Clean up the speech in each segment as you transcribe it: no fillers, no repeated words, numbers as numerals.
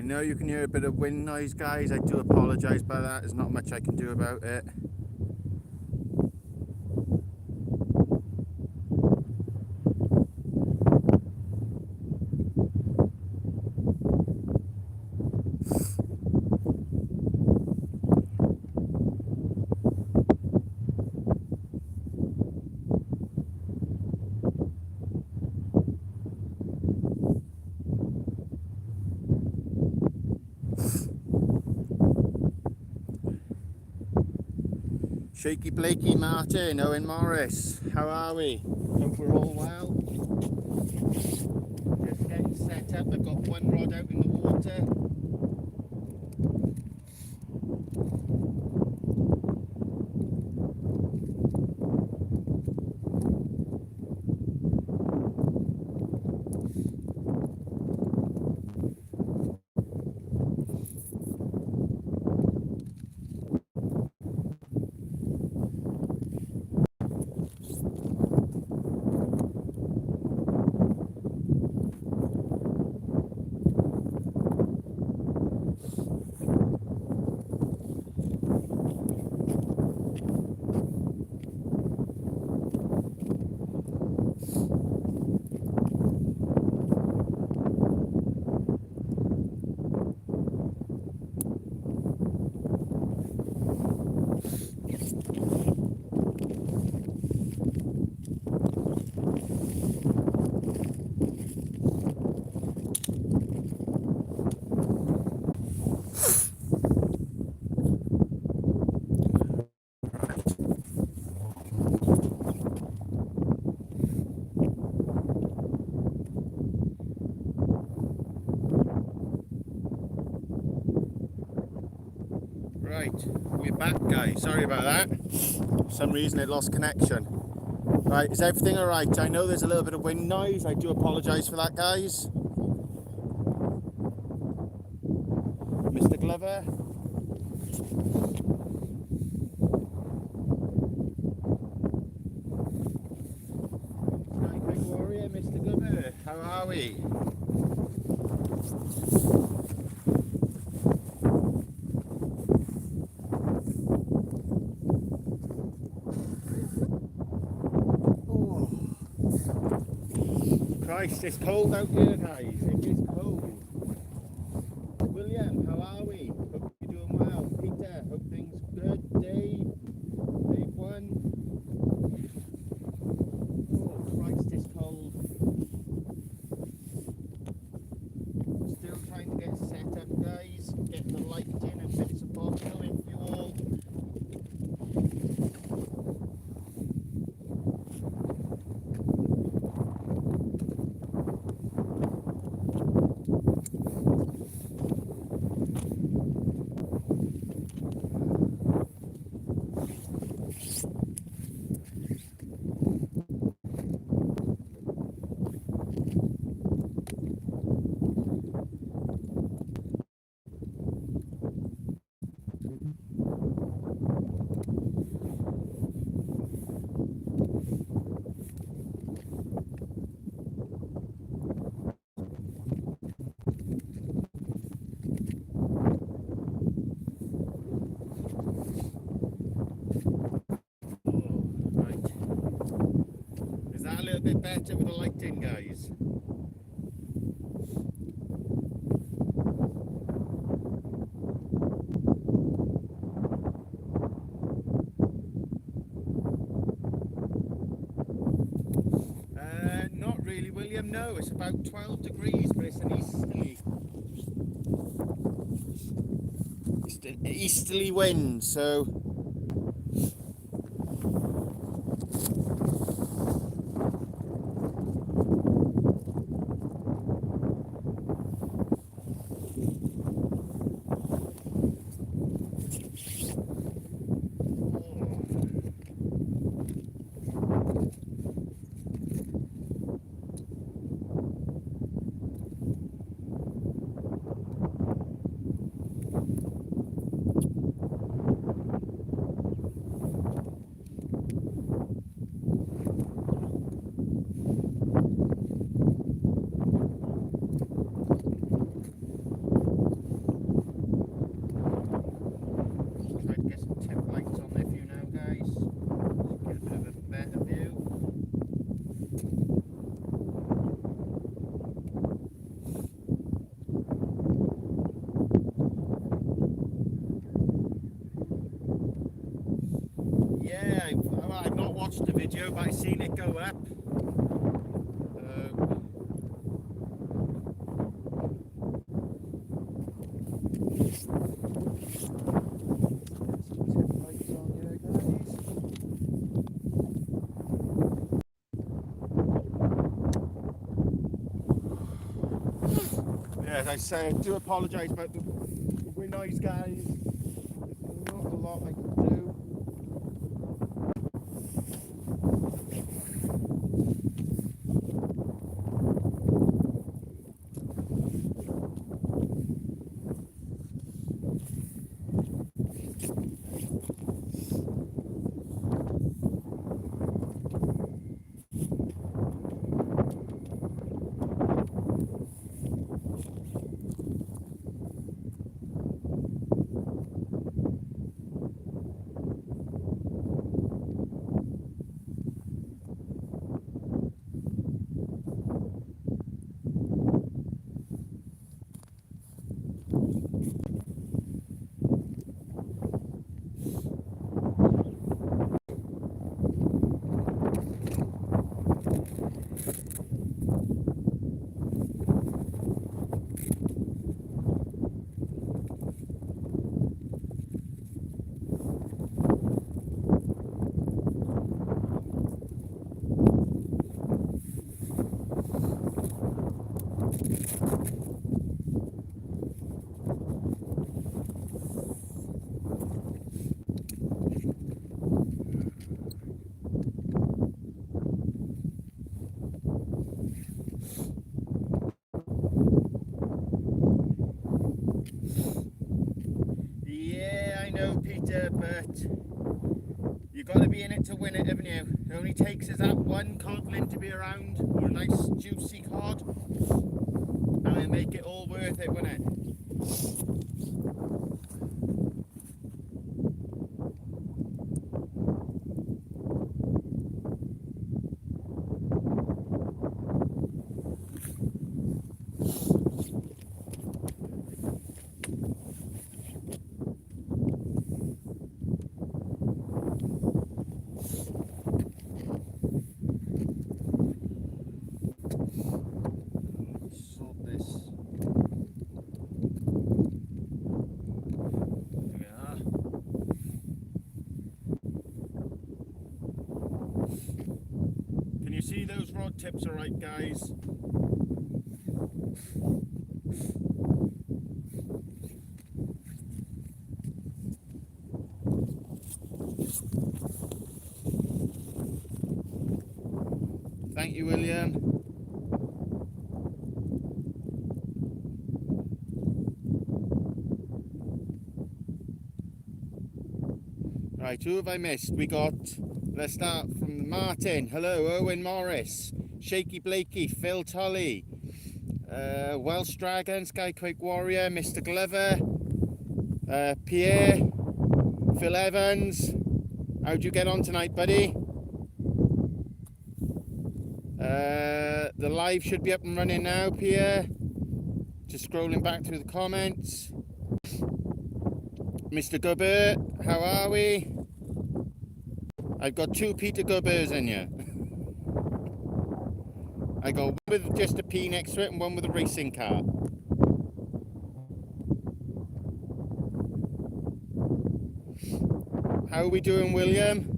know you can hear a bit of wind noise, guys. I do apologise by that. There's not much I can do about it. Shaky Blakey, Martin, Owen Morris, how are we? Hope we're all well. Just getting set up. I've got one rod out in the water. Right, we're back, guys. Sorry about that. For some reason it lost connection. Right, is everything alright? I know there's a little bit of wind noise. I do apologise for that, guys. Mr. Glover. Night Warrior, Mr. Glover. How are we? Christ, it's cold out here, guys. It is cold. William, how are we? Hope you're doing well. Peter, hope things good. Dave, Dave one. Oh, Christ, it's cold. Still trying to get set up, guys. Get the light in and bits and bobs going for you all. A little bit better with the lighting, guys. Not really, William. No, it's about 12 degrees, but it's an easterly wind, so know, but I seen it go up. As I say, I do apologise about the wind noise, guys. There's not a lot I can do. Yeah, I know, Peter, but you've got to be in it to win it, haven't you? It only takes us that one codlin to be around, or a nice juicy cod, and it'll make it all worth it, won't it? See those rod tips all right, guys? Thank you, William. Right, who have I missed? We got, let's start from Martin. Hello, Owen Morris, Shaky Blakey, Phil Tully, Welsh Dragon, Skyquake Warrior, Mr. Glover, Pierre, Phil Evans. How'd you get on tonight, buddy? The live should be up and running now, Pierre. Just scrolling back through the comments. Mr. Gubbert, how are we? I've got two Peter Gubbers in here. I got one with just a P next to it and one with a racing car. How are we doing, William?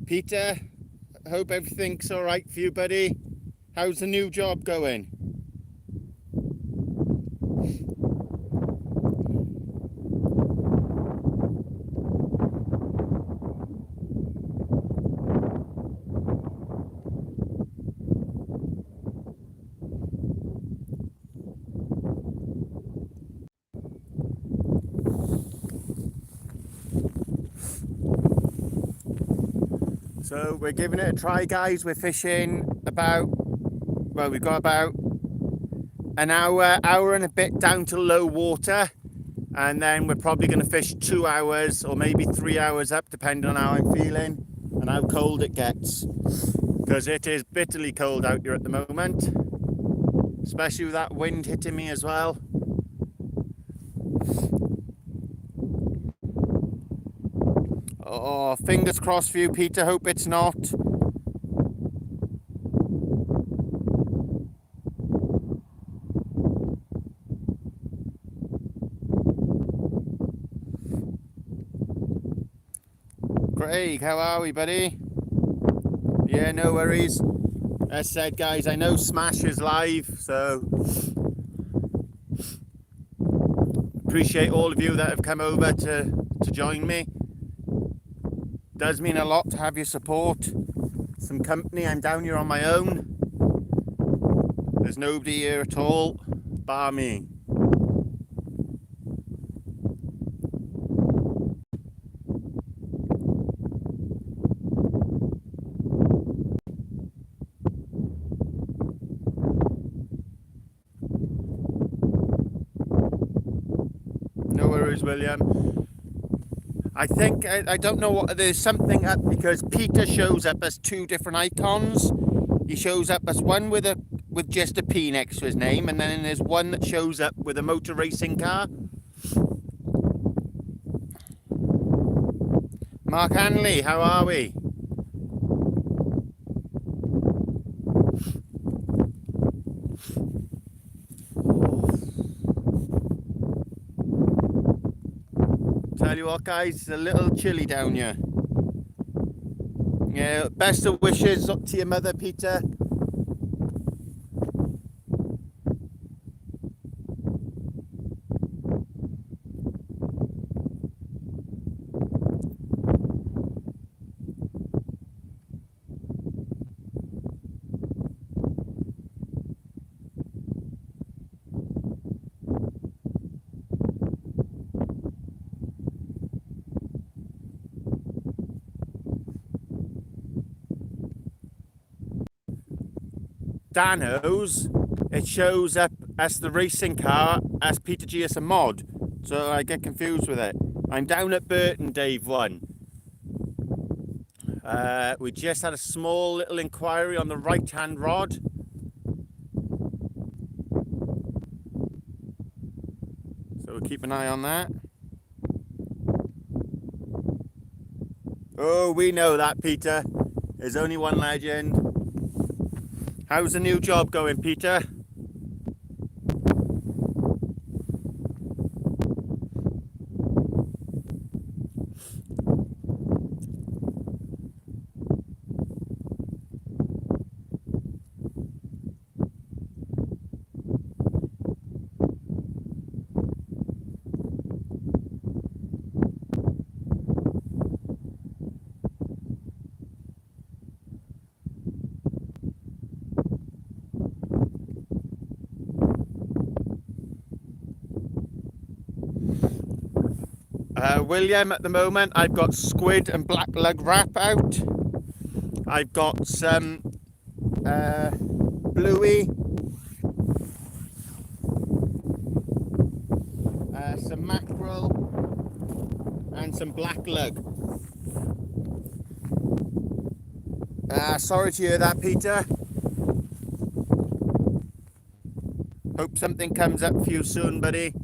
Peter, I hope everything's all right for you, buddy. How's the new job going? So we're giving it a try, guys. We're fishing about, well, we've got about an hour and a bit down to low water, and then we're probably going to fish 2 hours or maybe 3 hours up, depending on how I'm feeling and how cold it gets, because it is bitterly cold out here at the moment, especially with that wind hitting me as well. Oh, Well, fingers crossed for you, Peter. Hope it's not. Craig, how are we, buddy? Yeah, no worries. As said, guys, I know Smash is live, so appreciate all of you that have come over to join me. Does mean a lot to have your support, some company. I'm down here on my own. There's nobody here at all, bar me. No worries, William. I think, I don't know what, there's something up because Peter shows up as two different icons. He shows up as one with just a P next to his name, and then there's one that shows up with a motor racing car. Mark Hanley, how are we? Tell you what, guys, it's a little chilly down here. Yeah, best of wishes up to your mother, Peter. Dano's, it shows up as the racing car as Peter G as a mod, so I get confused with it. I'm down at Burton, Dave 1. We just had a small little inquiry on the right hand rod. So we'll keep an eye on that. Oh, we know that, Peter. There's only one legend. How's the new job going, Peter? William, at the moment, I've got squid and black lug wrap out. I've got some bluey, some mackerel, and some black lug. Sorry to hear that, Peter. Hope something comes up for you soon, buddy.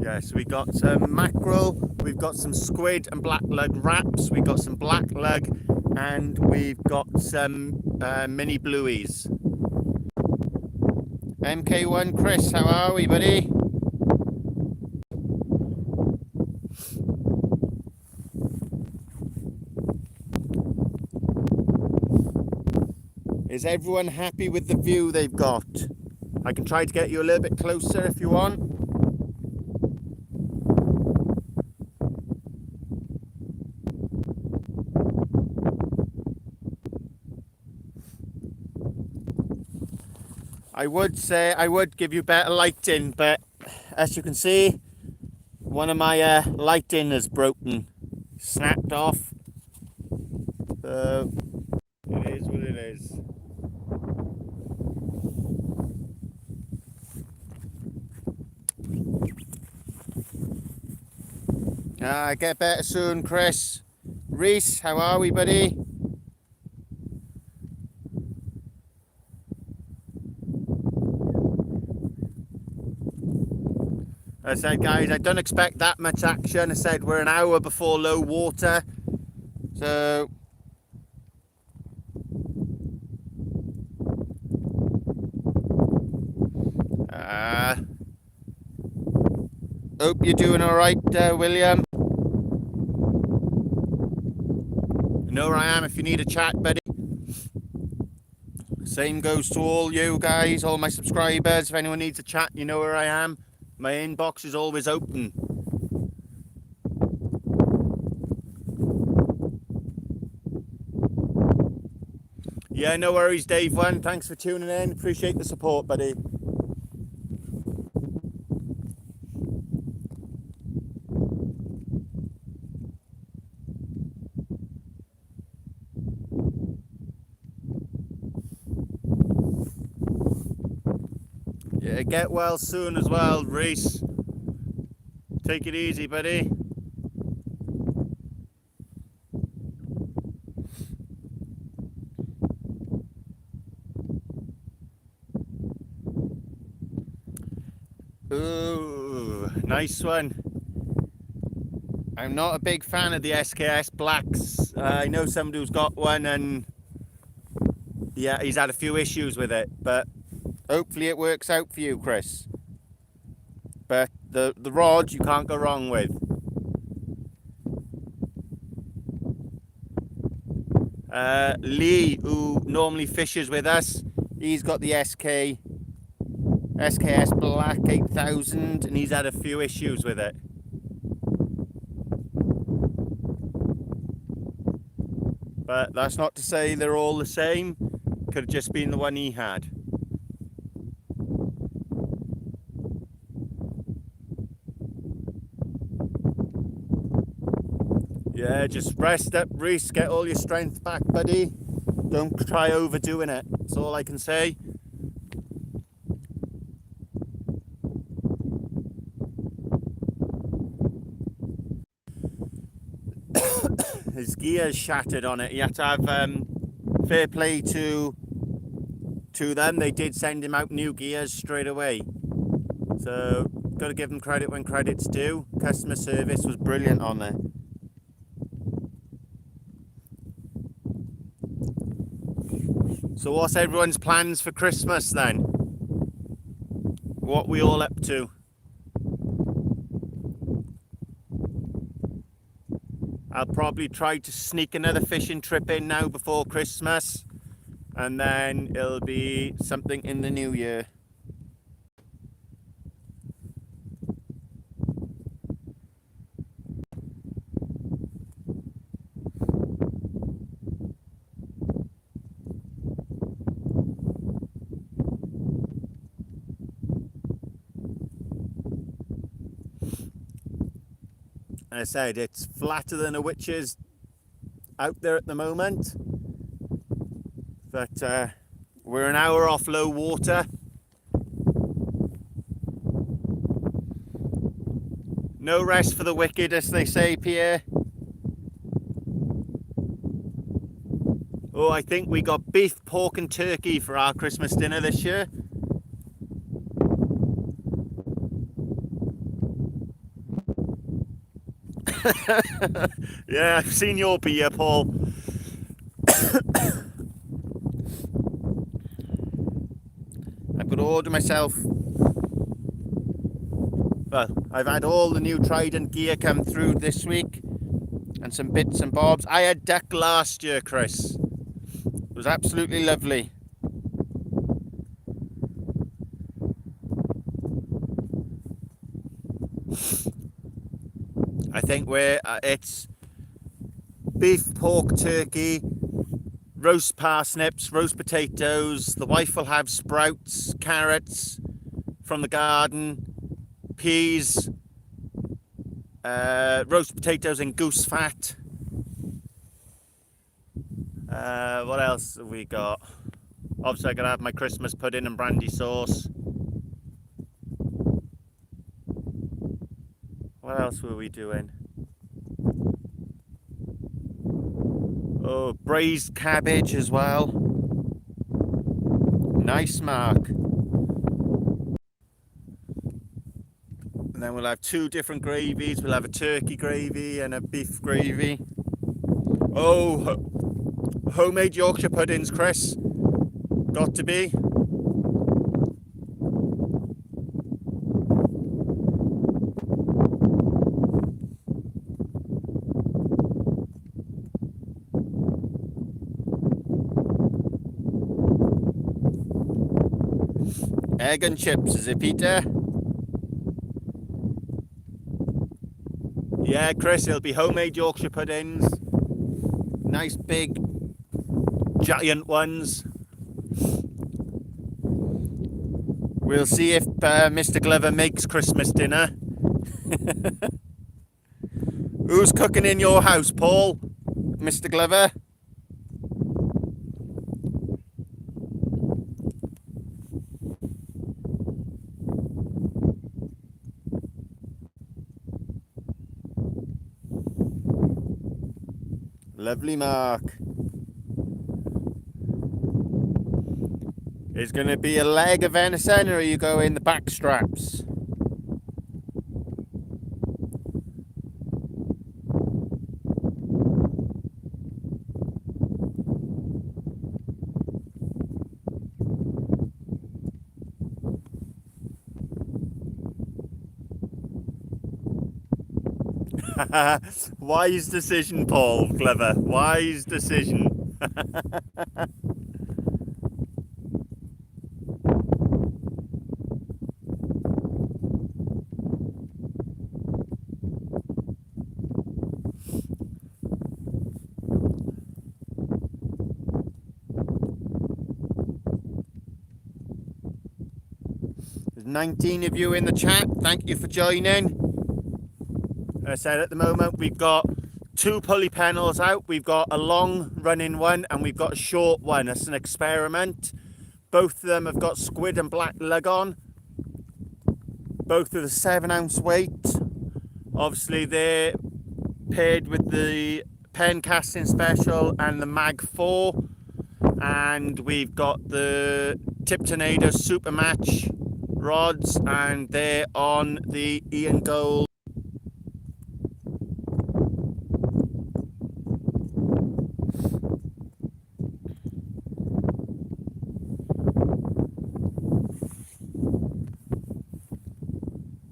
Yes, we got some mackerel, we've got some squid and black lug wraps, we've got some black lug, and we've got some mini blueies. MK1 Chris, how are we, buddy? Is everyone happy with the view they've got? I can try to get you a little bit closer if you want. I would say I would give you better lighting, but as you can see, one of my lighting is broken, snapped off. So it is what it is. Get better soon, Chris. Reese, how are we, buddy? I said, guys, I don't expect that much action. I said we're an hour before low water, so hope you're doing all right, William. You know where I am if you need a chat, buddy. Same goes to all you guys, all my subscribers. If anyone needs a chat, you know where I am. My inbox is always open. Yeah, no worries, Dave One. Thanks for tuning in. Appreciate the support, buddy. Yeah, get well soon as well, Reese. Take it easy, buddy. Ooh, nice one. I'm not a big fan of the SKS Blacks. I know somebody who's got one, and yeah, he's had a few issues with it, but hopefully it works out for you, Chris. But the rod you can't go wrong with. Lee, who normally fishes with us, he's got the SKS Black 8000, and he's had a few issues with it. But that's not to say they're all the same. Could have just been the one he had. Yeah, just rest up, Reese. Get all your strength back, buddy. Don't try overdoing it. That's all I can say. His gear's shattered on it. He had to have fair play to them. They did send him out new gears straight away. So, got to give them credit when credit's due. Customer service was brilliant on there. So what's everyone's plans for Christmas then? What we all up to? I'll probably try to sneak another fishing trip in now before Christmas, and then it'll be something in the new year. I said it's flatter than a witch's out there at the moment, but we're an hour off low water. No rest for the wicked, as they say, Pierre. Oh, I think we got beef, pork and turkey for our Christmas dinner this year. Yeah, I've seen your beer, Paul. I've got to order myself. Well, I've had all the new Trident gear come through this week, and some bits and bobs. I had duck last year, Chris. It was absolutely lovely. I think it's beef, pork, turkey, roast parsnips, roast potatoes. The wife will have sprouts, carrots from the garden, peas, roast potatoes and goose fat. What else have we got? Obviously I gotta have my Christmas pudding and brandy sauce. What else were we doing? Oh, braised cabbage as well. Nice, Mark. And then we'll have 2 different gravies. We'll have a turkey gravy and a beef gravy. Oh, homemade Yorkshire puddings, Chris. Got to be. Egg and chips, is it, Peter? Yeah, Chris, it'll be homemade Yorkshire puddings. Nice big, giant ones. We'll see if Mr. Glover makes Christmas dinner. Who's cooking in your house, Paul? Mr. Glover? Lovely, Mark. Is going to be a leg of venison, or are you going the back straps? Wise decision, Paul Glover. Wise decision. There's 19 of you in the chat. Thank you for joining. As I said, at the moment we've got 2 pulley pennels out. We've got a long running one and we've got a short one. It's an experiment. Both of them have got squid and black lug on. Both with a 7-ounce weight. Obviously they're paired with the Penn Casting Special and the Mag 4. And we've got the Tip Tornado Super Match rods, and they're on the Ian Gold.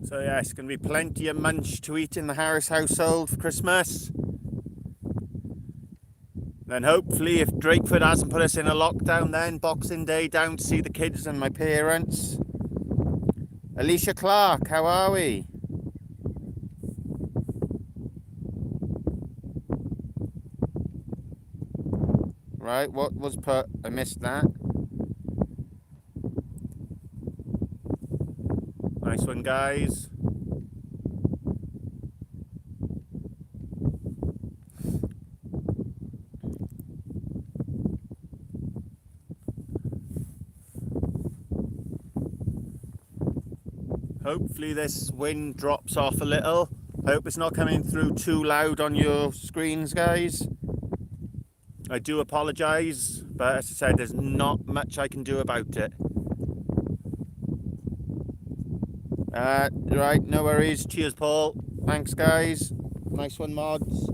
So yeah, it's going to be plenty of munch to eat in the Harris household for Christmas. Then hopefully, if Drakeford hasn't put us in a lockdown, then Boxing Day down to see the kids and my parents. Alicia Clark, how are we? Right, what was put? I missed that. Nice one, guys. Hopefully this wind drops off a little. I hope it's not coming through too loud on your screens, guys. I do apologise, but as I said, there's not much I can do about it. Right, no worries. Cheers, Paul. Thanks, guys. Nice one, mods.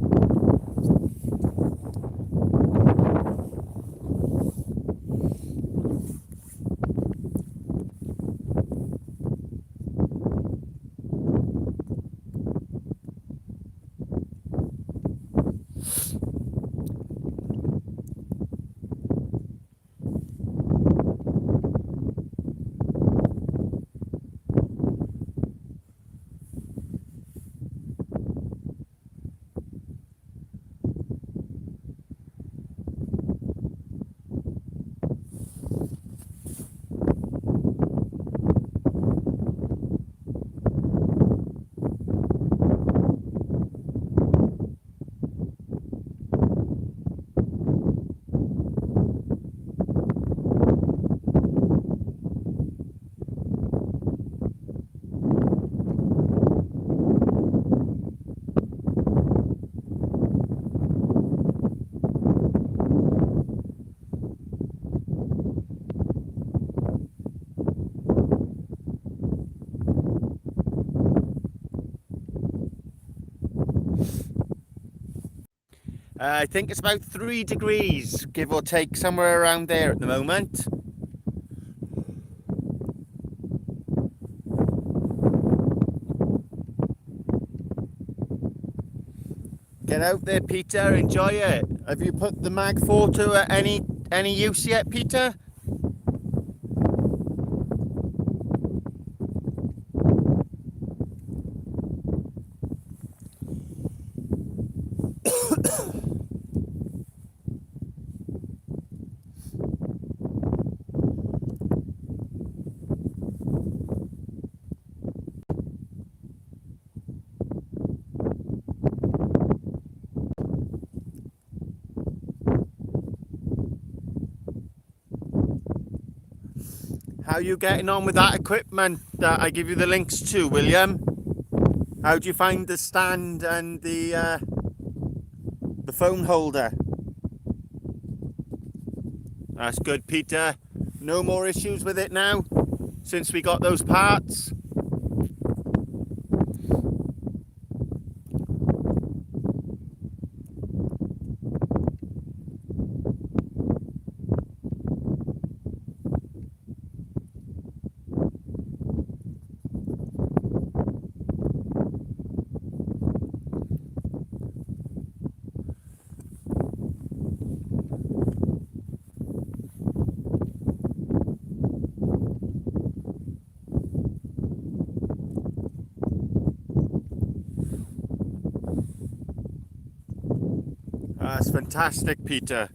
I think it's about 3 degrees, give or take, somewhere around there at the moment. Get out there, Peter, enjoy it. Have you put the Mag 4 to any use yet, Peter? How are you getting on with that equipment that I give you the links to, William? How do you find the stand and the phone holder? That's good, Peter. No more issues with it now since we got those parts. That's fantastic, Peter.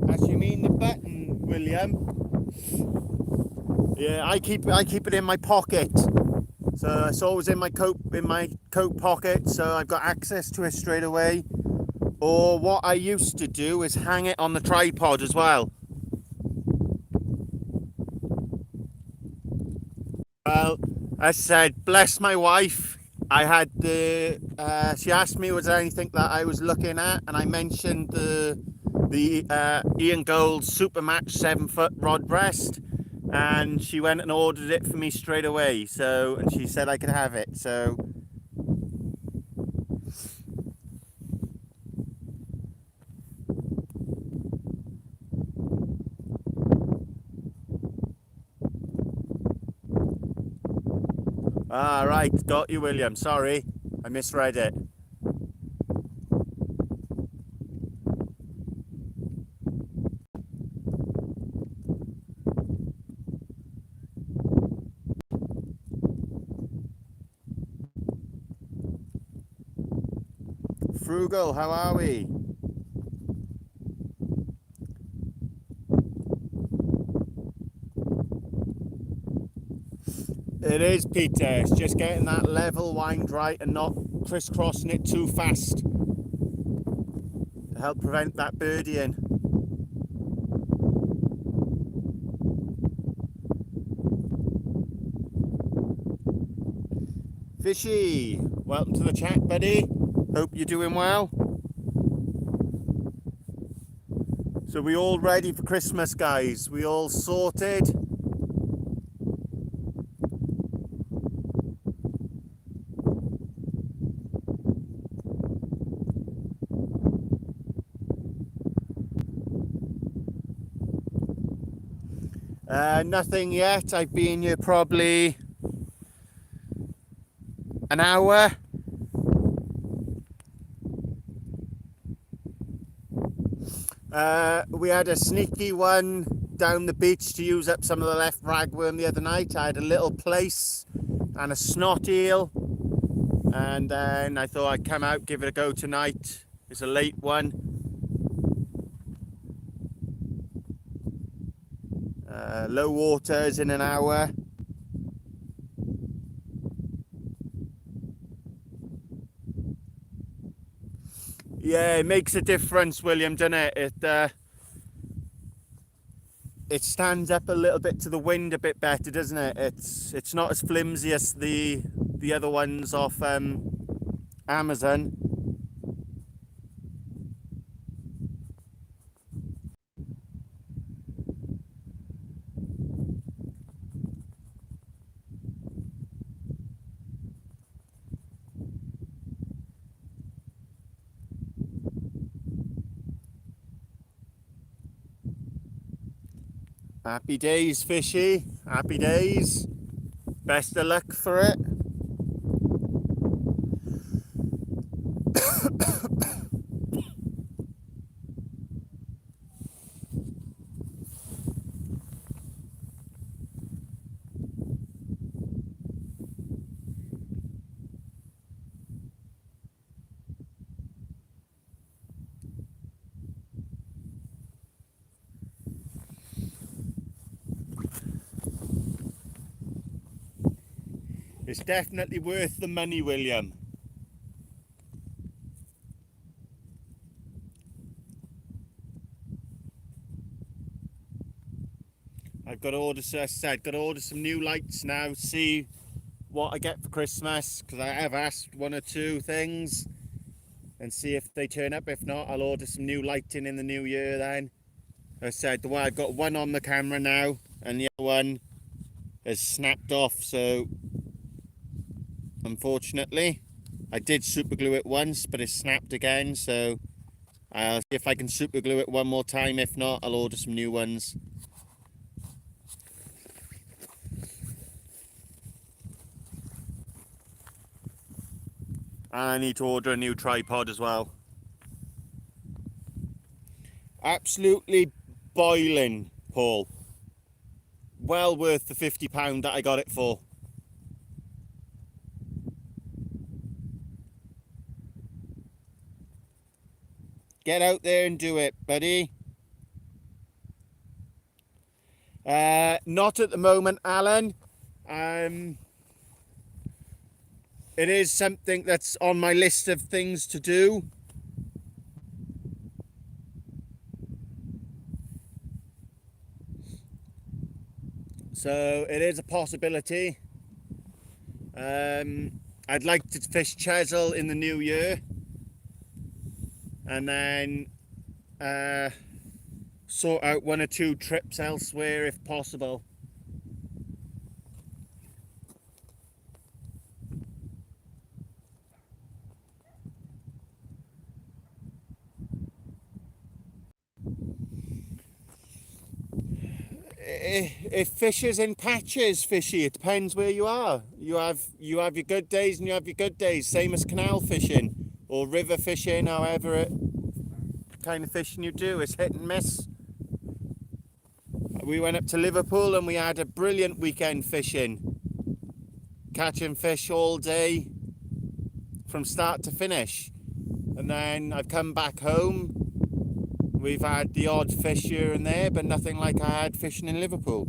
As you mean the button, William? Yeah, I keep it in my pocket, so it's always in my coat pocket, so I've got access to it straight away. Or what I used to do is hang it on the tripod as well. Well, I said, bless my wife. I had she asked me was there anything that I was looking at, and I mentioned the Ian Gold Supermatch 7-foot rod breast, and she went and ordered it for me straight away. So, and she said I could have it. So. Ah, right, got you, William. Sorry, I misread it. Frugal, how are we? It is, Peter. It's just getting that level wind right and not crisscrossing it too fast to help prevent that birdieing. Fishy, welcome to the chat, buddy. Hope you're doing well. So we all ready for Christmas, guys? We all sorted? Nothing yet. I've been here probably an hour. We had a sneaky one down the beach to use up some of the left ragworm the other night. I had a little place and a snot eel, and then I thought I'd come out, give it a go tonight. It's a late one. Low waters in an hour. Yeah, it makes a difference, William, doesn't it? It stands up a little bit to the wind a bit better, doesn't it? It's not as flimsy as the other ones off Amazon. Happy days, fishy. Happy days. Best of luck for it. It's definitely worth the money, William. I've got to order, as I said, got to order some new lights now, see what I get for Christmas, because I have asked one or two things, and see if they turn up. If not, I'll order some new lighting in the new year then. As I said, I've got one on the camera now, and the other one has snapped off, so unfortunately, I did super glue it once, but it snapped again, so I'll see if I can super glue it one more time. If not, I'll order some new ones. And I need to order a new tripod as well. Absolutely boiling, Paul. Well worth the £50 that I got it for. Get out there and do it, buddy. Not at the moment, Alan. It is something that's on my list of things to do. So it is a possibility. I'd like to fish Chesil in the new year, and then sort out one or two trips elsewhere if possible. It fishes in patches, fishy. It depends where you are. You have your good days and you have your good days. Same as canal fishing or river fishing, however it kind of fishing you do. It's hit and miss. We went up to Liverpool and we had a brilliant weekend fishing. Catching fish all day from start to finish. And then I've come back home. We've had the odd fish here and there, but nothing like I had fishing in Liverpool.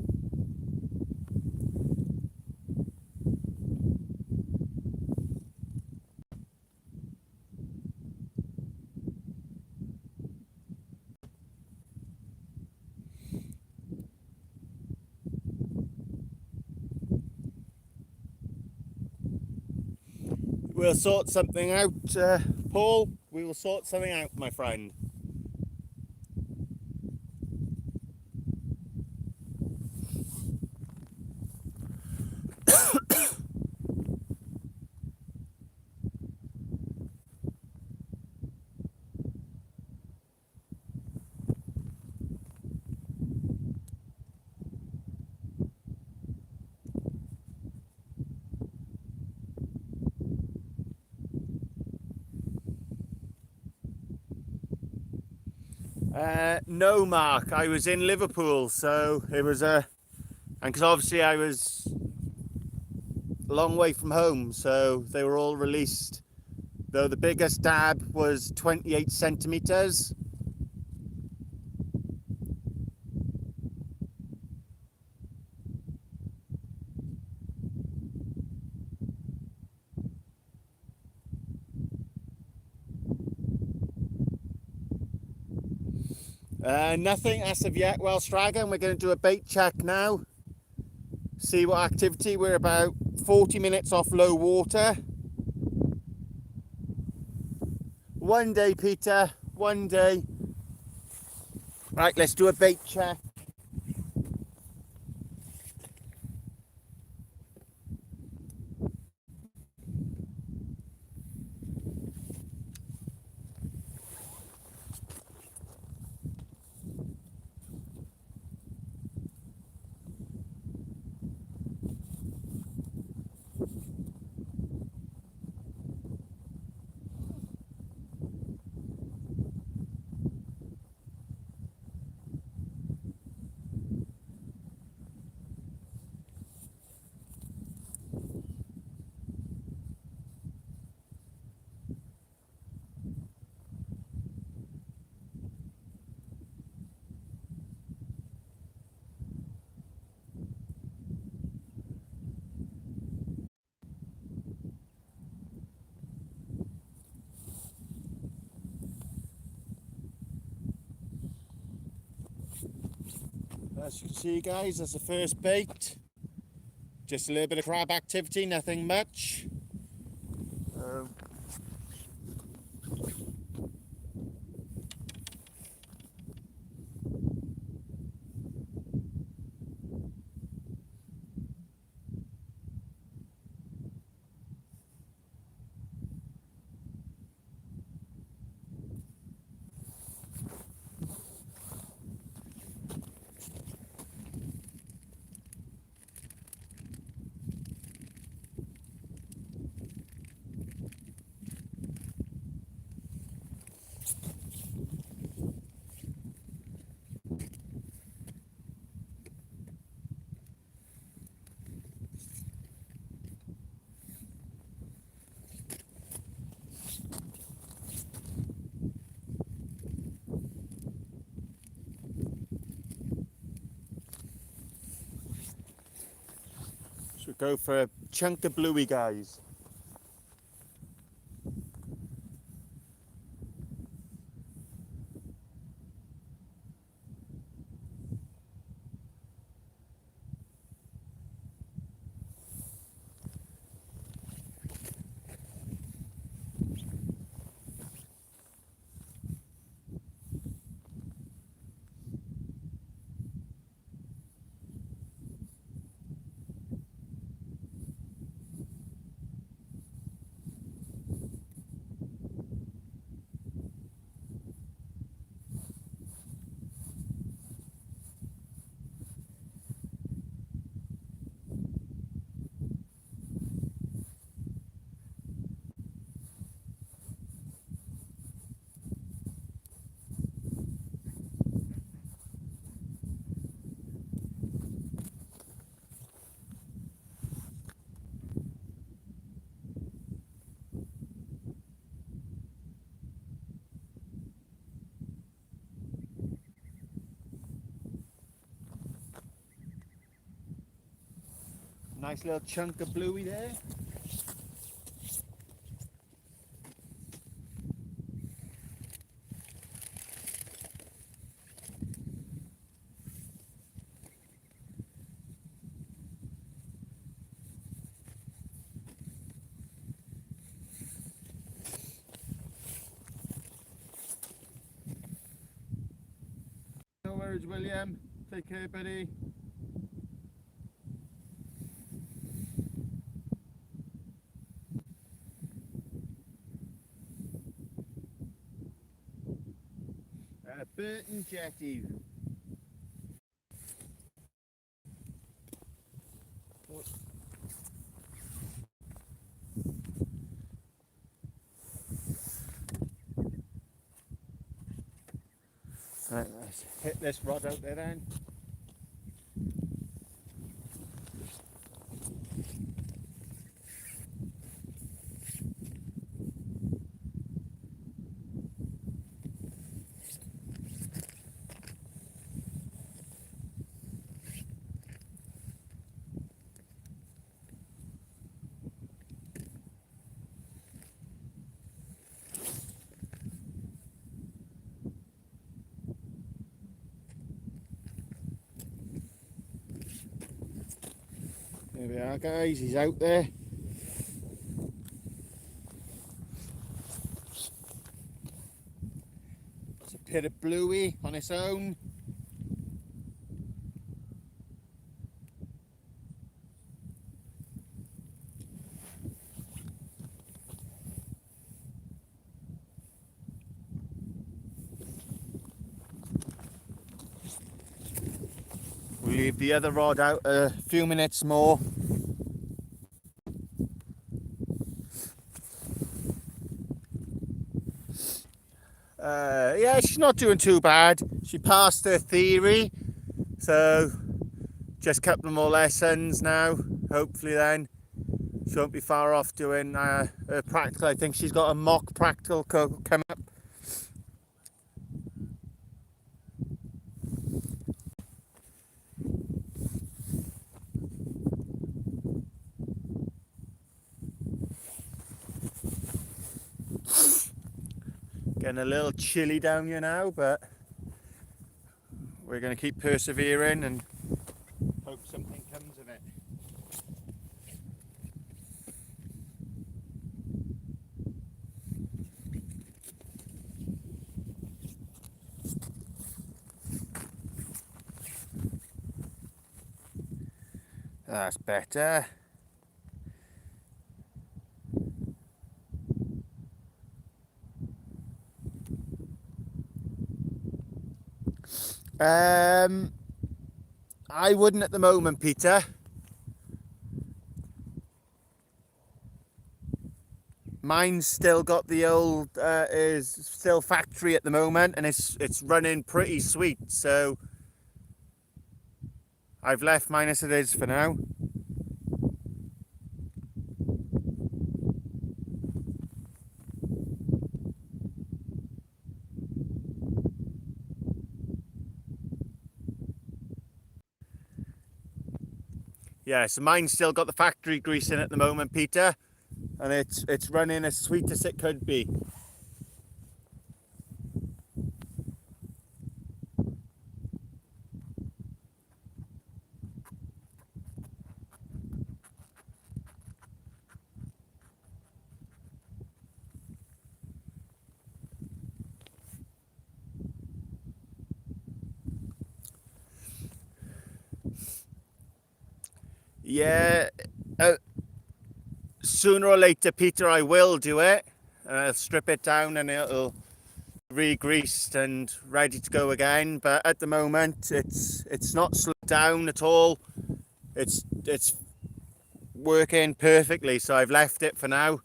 We'll sort something out, Paul. We will sort something out, my friend. No, Mark. I was in Liverpool, so it was and because obviously I was a long way from home, so they were all released. Though the biggest dab was 28 centimeters. Nothing as of yet. Well, Stragan, we're going to do a bait check now. See what activity. We're about 40 minutes off low water. One day, Peter. One day. Right, let's do a bait check. As you can see, guys, that's the first bait. Just a little bit of crab activity, nothing much. So go for a chunk of bluey, guys. Nice little chunk of bluey there. No worries, William. Take care, buddy. Burton Jetty. Right, let's hit this rod out there then. There we are, guys, he's out there. It's a pit of bluey on its own. We'll leave the other rod out a few minutes more. Yeah, she's not doing too bad. She passed her theory, so just a couple more lessons now. Hopefully then she won't be far off doing her practical. I think she's got a mock practical coming up. Getting a little chilly down here now, but we're going to keep persevering and hope something comes of it. That's better. I wouldn't at the moment, Peter. Mine's still got the old, is still factory at the moment, and it's running pretty sweet. So I've left mine as it is for now. Yeah, so mine's still got the factory grease in at the moment, Peter, and it's running as sweet as it could be. Yeah, sooner or later, Peter, I will do it. I'll strip it down and it'll re-greased and ready to go again. But at the moment, it's not slowed down at all. It's working perfectly, so I've left it for now.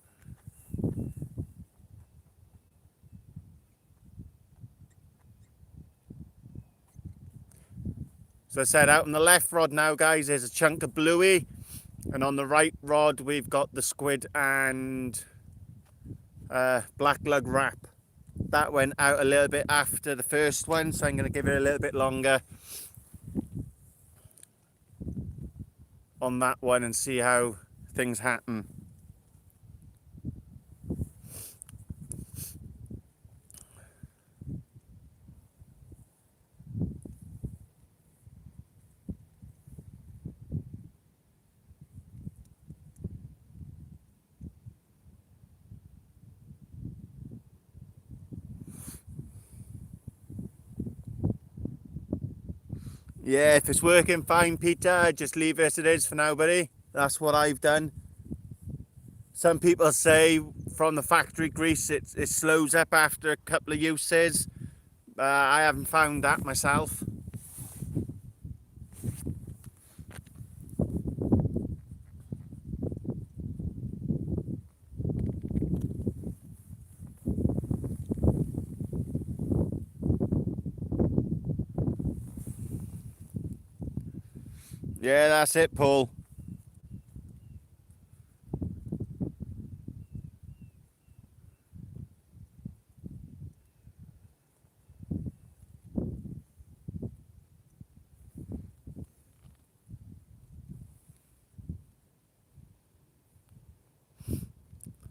So I said, out on the left rod now, guys, there's a chunk of bluey, and on the right rod we've got the squid and black lug wrap. That went out a little bit after the first one, so I'm going to give it a little bit longer on that one and see how things happen. Yeah, if it's working fine, Peter, just leave it as it is for now, buddy. That's what I've done. Some people say from the factory grease it slows up after a couple of uses. I haven't found that myself. Yeah, that's it, Paul.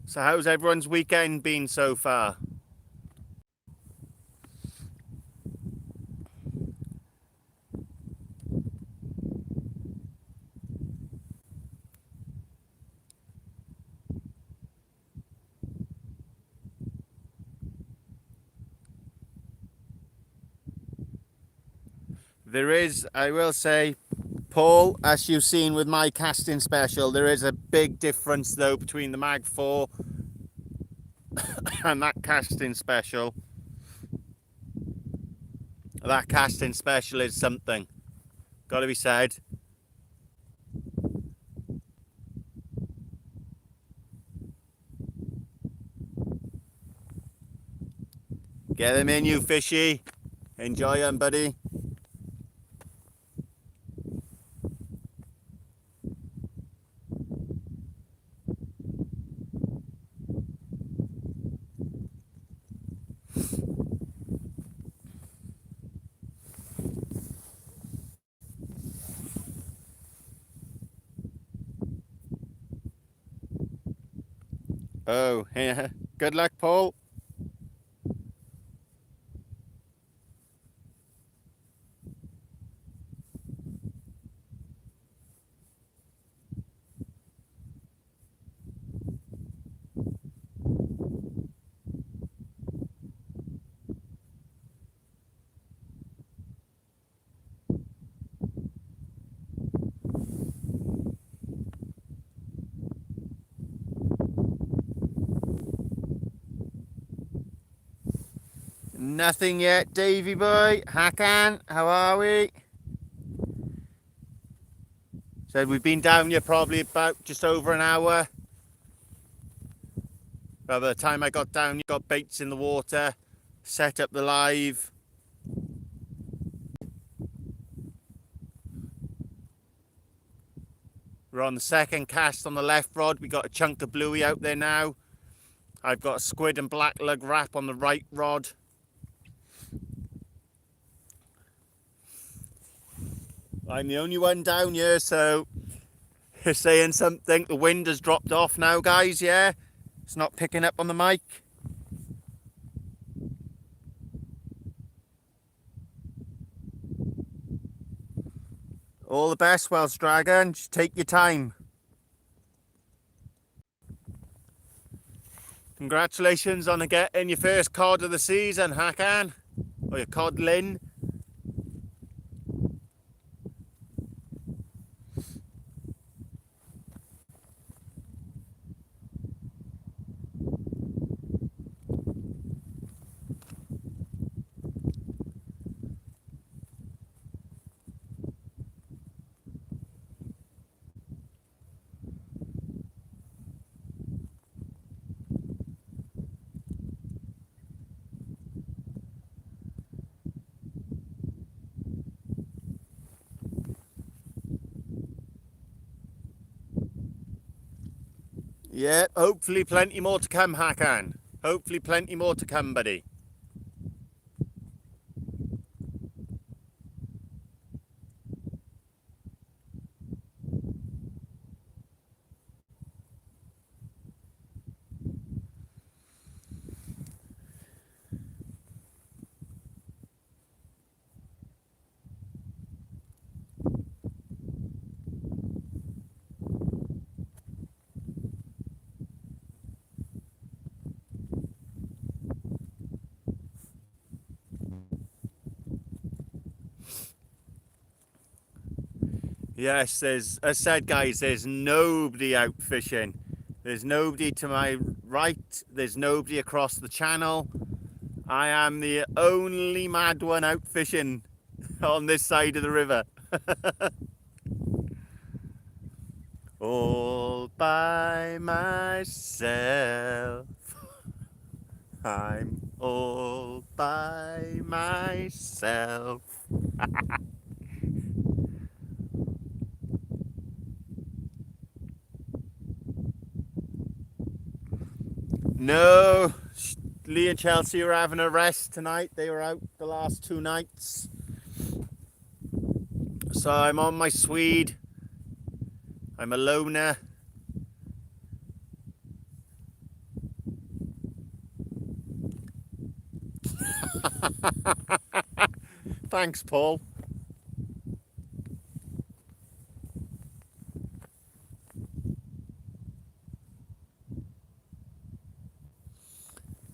So how's everyone's weekend been so far? There is, I will say, Paul, as you've seen with my casting special, there is a big difference though between the Mag 4 and that casting special. That casting special is something, gotta be said. Get them in, you fishy. Enjoy them, buddy. Oh, yeah. Good luck, Paul. Nothing yet, Davey boy. Hakan, how are we? Said we've been down here probably about just over an hour. By the time I got down, you got baits in the water, set up the live. We're on the second cast on the left rod. We got a chunk of bluey out there now. I've got a squid and black lug wrap on the right rod. I'm the only one down here, so you're saying something. The wind has dropped off now, guys, yeah? It's not picking up on the mic. All the best, Welsh Dragon. Just take your time. Congratulations on getting your first cod of the season, Hakan. Or your codlin. Yeah, hopefully plenty more to come, Hakan. Hopefully plenty more to come, buddy. Yes, there's, as said, guys, there's nobody out fishing. There's nobody to my right. There's nobody across the channel. I am the only mad one out fishing on this side of the river. All by myself. I'm all by myself. No, Lee and Chelsea are having a rest tonight. They were out the last 2 nights. So I'm on my Swede. I'm a loner. Thanks, Paul.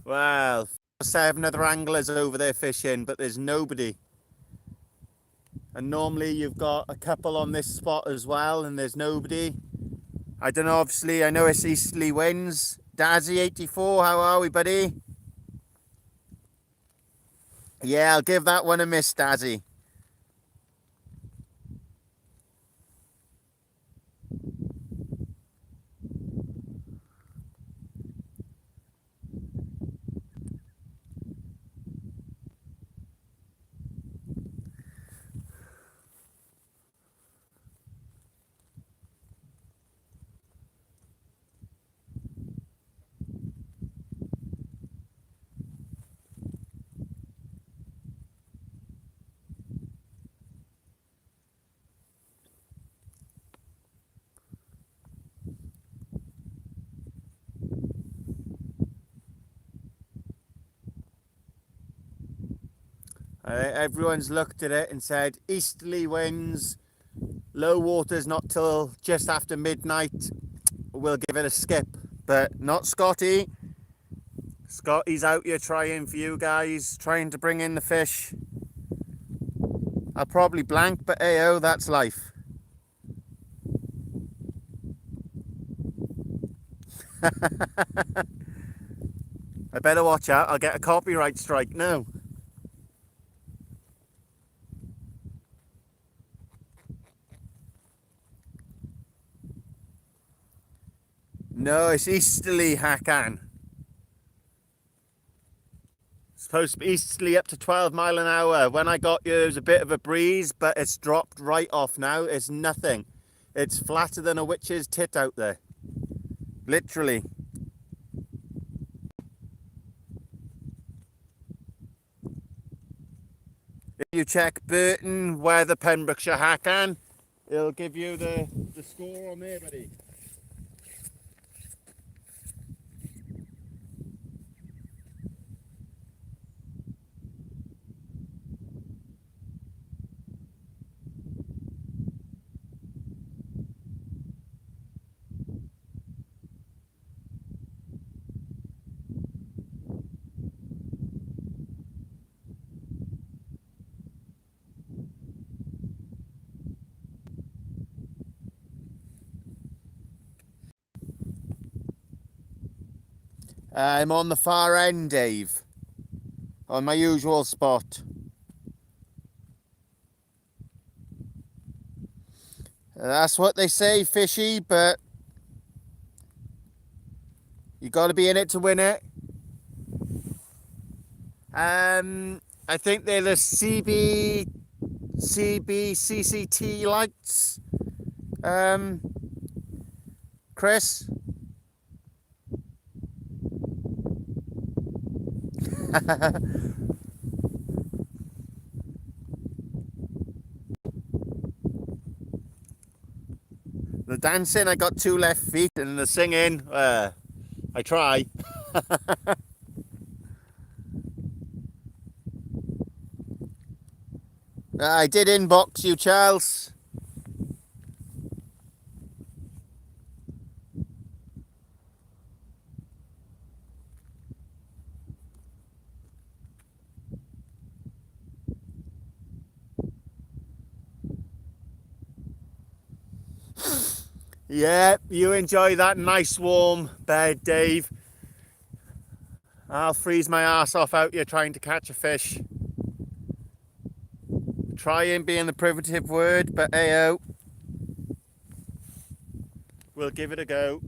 Well, 7 other anglers over there fishing, but there's nobody. And normally you've got a couple on this spot as well, and there's nobody. I don't know, obviously, I know it's easterly winds. Dazzy84, how are we, buddy? Yeah, I'll give that one a miss, Dazzy. Everyone's looked at it and said easterly winds, low water's not till just after midnight. We'll give it a skip, but not Scotty. Scotty's out here trying for you guys, trying to bring in the fish. I'll probably blank, but ayo, that's life. I better watch out, I'll get a copyright strike now. No, it's easterly, Hakan. Supposed to be easterly up to 12 mile an hour. When I got here, there was a bit of a breeze, but it's dropped right off now. It's nothing. It's flatter than a witch's tit out there. Literally. If you check Burton Weather Pembrokeshire Hakan, it'll give you the score on there, buddy. I'm on the far end, Dave. On my usual spot. That's what they say, fishy, but you got to be in it to win it. I think they're the CCT lights. Chris? The dancing, I got 2 left feet, and the singing, I try. I did inbox you, Charles. Yeah, you enjoy that nice warm bed, Dave. I'll freeze my ass off out here trying to catch a fish. Trying being the privative word, but ayo. We'll give it a go.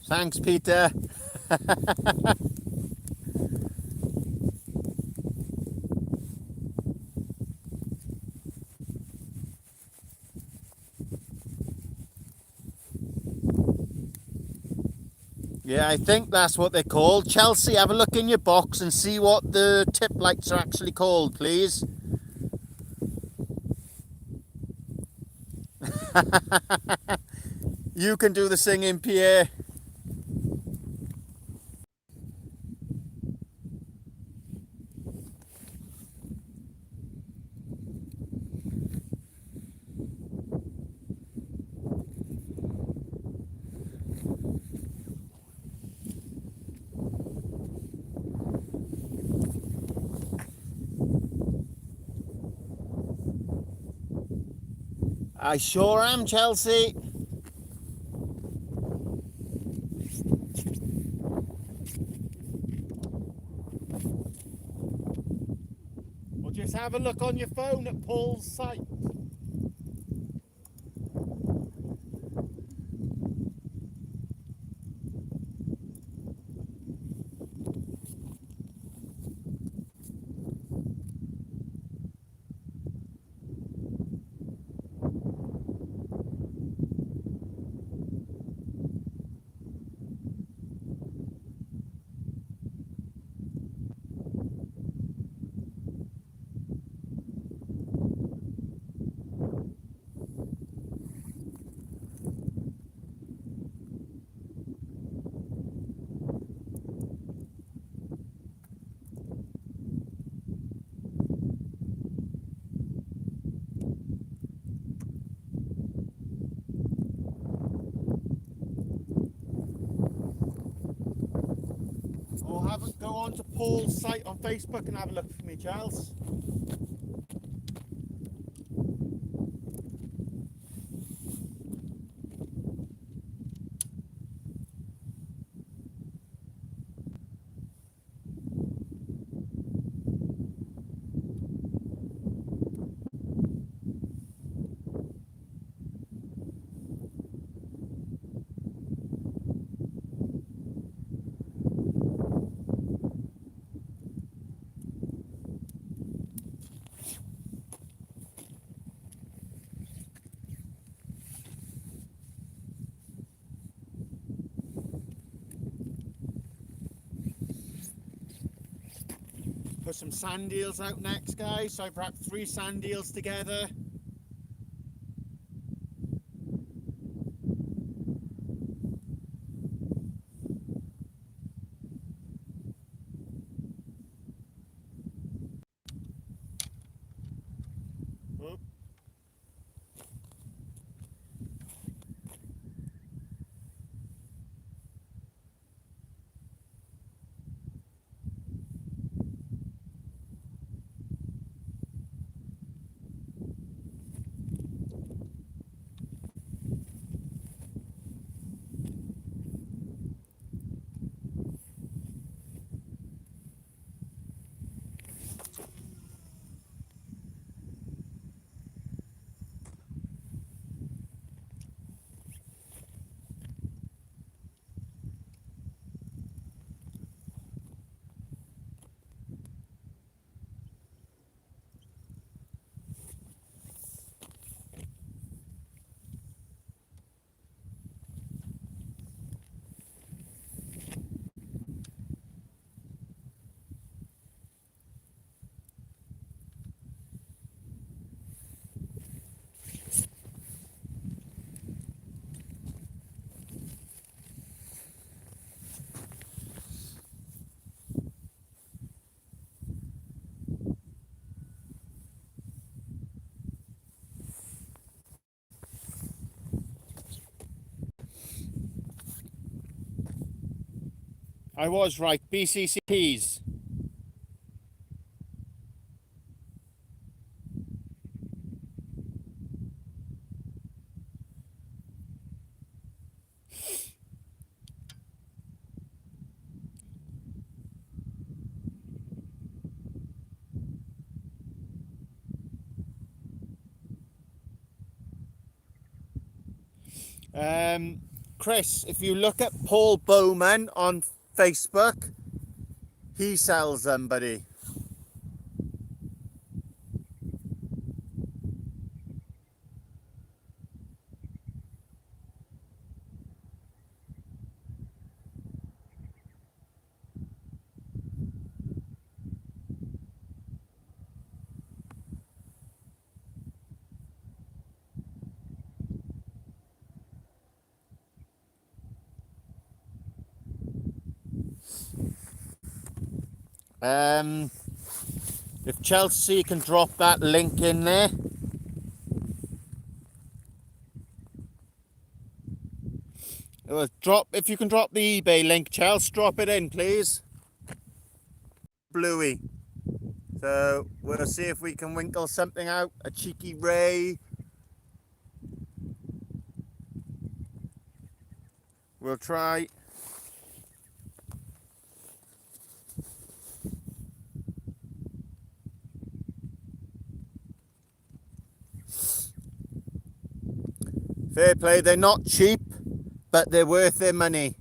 Thanks, Peter. Yeah, I think that's what they're called. Chelsea, have a look in your box and see what the tip lights are actually called, please. You can do the singing, Pierre. I sure am, Chelsea. Or just have a look on your phone at Paul's site. Or go on to Paul's site on Facebook and have a look for me, Charles. Put some sand eels out next, guys. So I brought 3 sand eels together. Oop. I was right, BCCPs. Chris, if you look at Paul Bowman on Facebook, he sells them, buddy. If Chelsea can drop that link in there. If you can drop the eBay link, Chelsea, drop it in, please. Bluey. So we'll see if we can winkle something out. A cheeky ray. We'll try. Fair play, they're not cheap, but they're worth their money.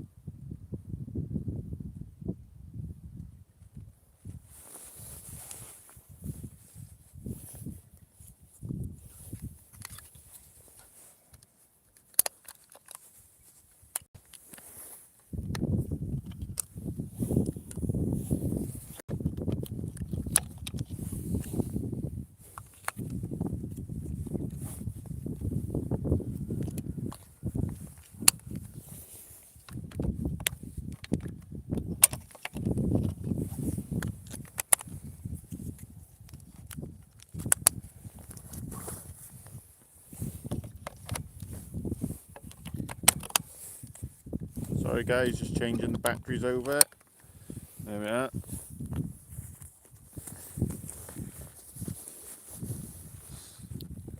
Sorry guys, just changing the batteries over. There we are.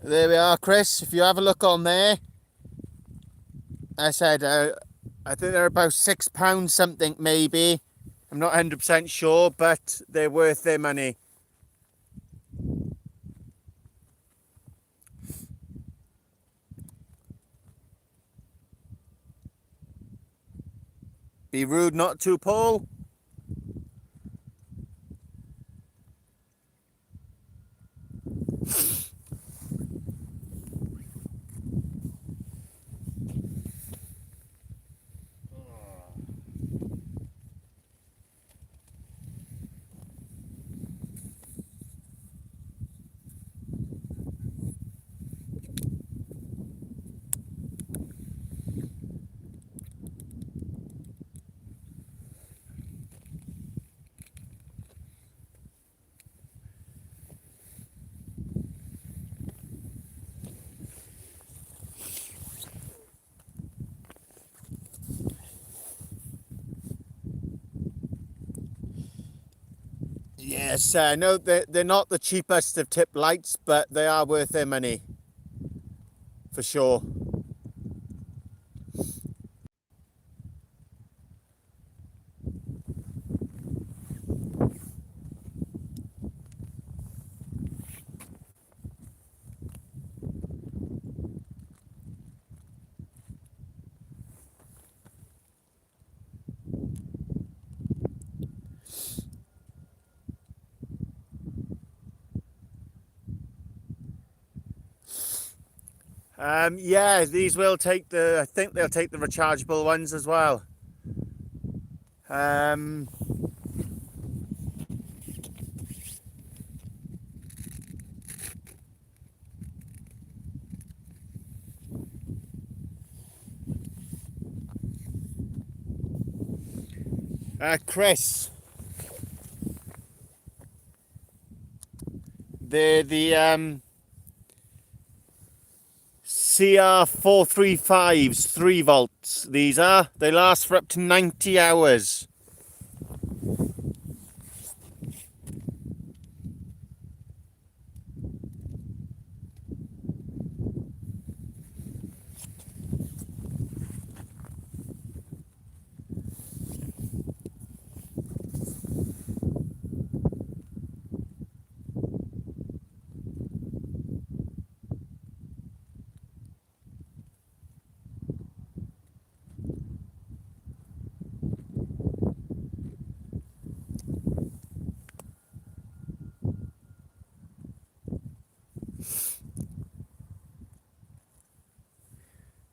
There we are, Chris. If you have a look on there, I said I think they're about £6 something maybe. I'm not 100% sure, but they're worth their money. Be rude not to, Paul. Yes, I know they're not the cheapest of tip lights, but they are worth their money. For sure. Yeah, these will take I think they'll take the rechargeable ones as well. Chris, they're the CR435s, 3 volts. These are. They last for up to 90 hours.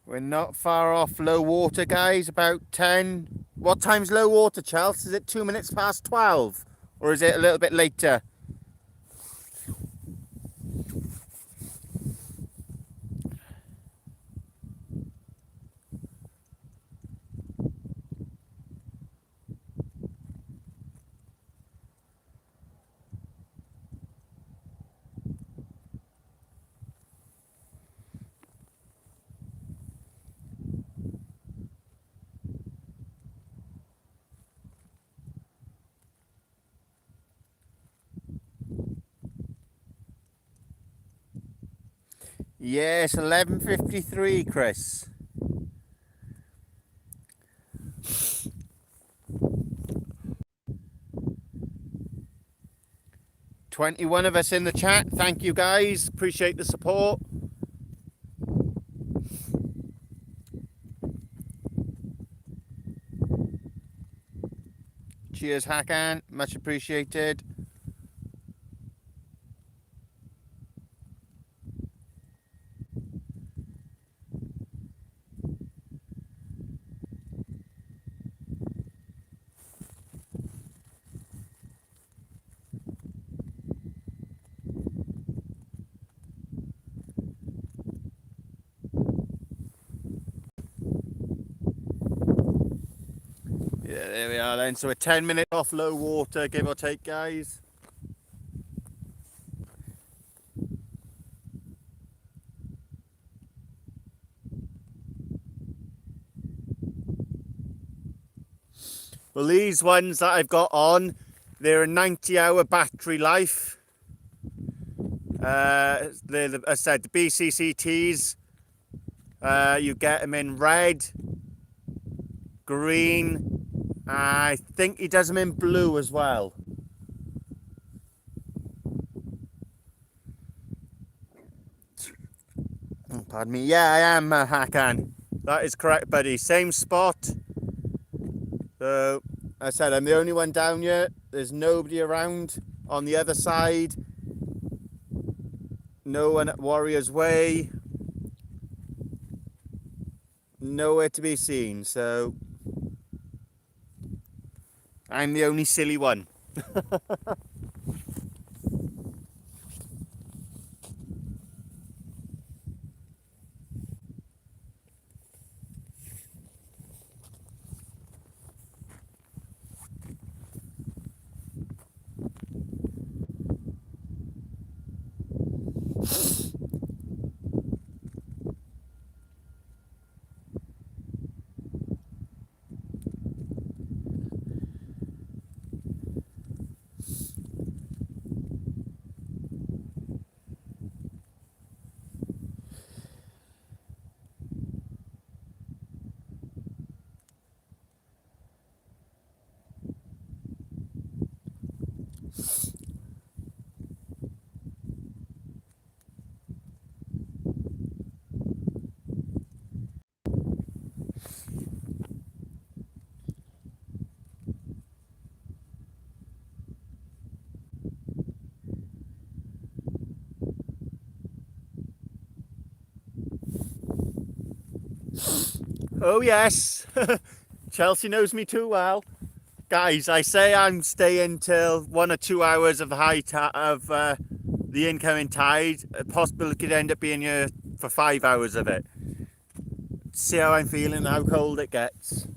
We're not far off low water, guys. About 10. What time's low water, Chelsea? Is it 2 minutes past 12? Or is it a little bit later? Yes, 11:53, Chris. "21 of us in the chat. Thank you, guys. Appreciate the support. Cheers, Hakan. Much appreciated. Yeah, there we are then. So we're 10 minutes off low water, give or take, guys. Well, these ones that I've got on, they're a 90-hour battery life. As I said, the BCCTs, you get them in red, green, I think he does them in blue as well. Oh, pardon me. Yeah, I am, Hakan. That is correct, buddy. Same spot. So, I said, I'm the only one down here. There's nobody around on the other side. No one at Warriors Way. Nowhere to be seen, so I'm the only silly one. Oh yes, Chelsea knows me too well. Guys, I say I'm staying till 1 or 2 hours of the the incoming tide. Possibly could end up being here for 5 hours of it. See how I'm feeling, how cold it gets.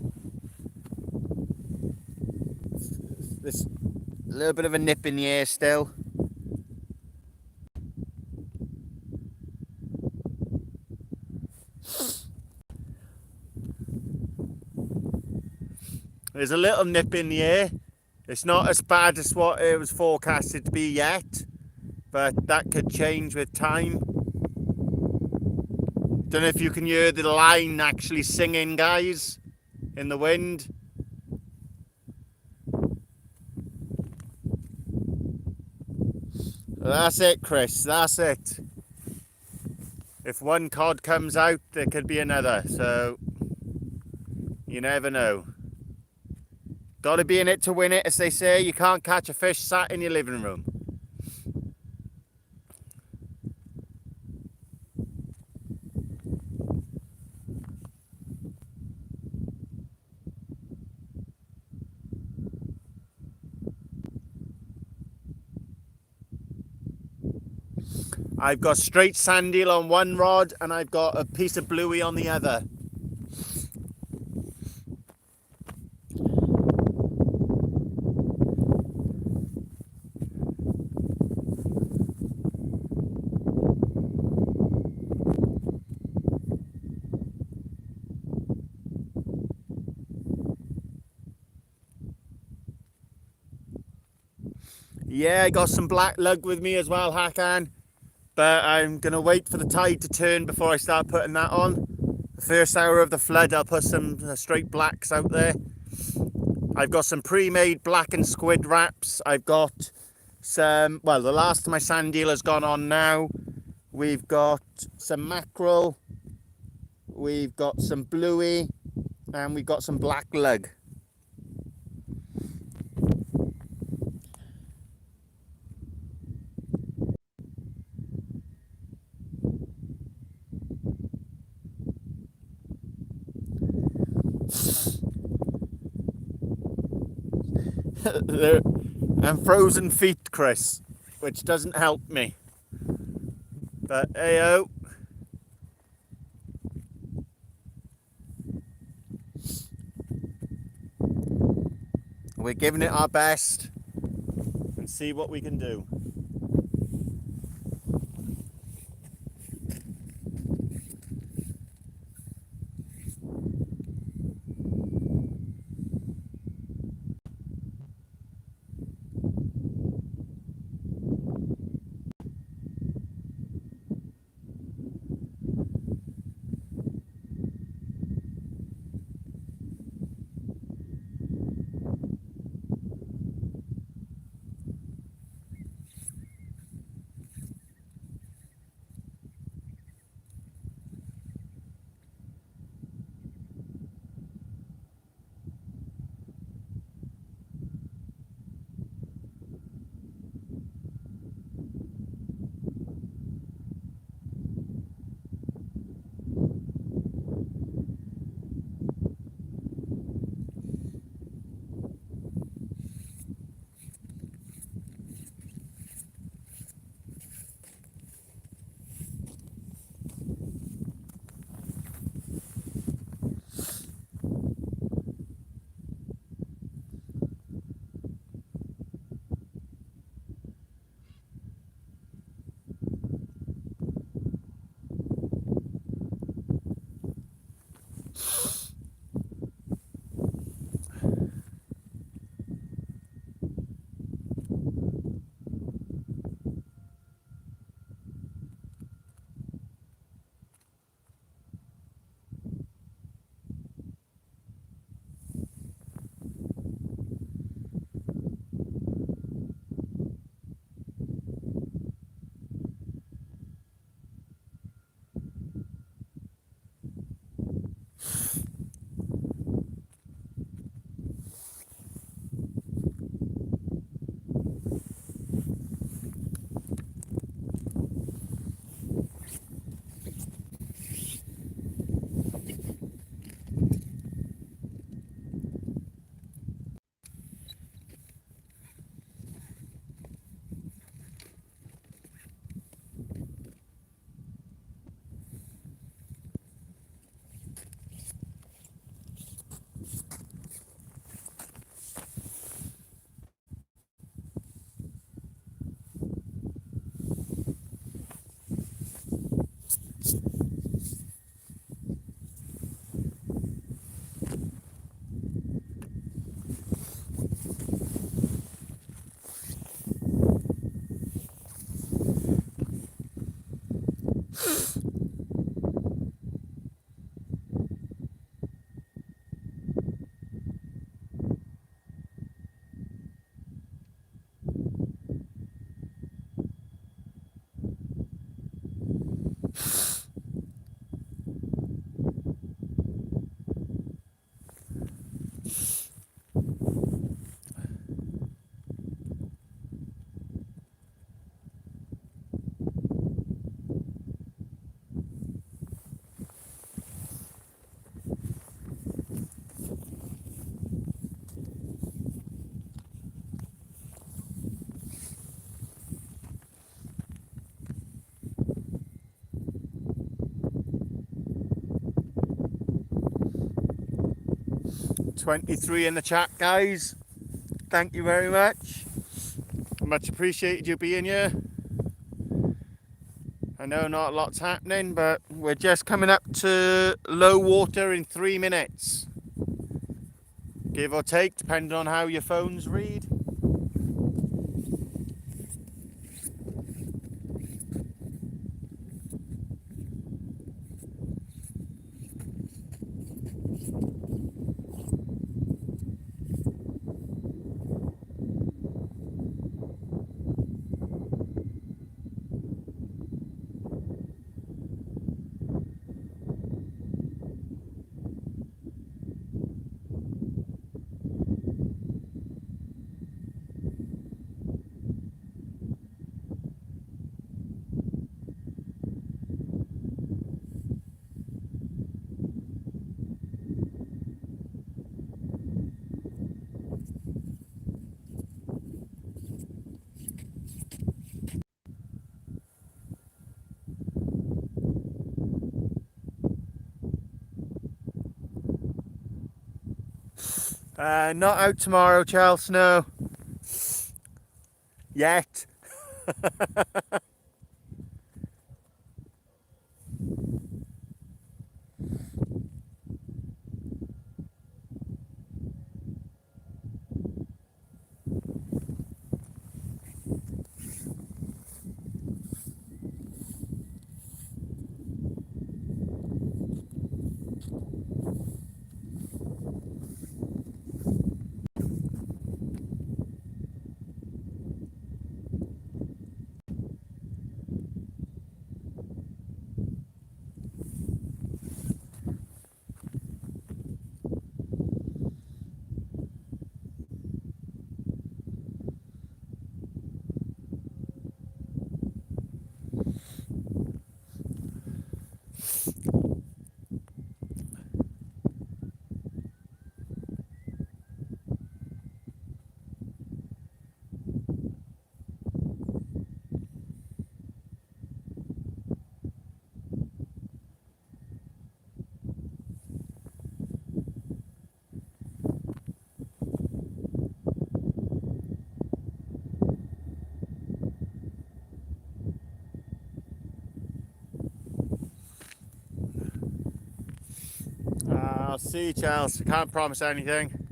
There's a little bit of a nip in the air still. There's a little nip in the air. It's not as bad as what it was forecasted to be yet, but that could change with time. Don't know if you can hear the line actually singing, guys, in the wind. That's it, Chris, that's it. If one cod comes out, there could be another, so you never know. Got to be in it to win it, as they say. You can't catch a fish sat in your living room. I've got straight sand eel on one rod and I've got a piece of bluey on the other. Yeah, I got some black lug with me as well, Hakan. but I'm going to wait for the tide to turn before I start putting that on. The first hour of the flood, I'll put some straight blacks out there. I've got some pre-made black and squid wraps. I've got some, well, the last of my sand eel has gone on now. We've got some mackerel, we've got some bluey, and we've got some black lug. And frozen feet, Chris, which doesn't help me. But hey-o. We're giving it our best and see what we can do. $23 in the chat, guys. Thank you very much. Much appreciated you being here. I know not a lot's happening, but we're just coming up to low water in 3 minutes. Give or take, depending on how your phones read. Not out tomorrow, Charles, no. Yet. I'll see you, Charles. I can't promise anything.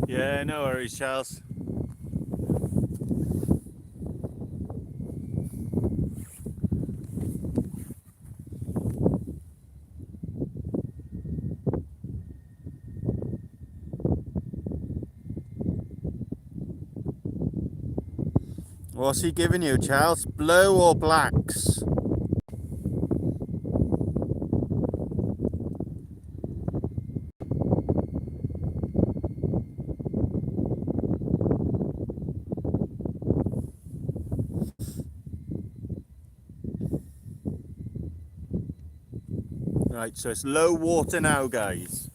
Yeah, no worries, Charles. What's he giving you, Charles? Blue or blacks? Right, so it's low water now, guys.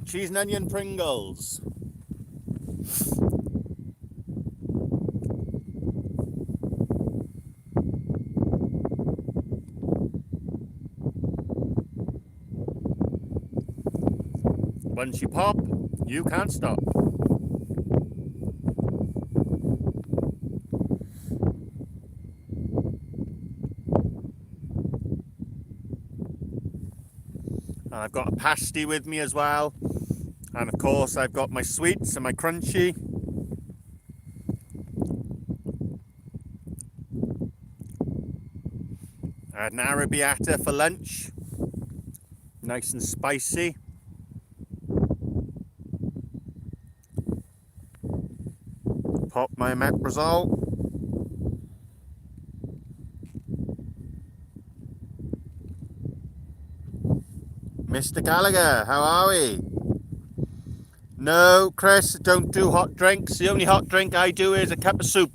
cheese and onion Pringles. Once you pop, you can't stop. And I've got a pasty with me as well. And of course I've got my sweets and my crunchy. I had an arrabbiata for lunch. Nice and spicy. Pop my omeprazole. Mr. Gallagher, how are we? No, Chris, don't do hot drinks. The only hot drink I do is a cup of soup.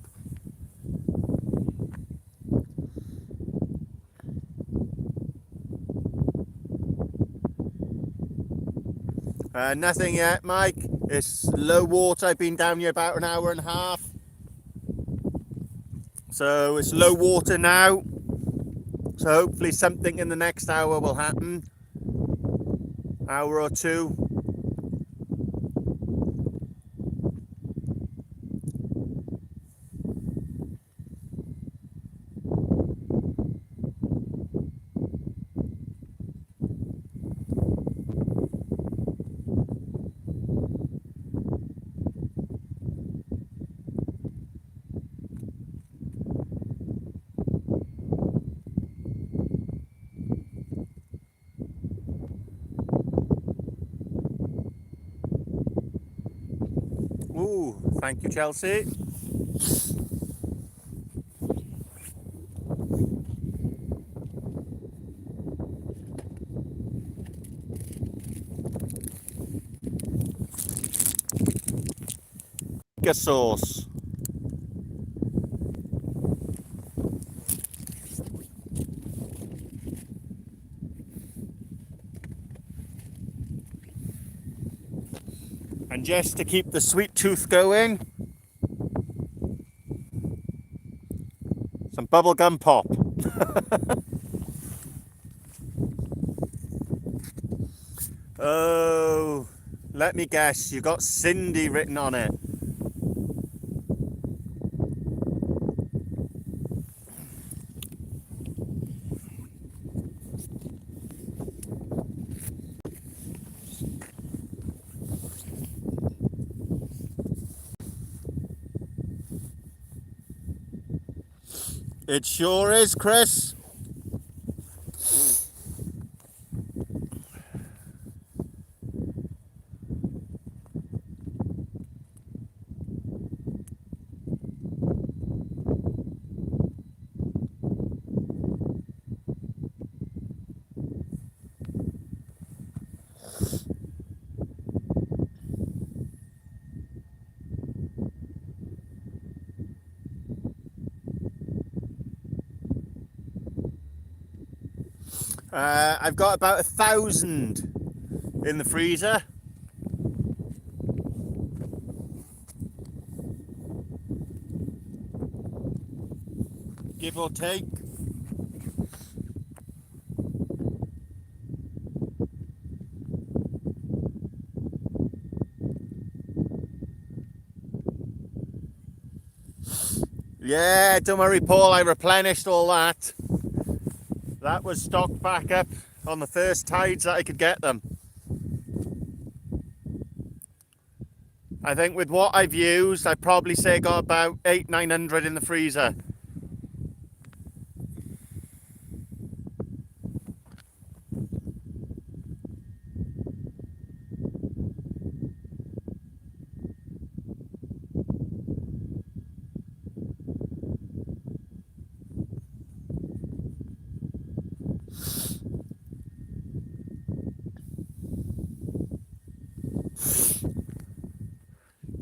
Nothing yet, Mike. It's low water. I've been down here about an hour and a half. So it's low water now. So hopefully something in the next hour will happen. Hour or two. Ooh, thank you, Chelsea. Sauce. And just to keep the sweet tooth going, some bubblegum pop. Oh, let me guess, you got Cindy written on it. It sure is, Chris. I've got about 1,000 in the freezer. Give or take. Yeah, don't worry, Paul, I replenished all that. That was stocked back up on the first tides that I could get them. I think with what I've used, I'd probably say I got about 800-900 in the freezer.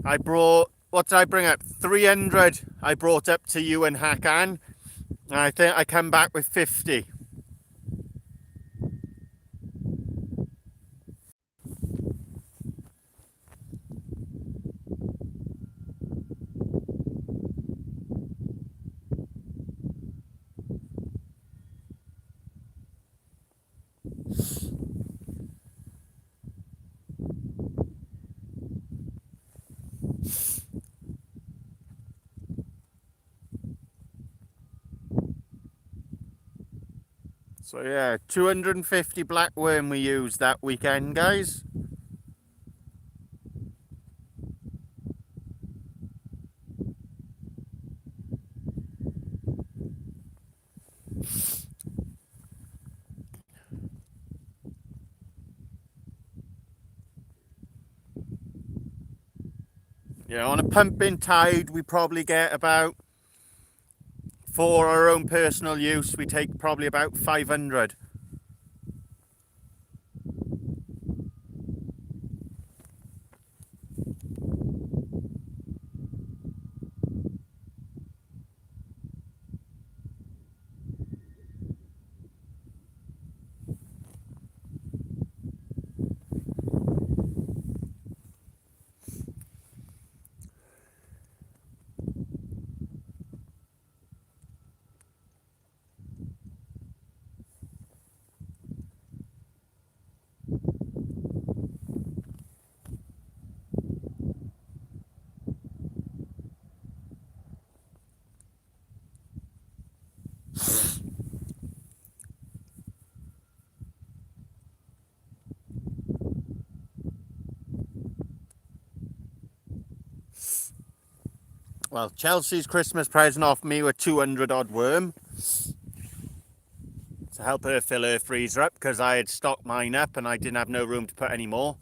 I brought, what did I bring up? 300 I brought up to you and Hakan. And I think I come back with 50. So yeah, 250 blackworm we used that weekend, guys. Yeah, on a pumping tide, we probably get about, for our own personal use, we take probably about 500. Well, Chelsea's Christmas present off me were 200 odd worm to help her fill her freezer up because I had stocked mine up and I didn't have no room to put any more.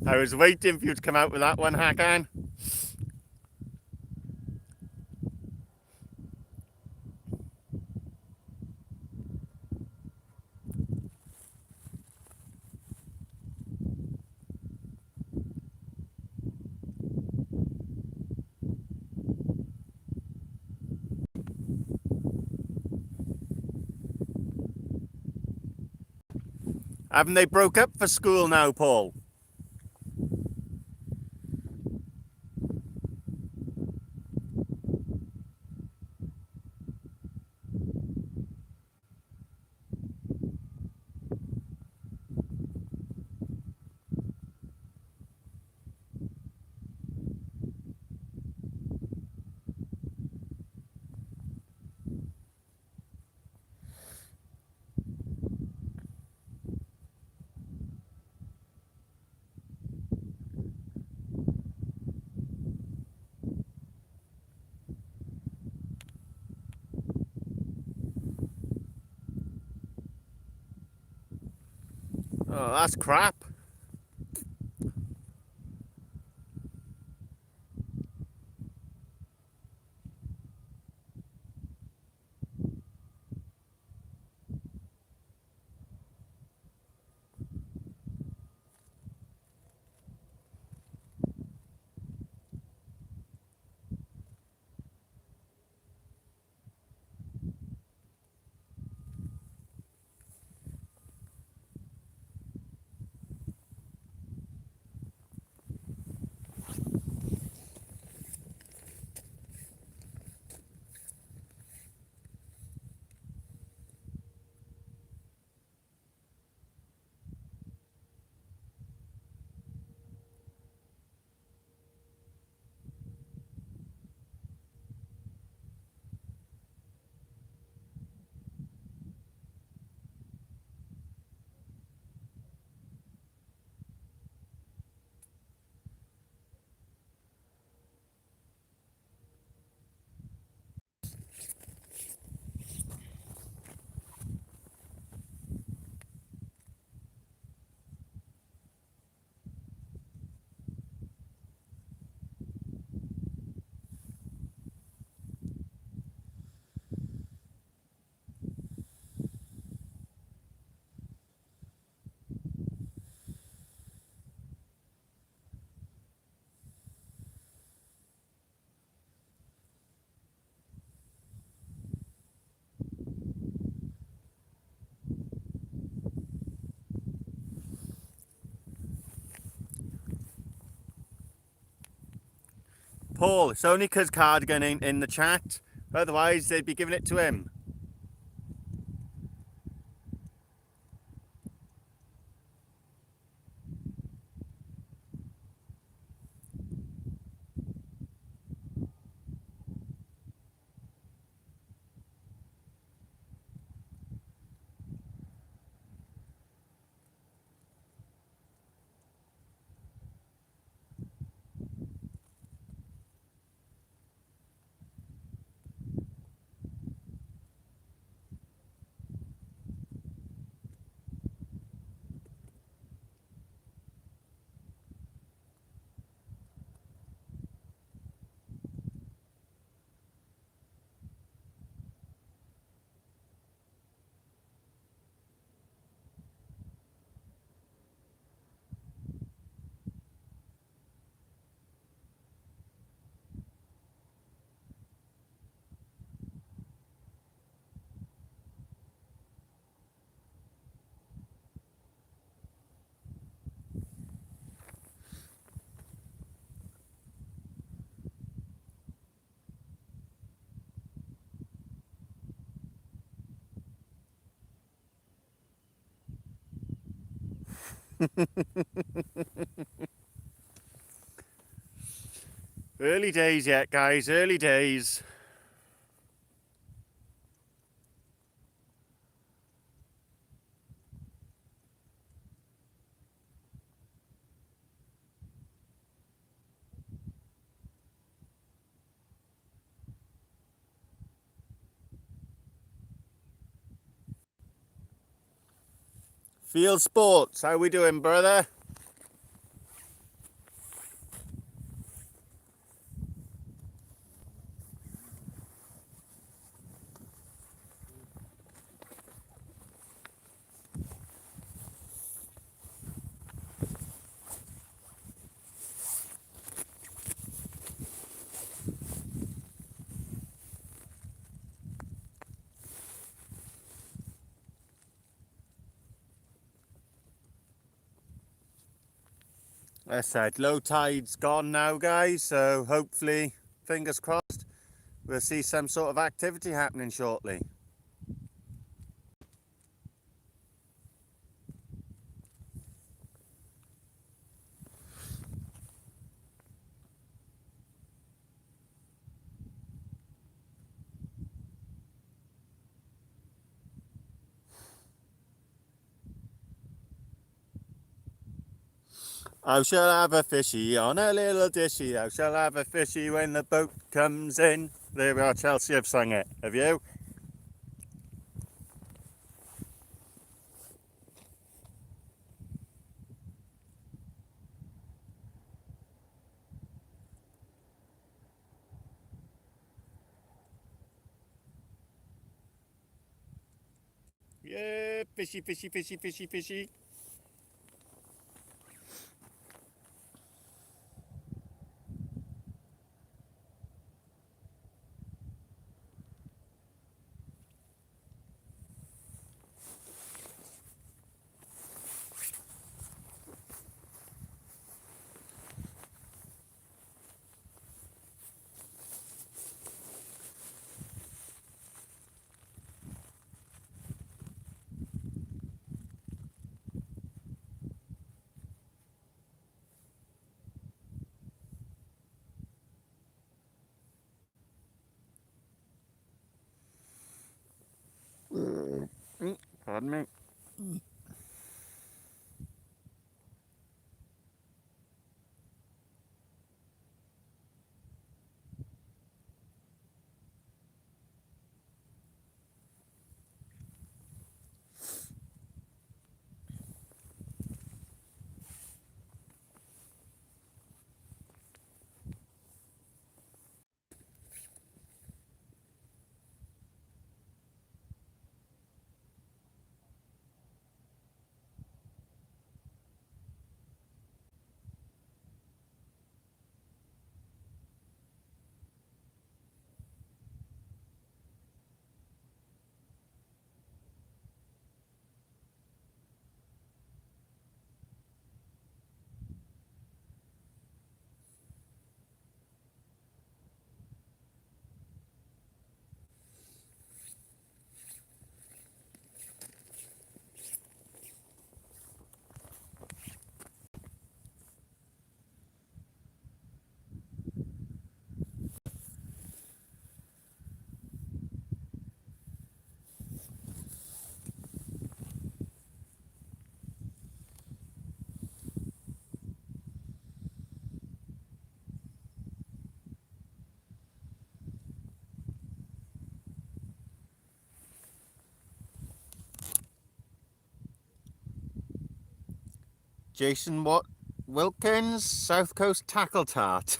I was waiting for you to come out with that one, Hakan. Haven't they broke up for school now, Paul? Oh, that's crap. Paul. It's only because Cardigan ain't in the chat. Otherwise, they'd be giving it to him. Early days yet, guys. Early days. Field Sports, how we doing, brother? I said low tide's gone now, guys, so hopefully, fingers crossed, we'll see some sort of activity happening shortly. I shall have a fishy on a little dishy. I shall have a fishy when the boat comes in. There we are, Chelsea have sung it. Have you? Yeah, fishy, fishy, fishy, fishy, fishy. Pardon me. Jason Wilkins, South Coast Tackle Tart.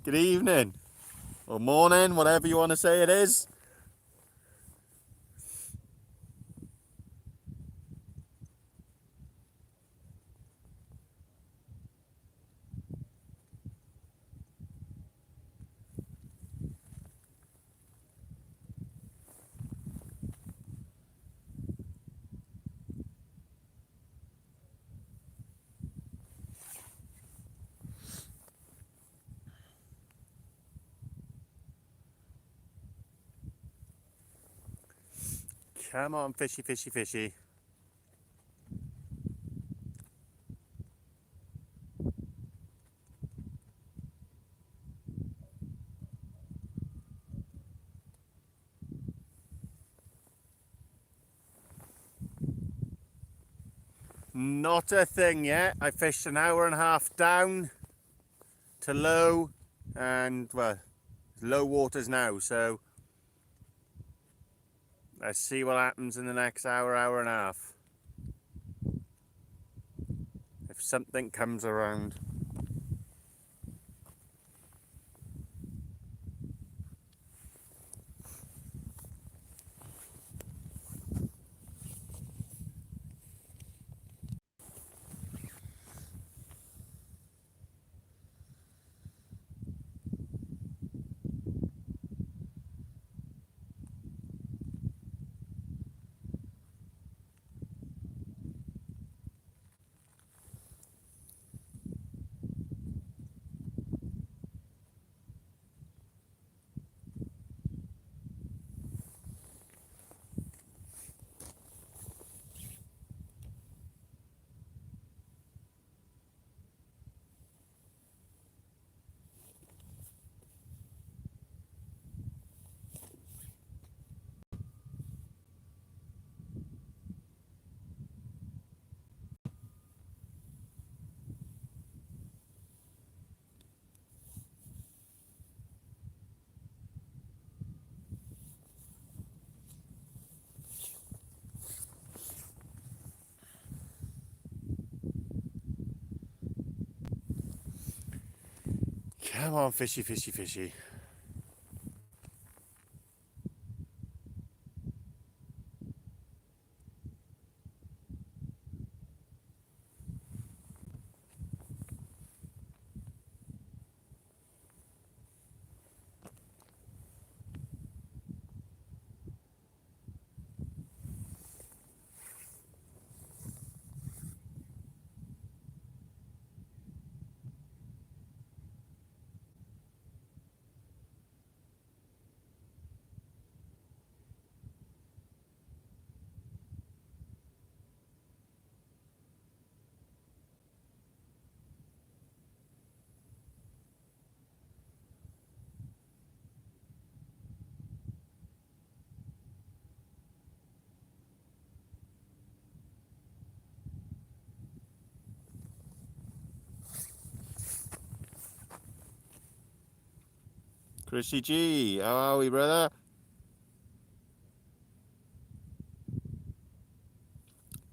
Good evening, or morning, whatever you want to say it is. Come on, fishy, fishy, fishy. Not a thing yet. I fished an hour and a half down to low, and well, low waters now, so let's see what happens in the next hour, hour and a half. If something comes around. Come on, fishy, fishy, fishy. Chrissy G, how are we, brother?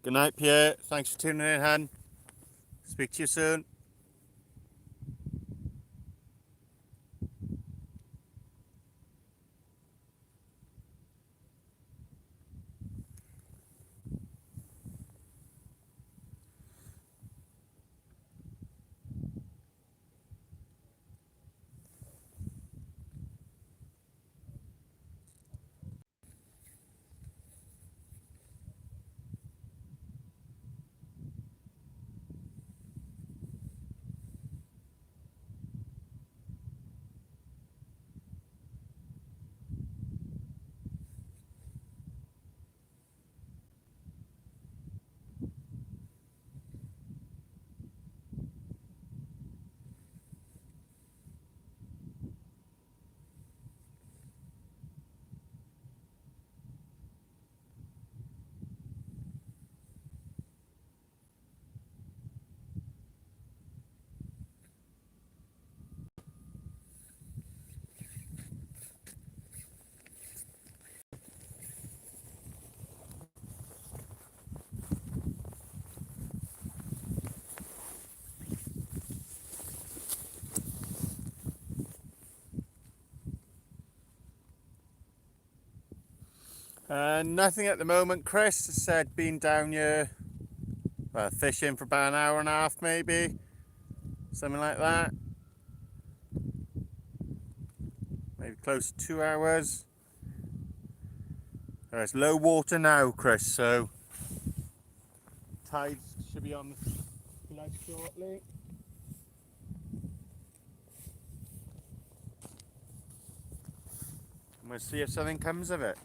Good night, Pierre. Thanks for tuning in, Han. Speak to you soon. Nothing at the moment, Chris. Said been down here fishing for about an hour and a half maybe. Something like that. Maybe close to 2 hours. It's low water now, Chris, so tides should be on the flood shortly. And we'll see if something comes of it.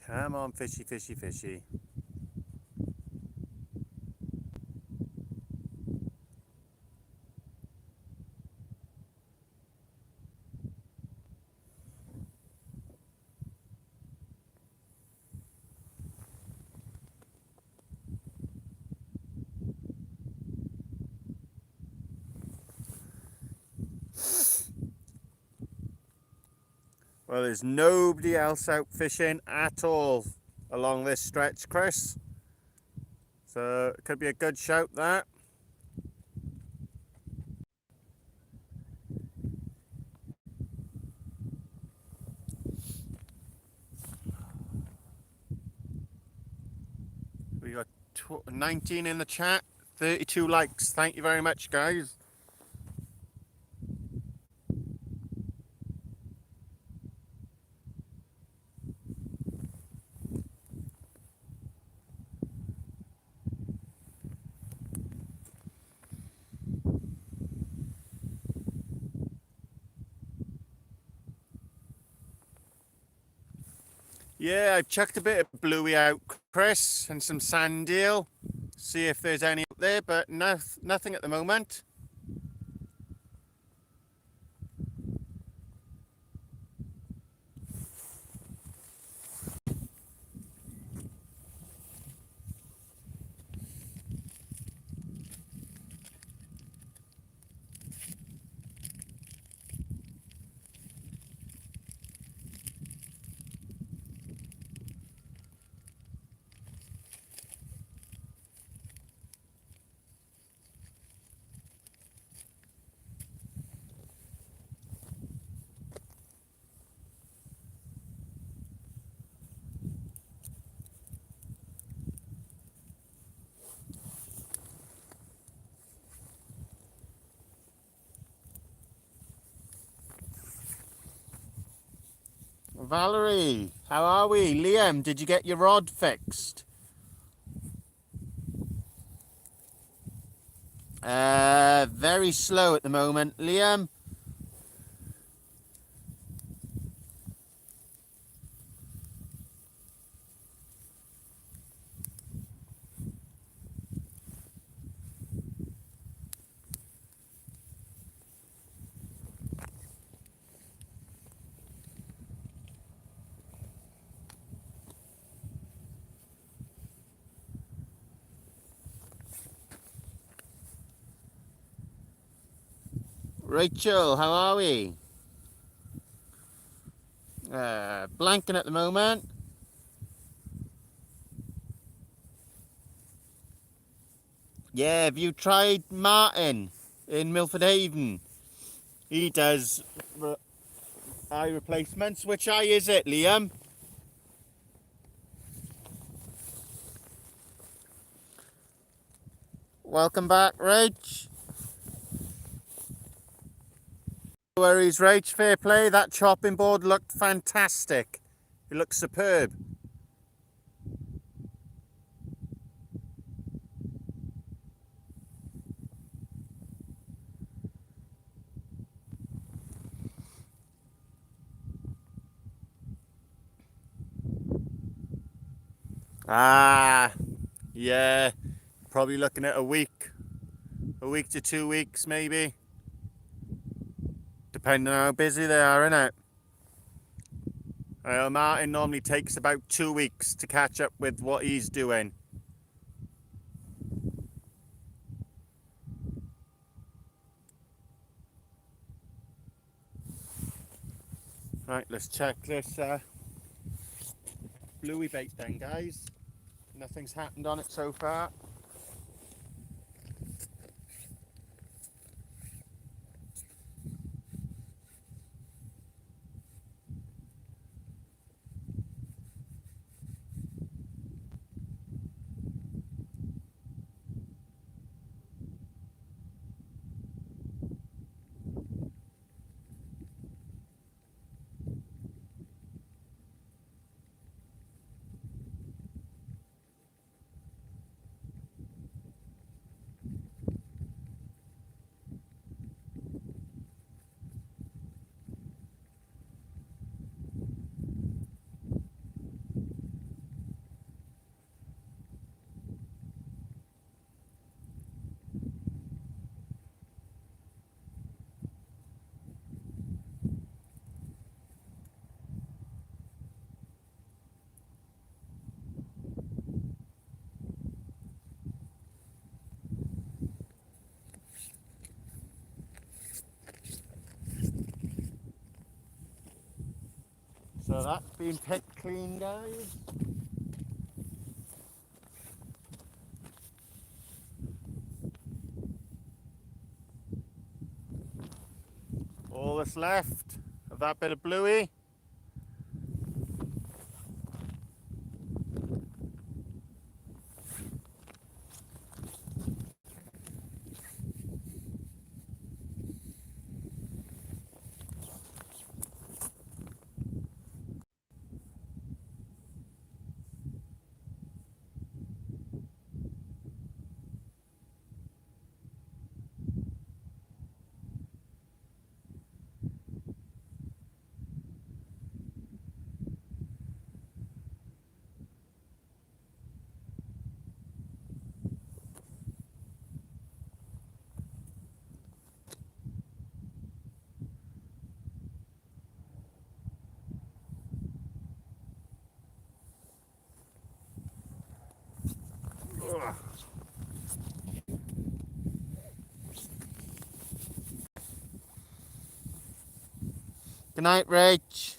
Come on, fishy, fishy, fishy. Well, there's nobody else out fishing at all along this stretch, Chris. So it could be a good shout, that. We got 19 in the chat, 32 likes. Thank you very much, guys. Yeah, I've chucked a bit of bluey out, Chris, and some sand eel. See if there's any up there, but nothing at the moment. Valerie, how are we? Liam, did you get your rod fixed? Very slow at the moment, Liam. Rachel, how are we? Blanking at the moment. Yeah, have you tried Martin in Milford Haven? He does eye replacements. Which eye is it, Liam? Welcome back, Rach. No worries, Rach. Fair play. That chopping board looked fantastic. It looks superb. Ah, yeah. Probably looking at a week to 2 weeks maybe. Depending on how busy they are, innit? Martin normally takes about 2 weeks to catch up with what he's doing. Right, let's check this bluey bait then, guys. Nothing's happened on it so far. So that's been picked clean, guys. All that's left of that bit of bluey. Ugh. Good night, Rach.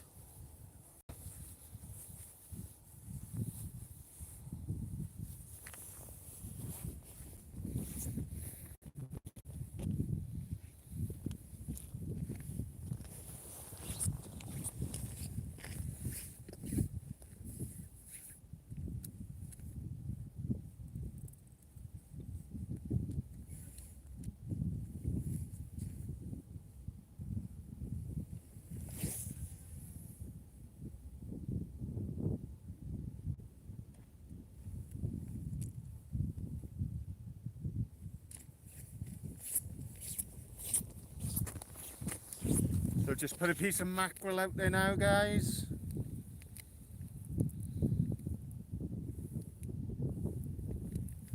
So just put a piece of mackerel out there now, guys.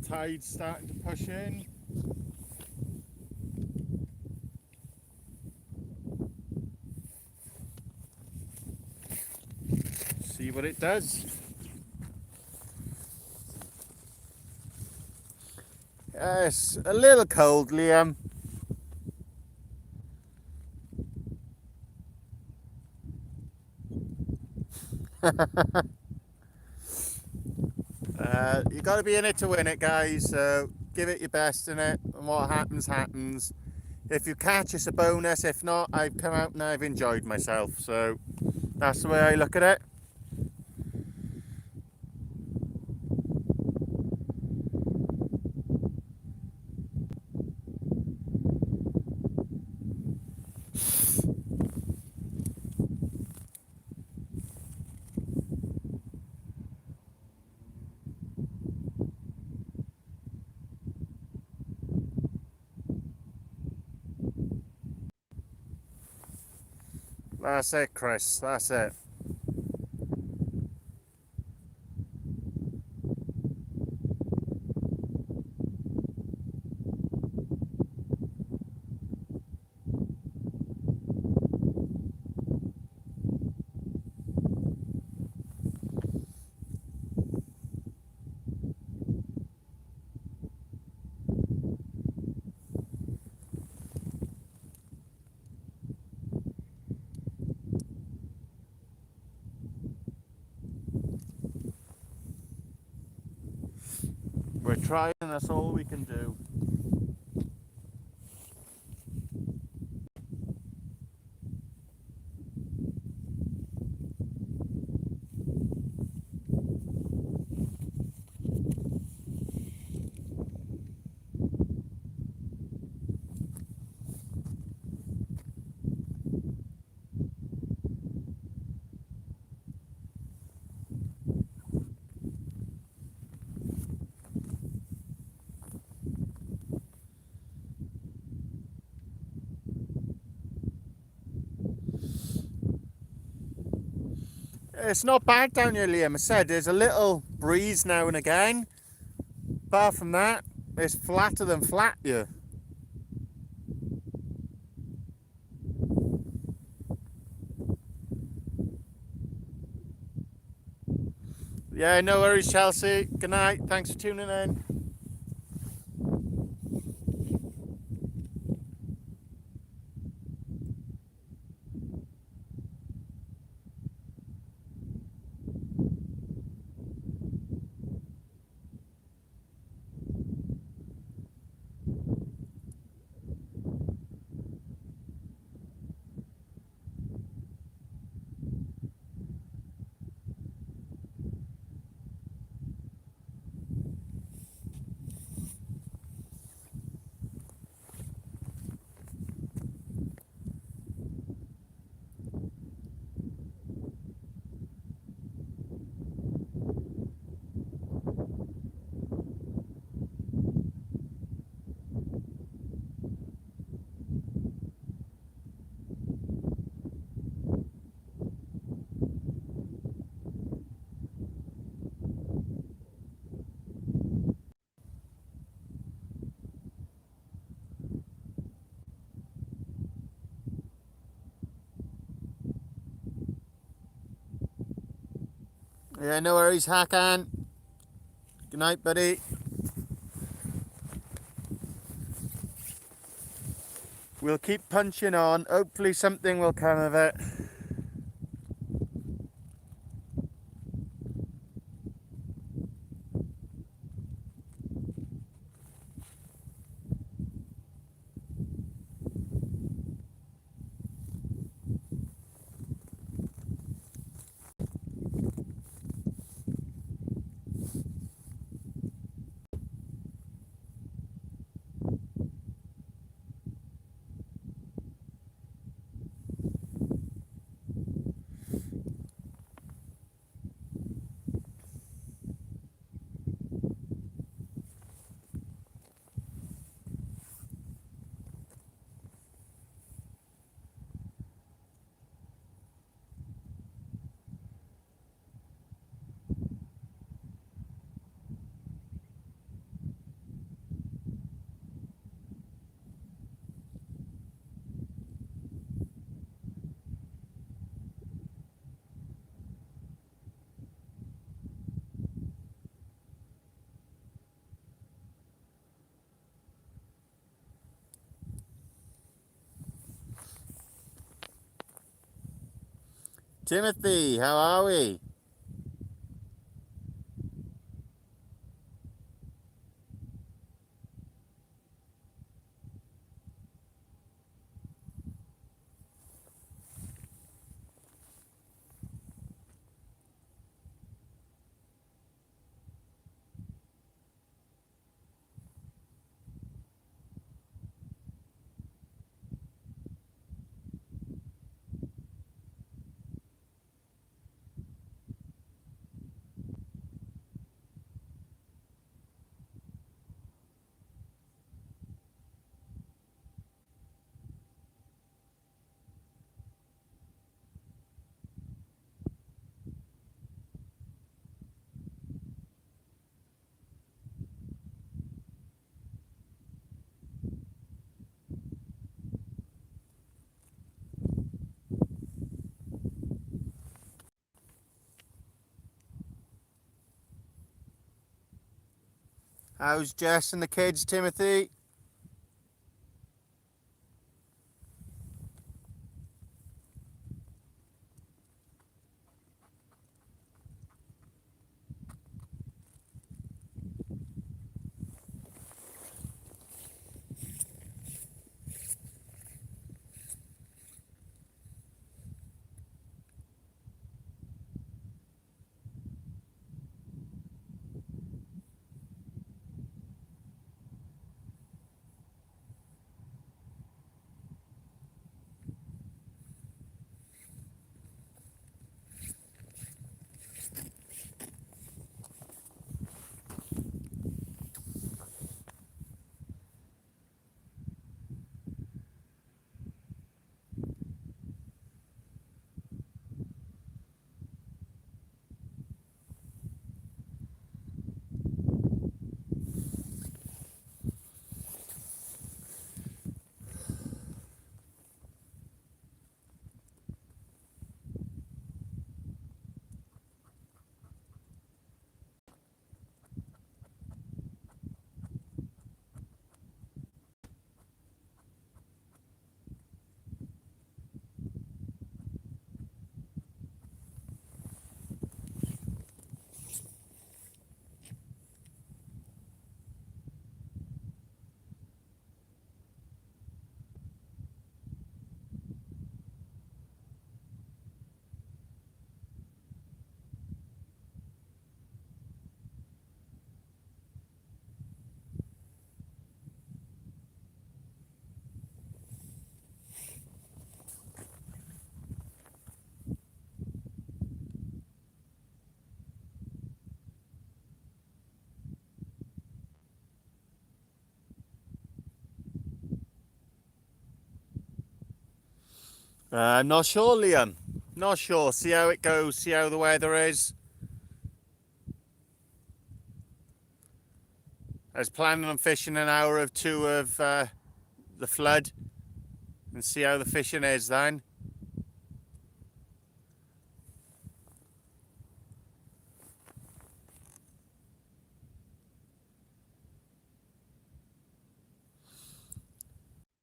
Tide's starting to push in. See what it does. Yes, a little cold, Liam. You got to be in it to win it, guys. So give it your best in it, and what happens, happens. If you catch, it's a bonus. If not, I've come out and I've enjoyed myself. So that's the way I look at it. That's it, Chris. That's it. We're trying, that's all we can do. It's not bad down here, Liam. I said there's a little breeze now and again. Apart from that, it's flatter than flat here. Yeah, no worries, Chelsea. Good night. Thanks for tuning in. Yeah, no worries, Hakan. Good night, buddy. We'll keep punching on. Hopefully something will come of it. Timothy, how are we? How's Jess and the kids, Timothy? Not sure, Liam. Not sure. See how it goes. See how the weather is. I was planning on fishing an hour or two of the flood and see how the fishing is then.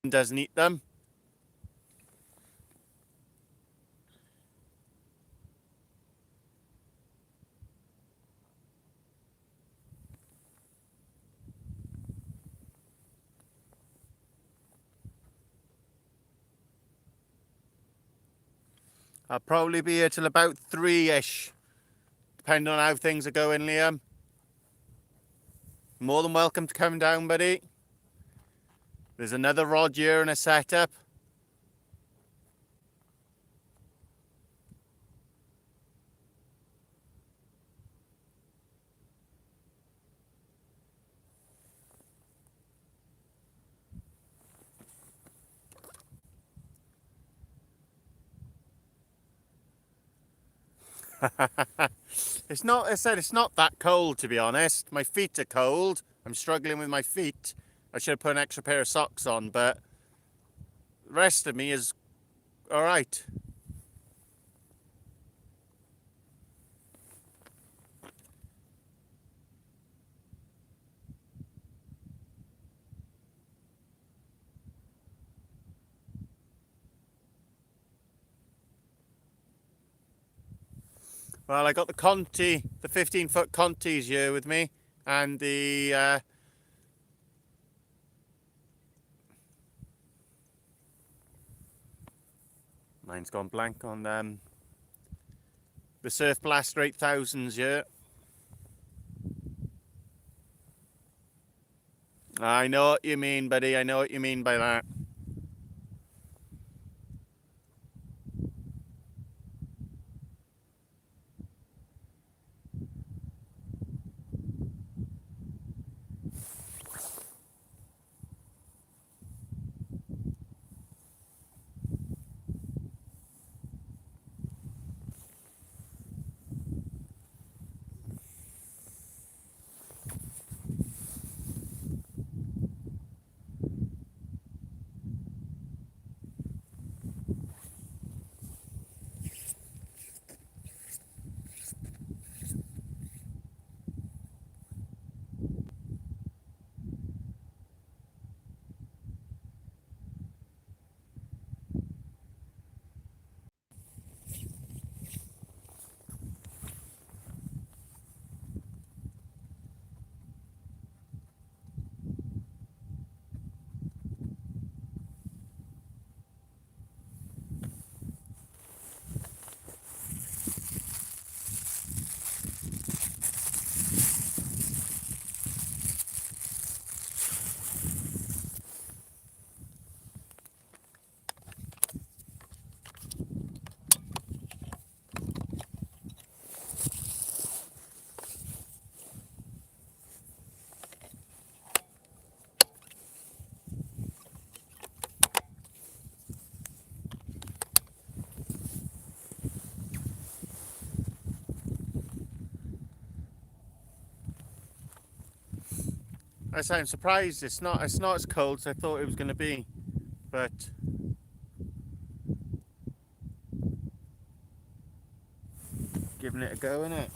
Doesn't eat them. I'll probably be here till about 3-ish, depending on how things are going, Liam. More than welcome to come down, buddy. There's another rod here and a setup. It's not, I said, it's not that cold, to be honest. My feet are cold. I'm struggling with my feet. I should have put an extra pair of socks on, but the rest of me is all right. Well, I got the Conti, the 15-foot Contis here with me, and the mine's gone blank on the Surf Blaster 8000s here. I know what you mean, buddy. I know what you mean by that. I'm surprised it's not as cold as I thought it was going to be, but giving it a go, innit?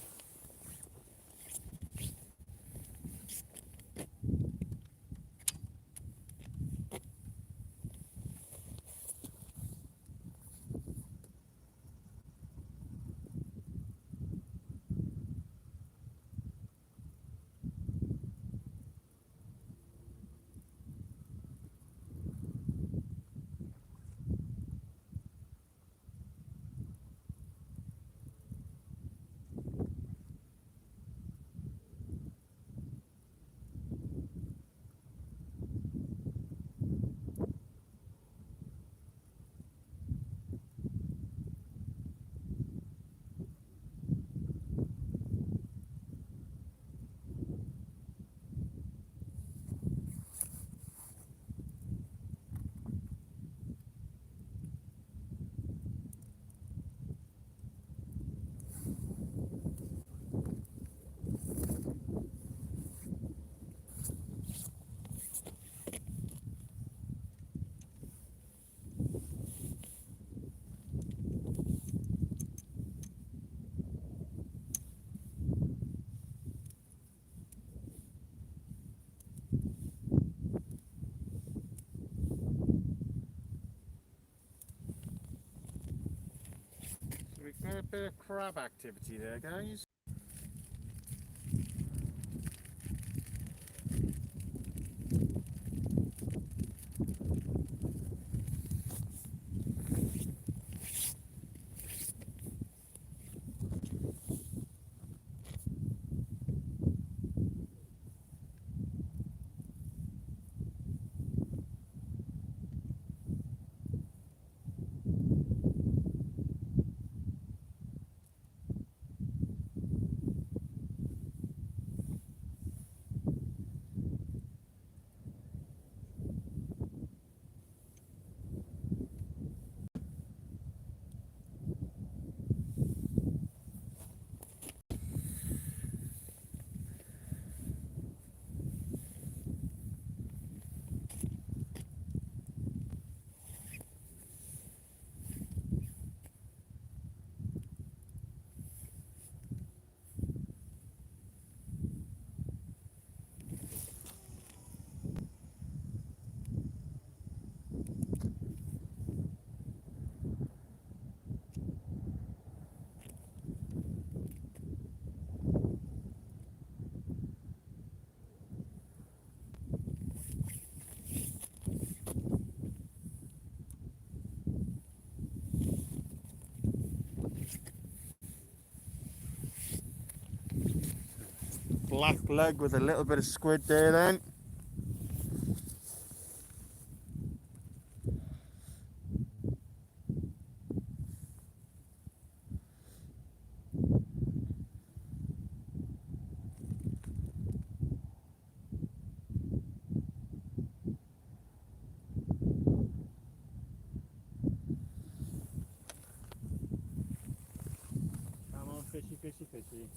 Bit of crab activity there, guys. Black lug with a little bit of squid there then. Come on, fishy, fishy, fishy.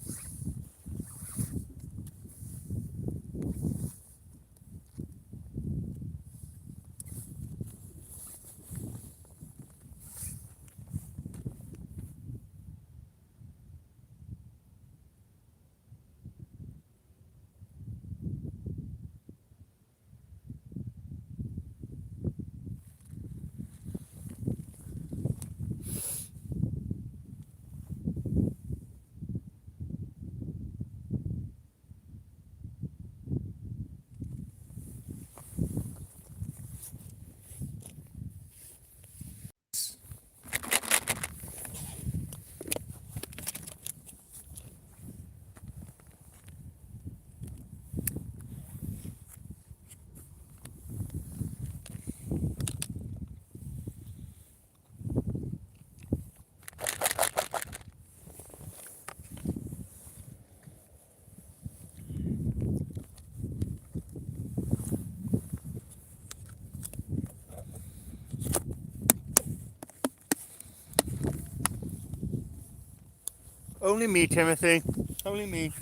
Only me, Timothy. Only me.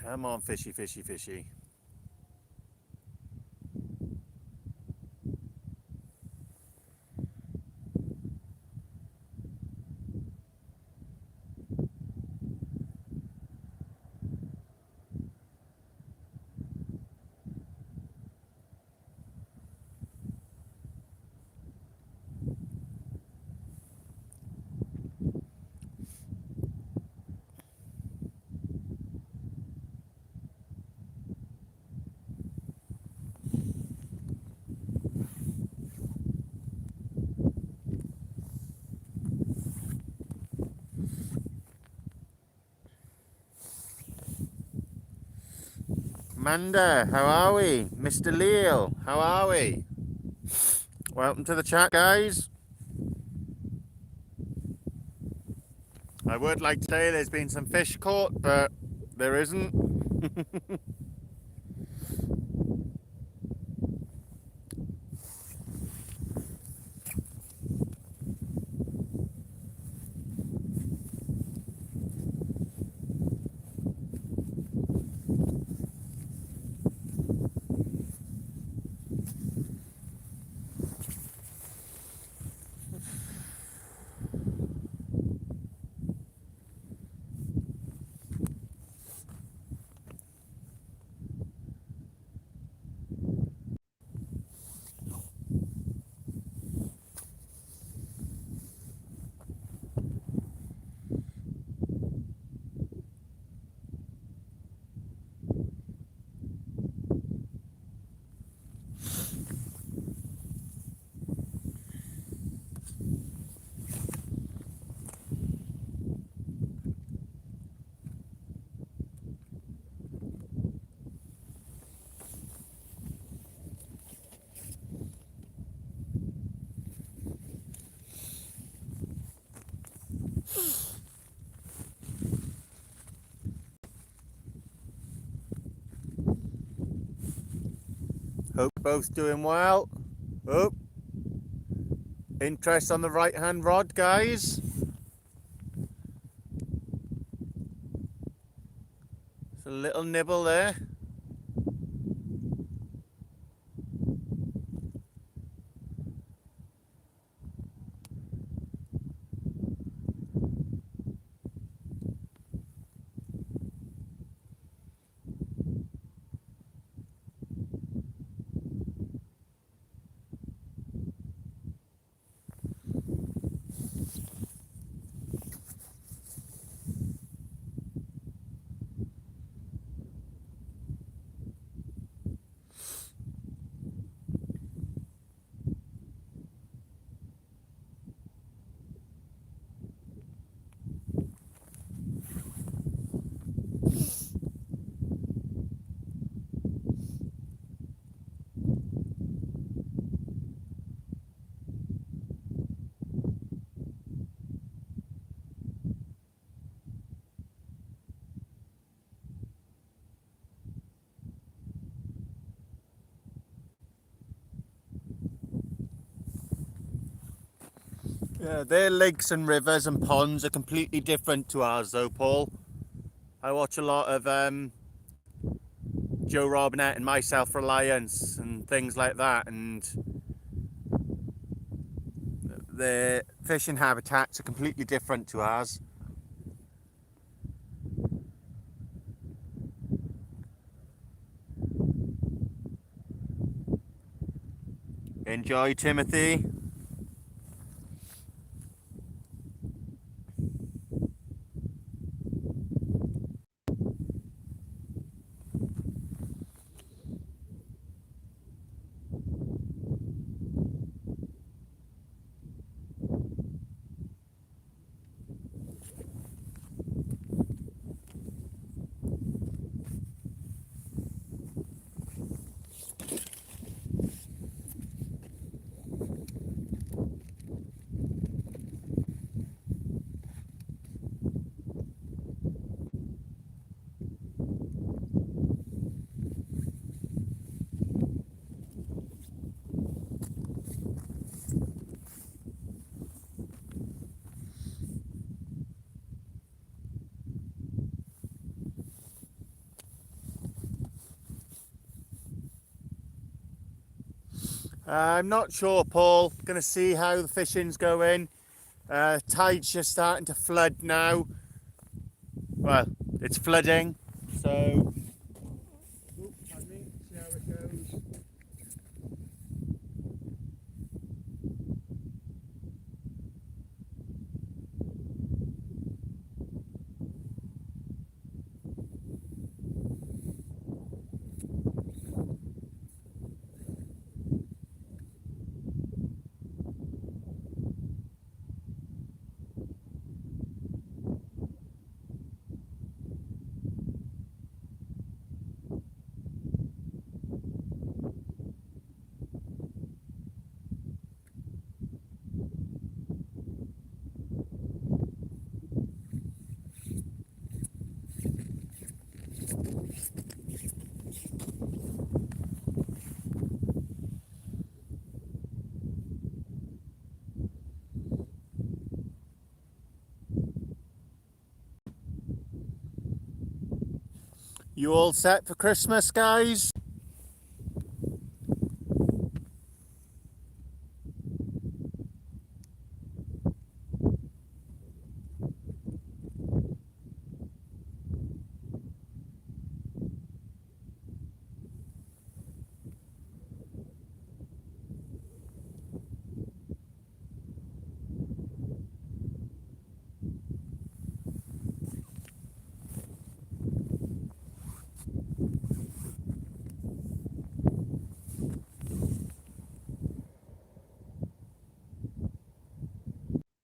Come on, fishy, fishy, fishy. Amanda, how are we? Mr. Leal, how are we? Welcome to the chat, guys. I would like to say there's been some fish caught, but there isn't. Hope both doing well. Oh, interest on the right hand rod, guys. It's a little nibble there. Yeah, their lakes and rivers and ponds are completely different to ours though, Paul. I watch a lot of Joe Robinette and My Self-Reliance and things like that, and their fishing habitats are completely different to ours. Enjoy, Timothy. I'm not sure, Paul. Gonna see how the fishing's going. Tide's just starting to flood now. Well, it's flooding, so pardon me, see how it goes. You all set for Christmas, guys?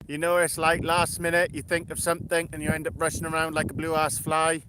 You know it's like last minute, you think of something and you end up rushing around like a blue ass fly.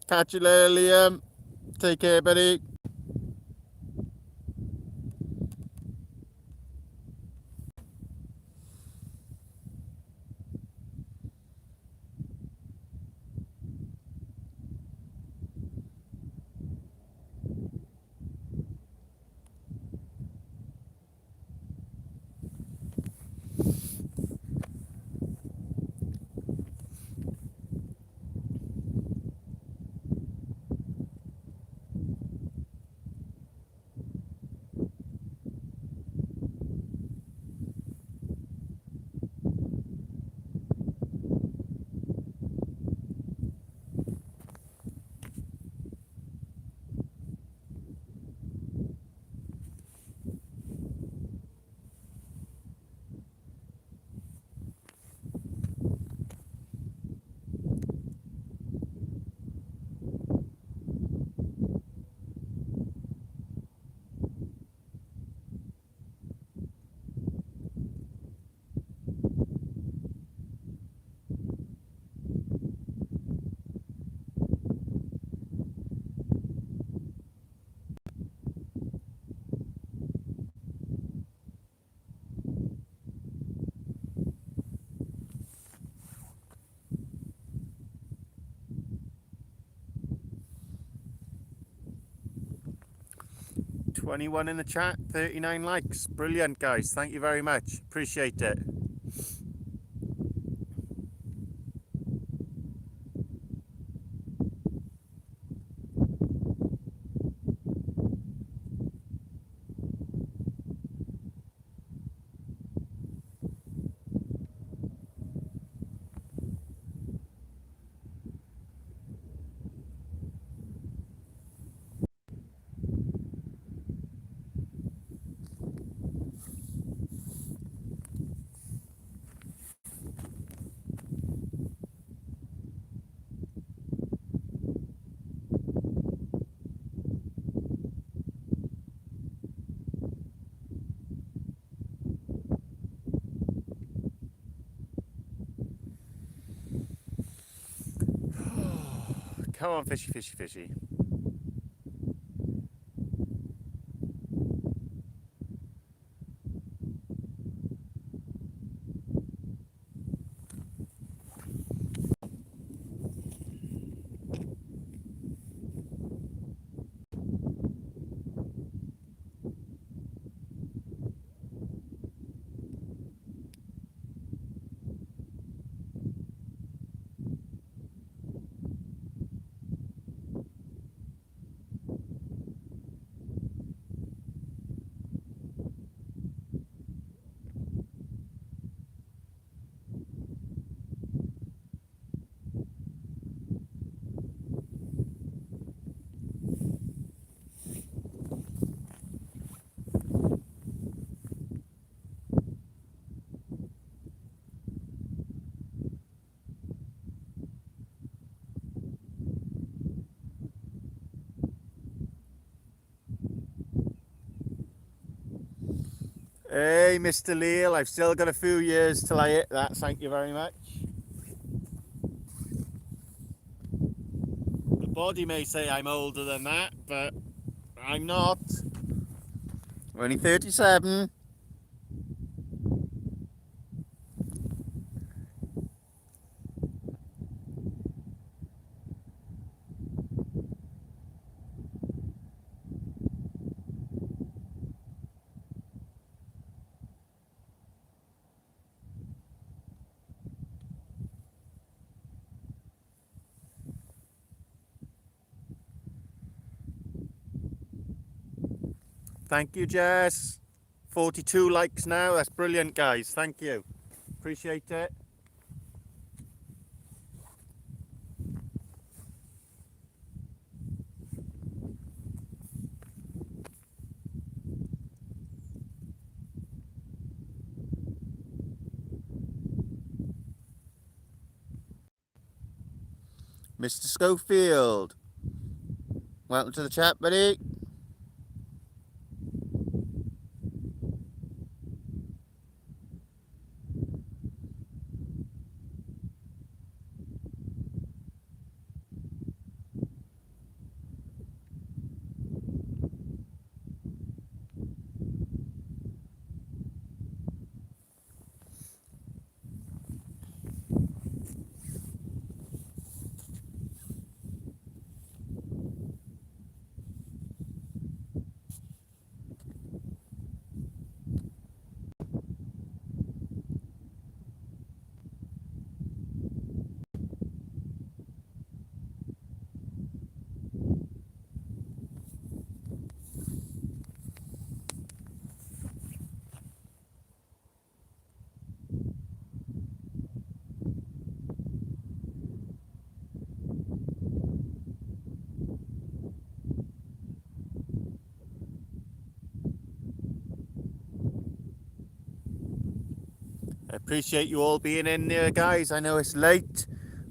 Catch you later, Liam. Take care, buddy. "21 in the chat, 39 likes. Brilliant, guys. Thank you very much. Appreciate it. Come on, fishy, fishy, fishy. Hey, Mr. Leal, I've still got a few years till I hit that. Thank you very much. The body may say I'm older than that, but I'm not. I'm only 37. Thank you, Jess. 42 likes now. That's brilliant, guys. Thank you. Appreciate it. Mr. Schofield, welcome to the chat, buddy. I appreciate you all being in there, guys. I know it's late.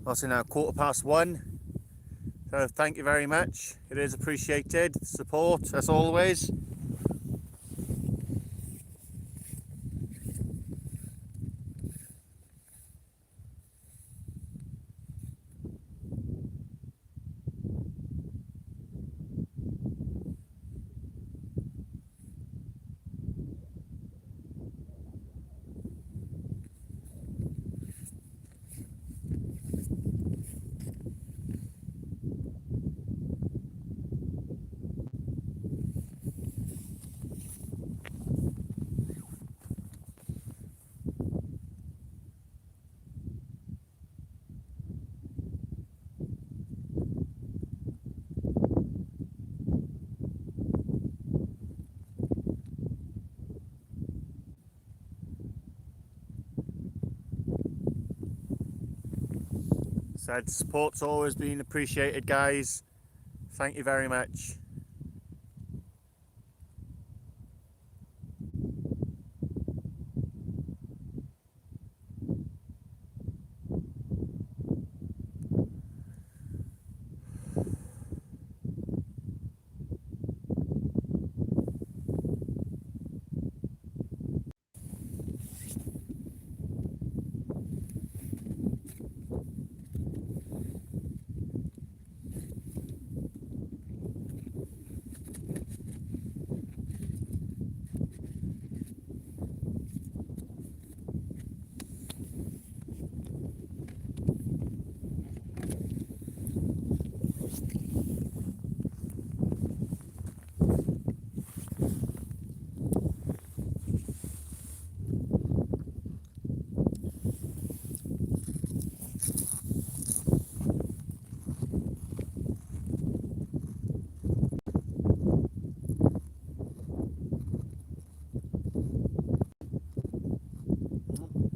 Also now 1:15. So thank you very much. It is appreciated. Support as always. Said support's always been appreciated, guys. Thank you very much.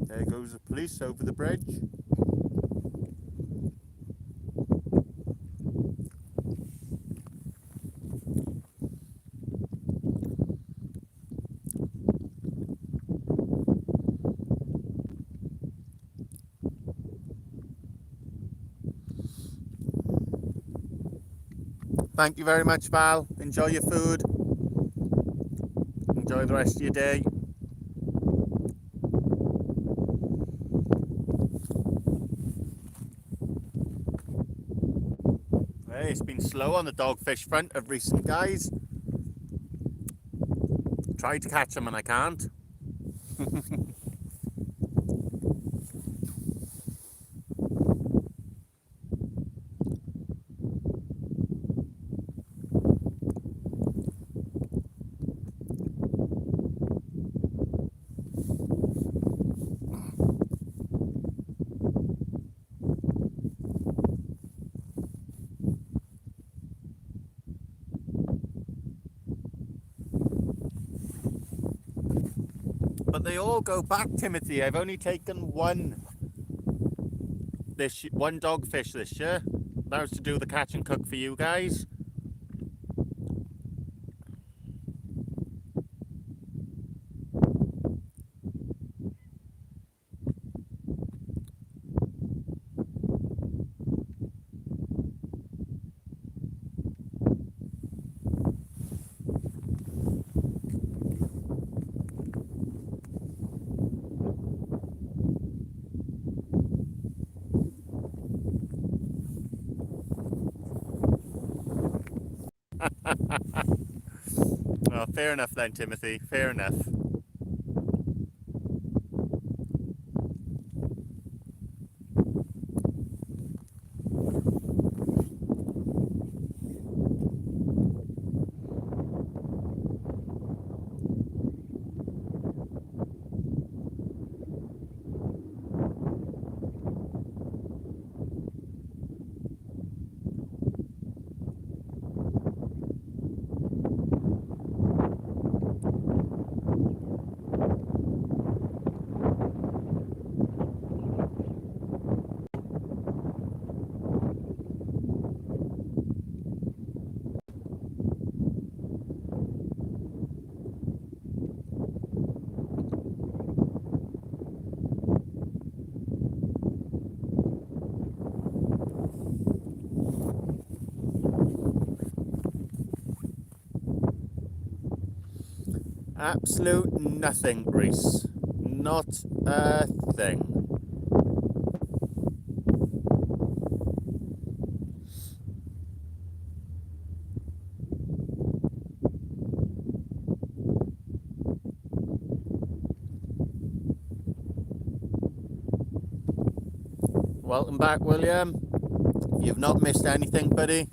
There goes the police over the bridge. Thank you very much, Val. Enjoy your food. Enjoy the rest of your day. Hey, it's been slow on the dogfish front of recent, guys. Tried to catch them and I can't. But they all go back, Timothy. I've only taken one dogfish this year. That was to do the catch and cook for you guys. Oh, fair enough then, Timothy. Fair enough. Absolute nothing, Reese. Not a thing. Welcome back, William. You've not missed anything, buddy.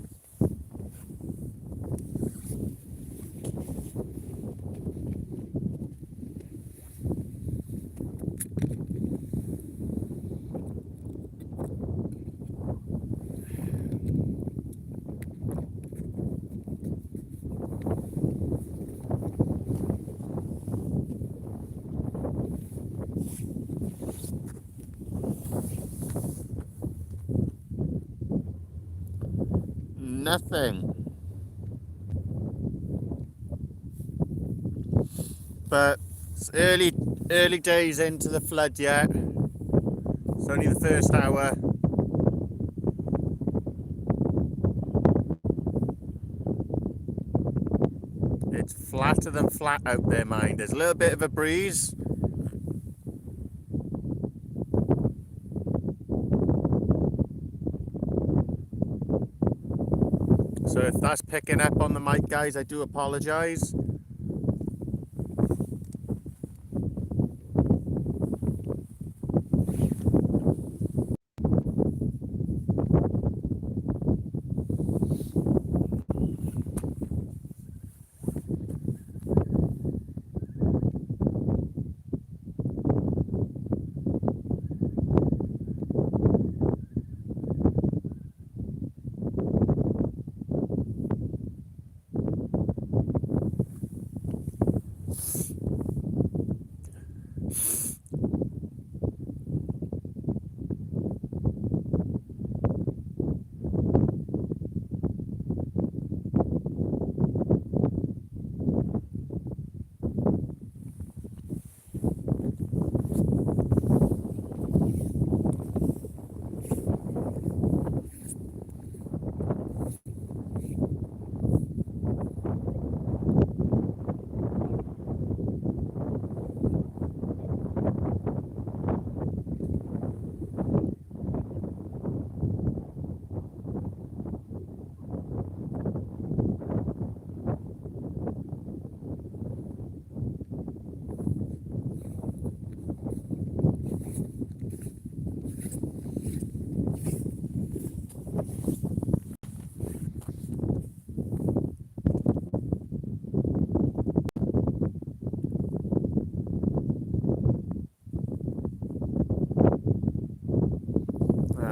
Nothing. But it's early days into the flood yet. It's only the first hour. It's flatter than flat out there, mind. There's a little bit of a breeze. So if that's picking up on the mic, guys, I do apologise.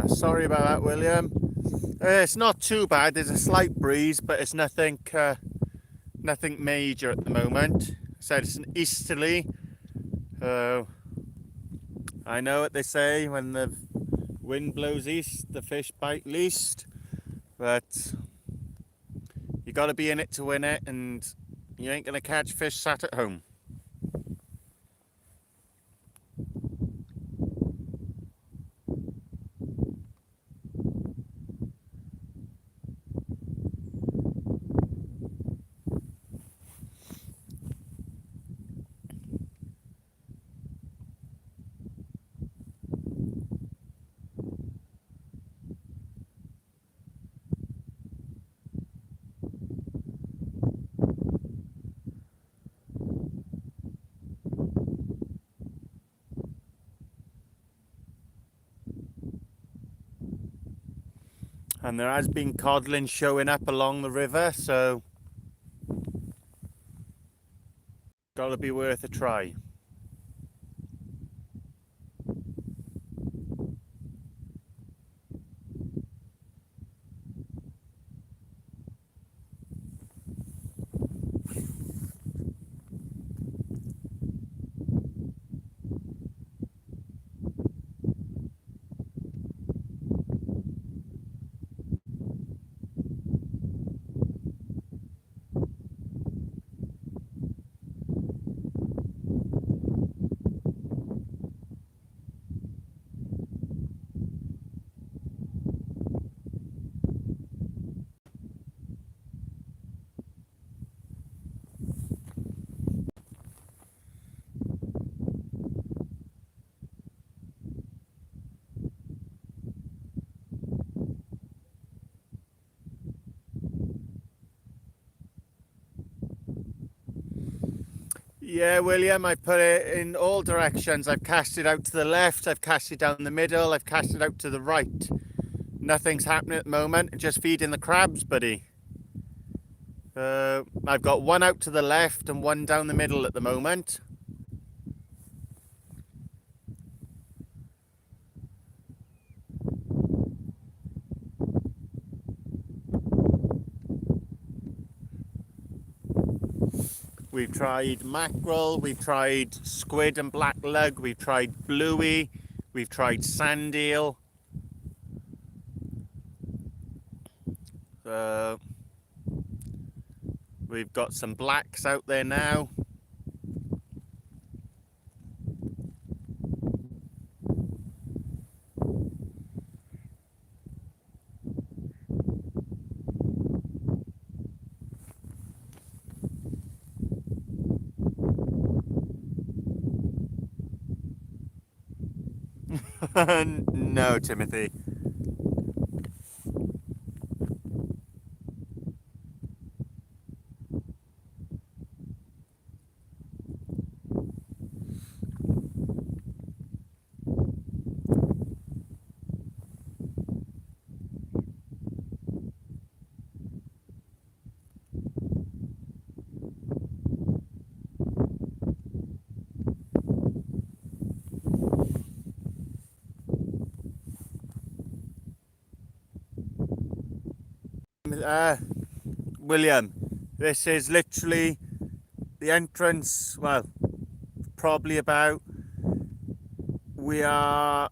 Sorry about that, William. It's not too bad. There's a slight breeze, but it's nothing major at the moment. I said it's an easterly. I know what they say, when the wind blows east, the fish bite least. But you got to be in it to win it, and you ain't gonna catch fish sat at home. And there has been codlin showing up along the river, so gotta be worth a try. Yeah, William, I put it in all directions. I've cast it out to the left, I've cast it down the middle, I've cast it out to the right. Nothing's happening at the moment, just feeding the crabs, buddy. I've got one out to the left and one down the middle at the moment. We've tried mackerel, we've tried squid and black lug, we've tried bluey, we've tried sand eel. We've got some blacks out there now. No, Timothy. William, this is literally the entrance. Well, probably about, we are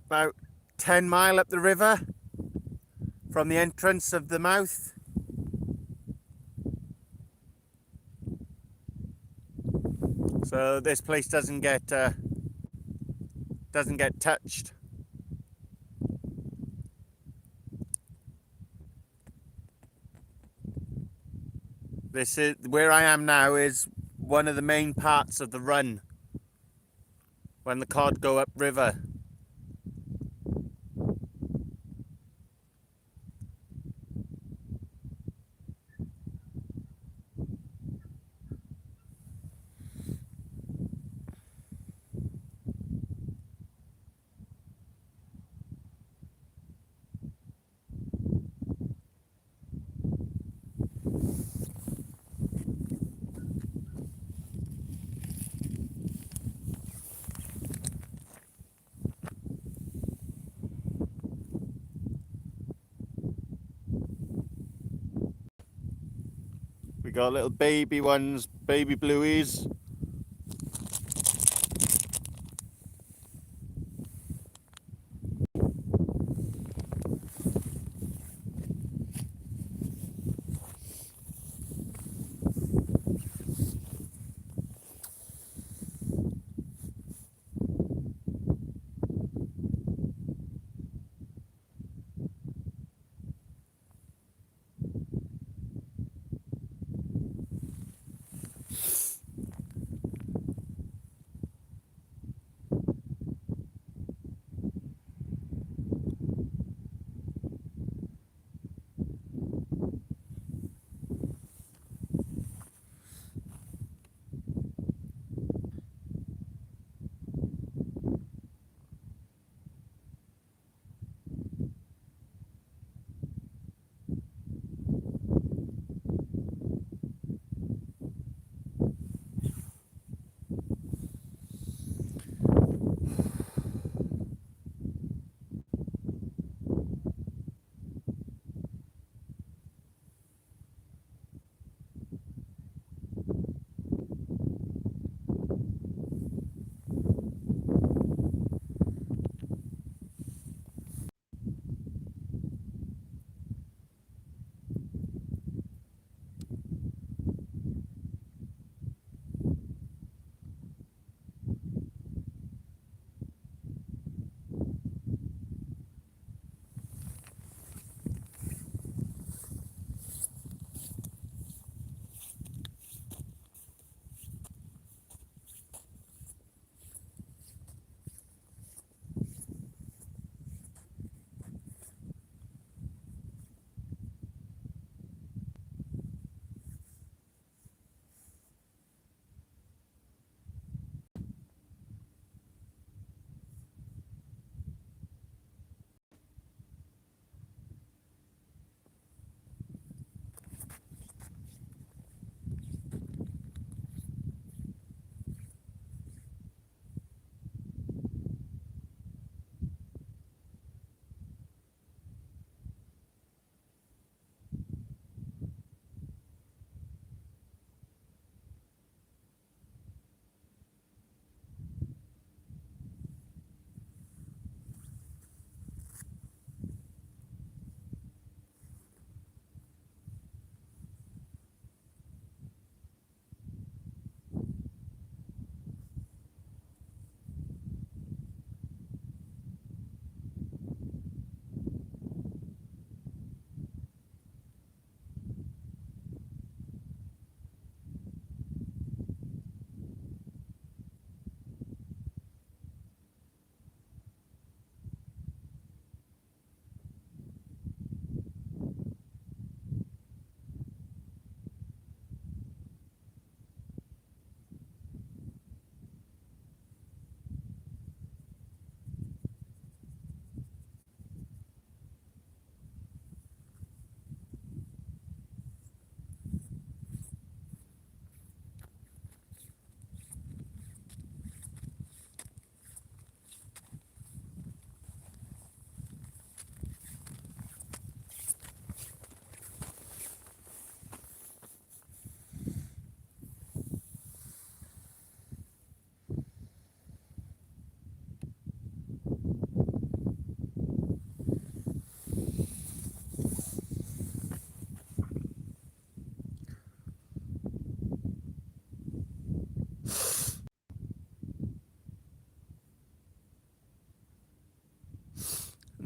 about 10 mile up the river from the entrance of the mouth. So this place doesn't get touched. This is where I am now, is one of the main parts of the run when the cod go up river. We got little baby ones, baby blueies.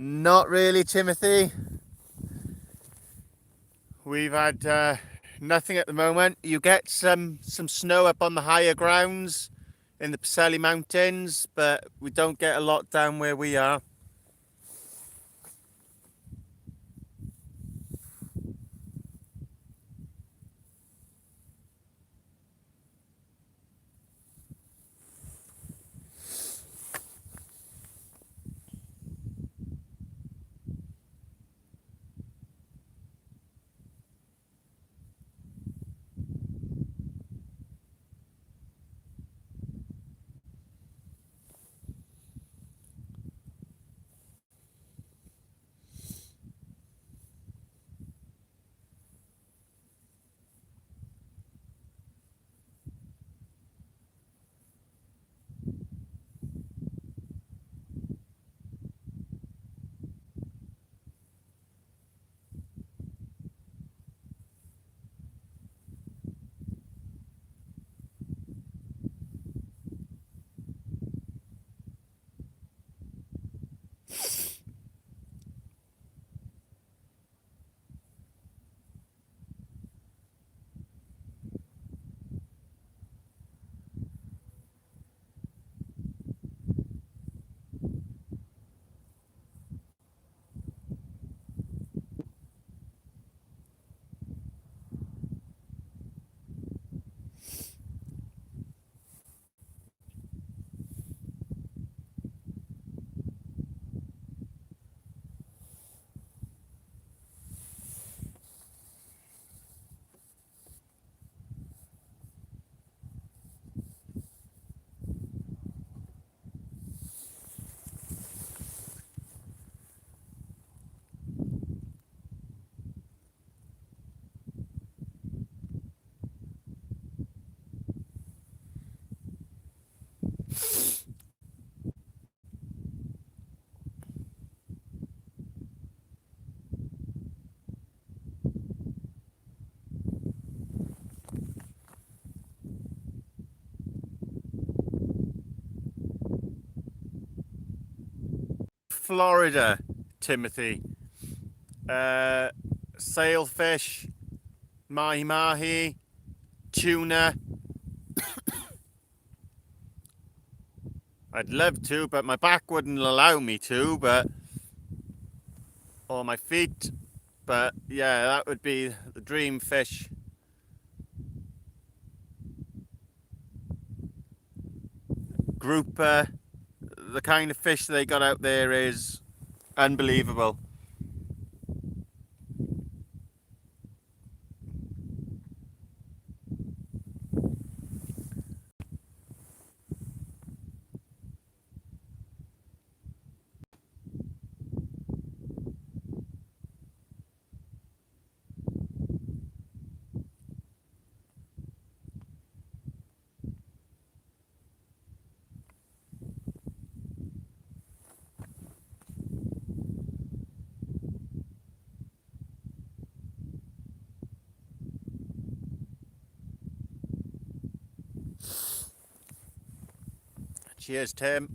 Not really, Timothy. We've had nothing at the moment. You get some snow up on the higher grounds in the Preseli Mountains, but we don't get a lot down where we are. Florida, Timothy. Sailfish, mahi-mahi, tuna. I'd love to, but my back wouldn't allow me to, or my feet. But yeah, that would be the dream fish. Grouper, the kind of fish they got out there is unbelievable. Cheers, Tim.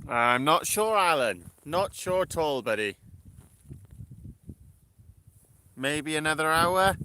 I'm not sure, Alan. Not sure at all, buddy. Maybe another hour?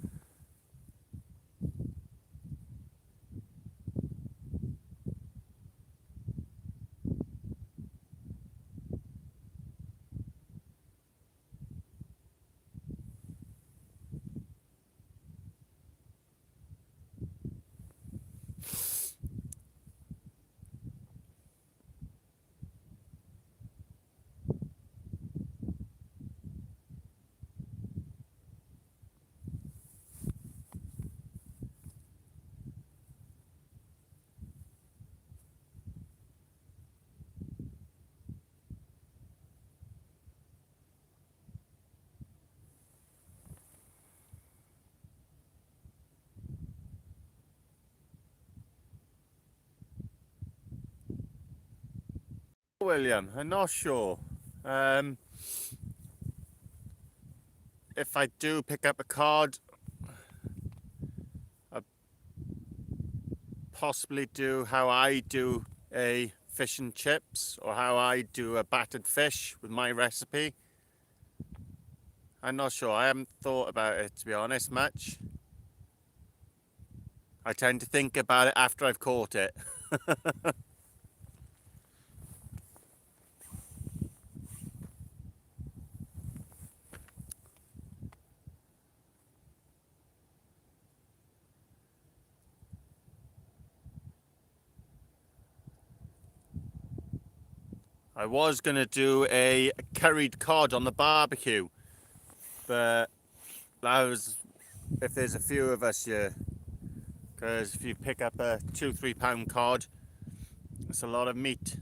William, I'm not sure. If I do pick up a cod, I'll possibly do how I do a fish and chips, or how I do a battered fish with my recipe. I'm not sure. I haven't thought about it, to be honest, much. I tend to think about it after I've caught it. I was going to do a curried cod on the barbecue, but that was if there's a few of us here, because if you pick up a 2-3 pound cod, it's a lot of meat.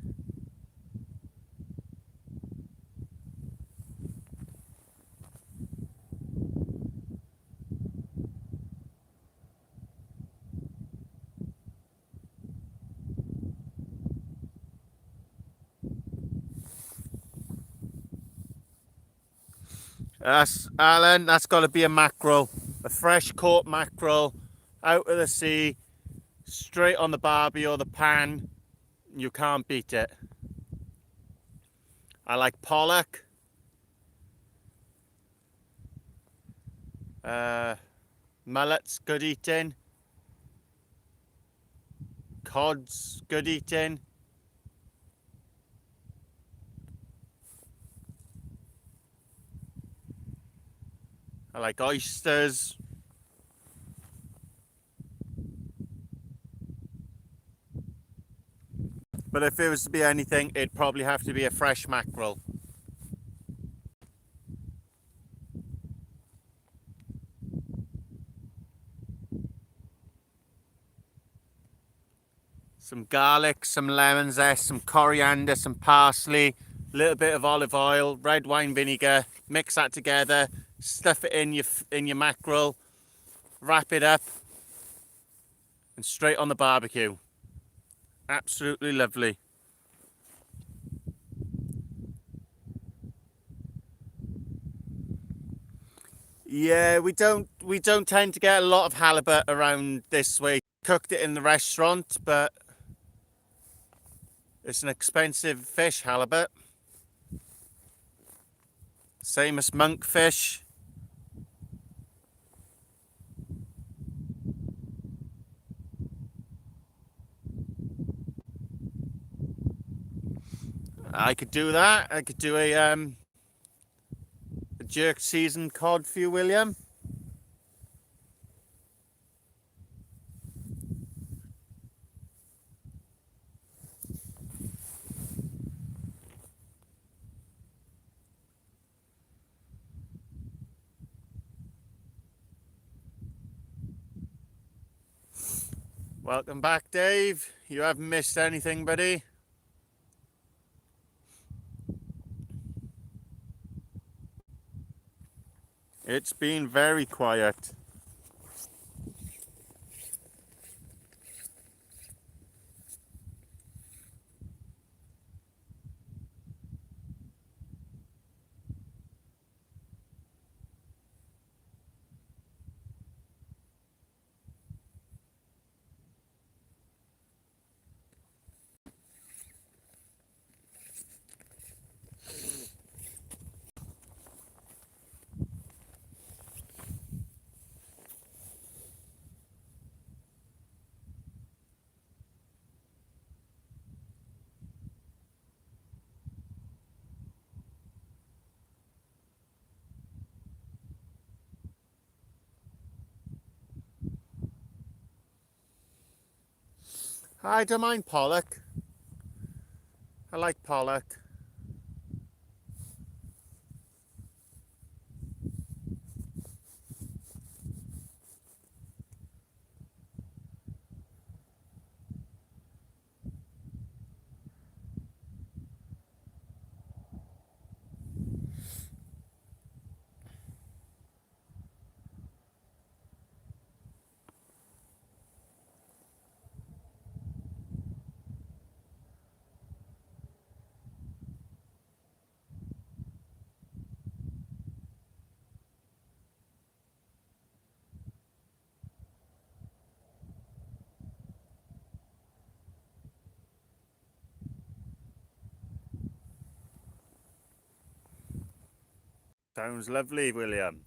Alan, that's got to be a mackerel, a fresh caught mackerel out of the sea, straight on the barbie or the pan. You can't beat it. I like pollock, mullets, good eating, cods, good eating. I like oysters. But if it was to be anything, it'd probably have to be a fresh mackerel. Some garlic, some lemon zest, some coriander, some parsley, a little bit of olive oil, red wine vinegar. Mix that together, stuff it in your mackerel, wrap it up, and straight on the barbecue. Absolutely lovely. Yeah, we don't tend to get a lot of halibut around this way. Cooked it in the restaurant, but it's an expensive fish, halibut. Same as monkfish. I could do that. I could do a jerk seasoned cod for you, William. Welcome back, Dave. You haven't missed anything, buddy. It's been very quiet. I don't mind pollock. I like pollock. Sounds lovely, William.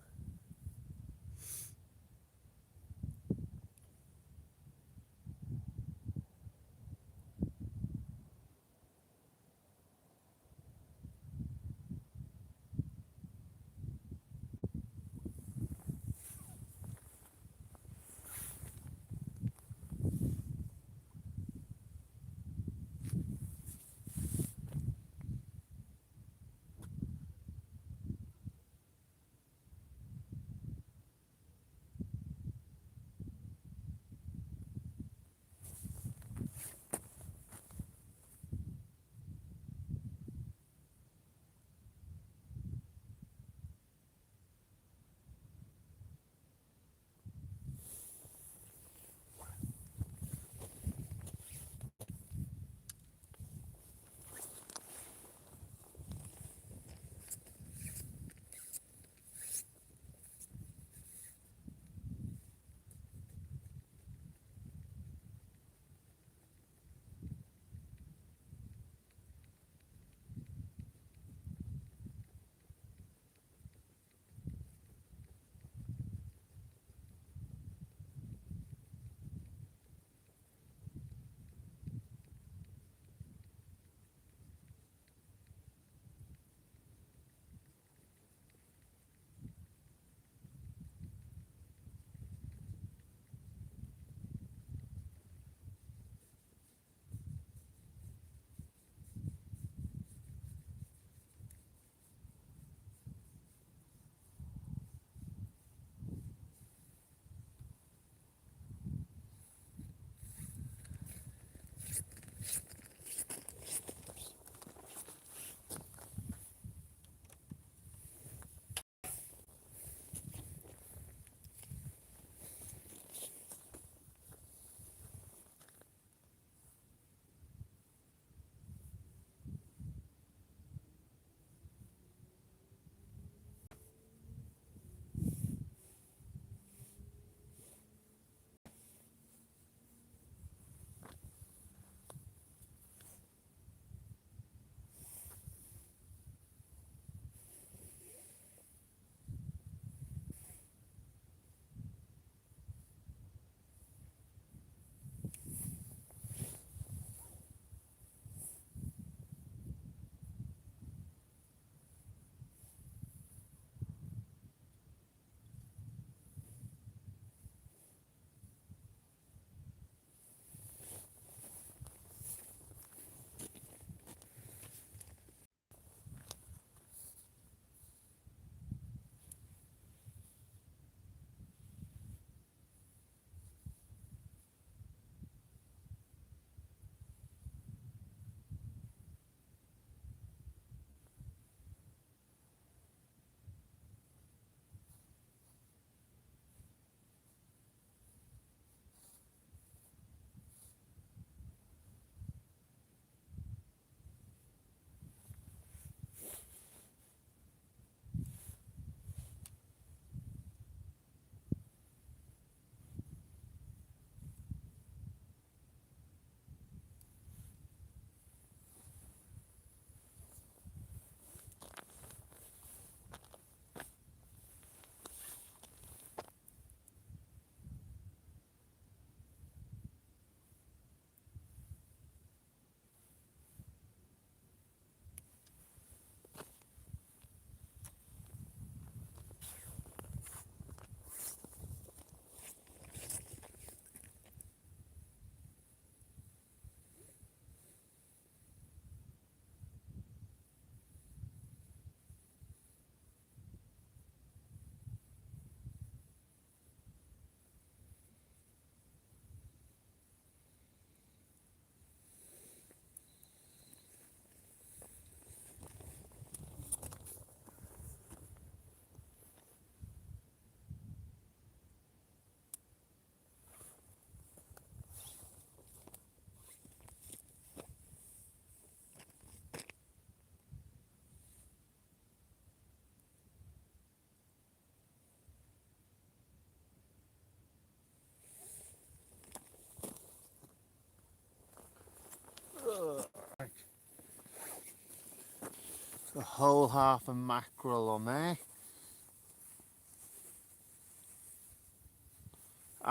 A whole half a mackerel on there.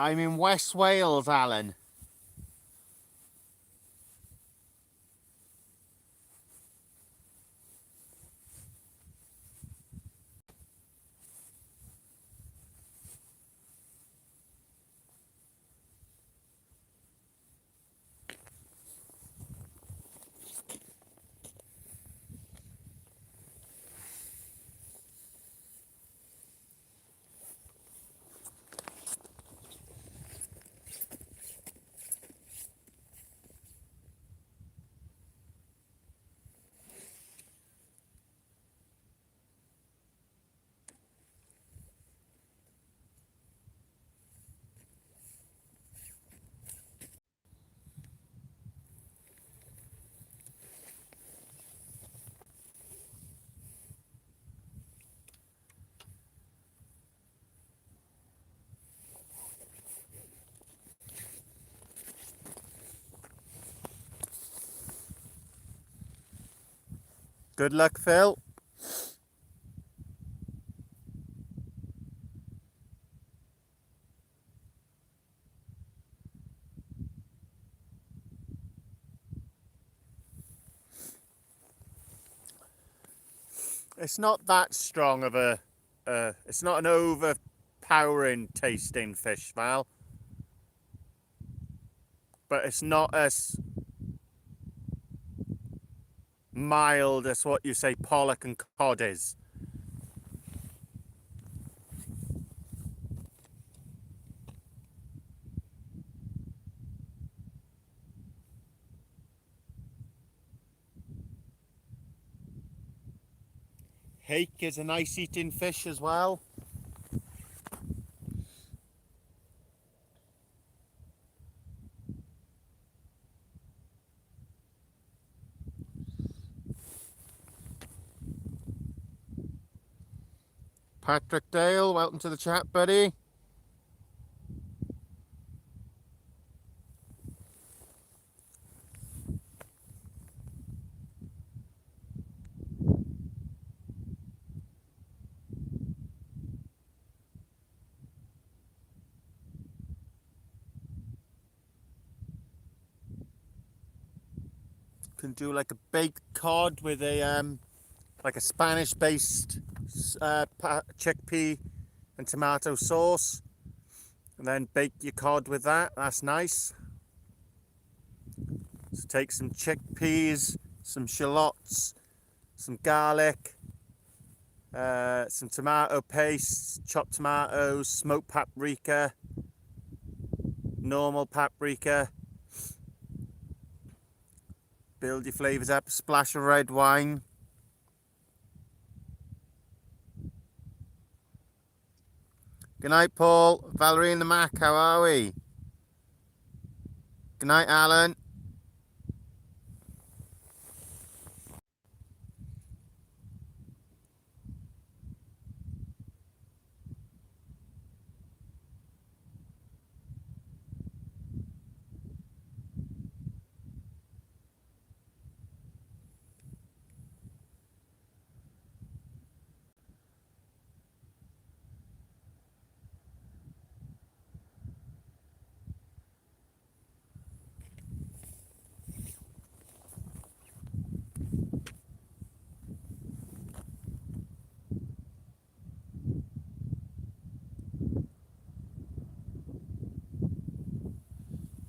I'm in West Wales, Alan. Good luck, Phil. It's not that strong of a, it's not an overpowering tasting fish, Val. But it's not as mild as what you say pollock and cod is. Hake is a nice eating fish as well. Patrick Dale, welcome to the chat, buddy. Can do like a baked cod with a like a Spanish-based chickpea and tomato sauce, and then bake your cod with that. That's nice. So take some chickpeas, some shallots, some garlic, some tomato paste, chopped tomatoes, smoked paprika, normal paprika. Build your flavours up, splash of red wine. Good night, Paul. Valerie and the Mac, how are we? Good night, Alan.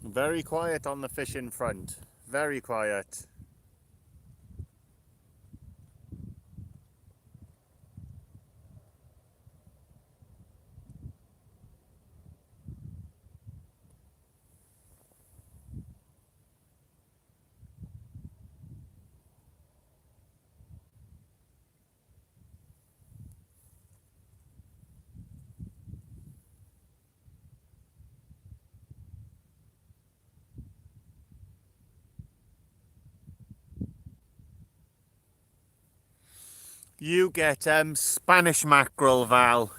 Very quiet on the fishing front. Very quiet. You get Spanish mackerel, Val.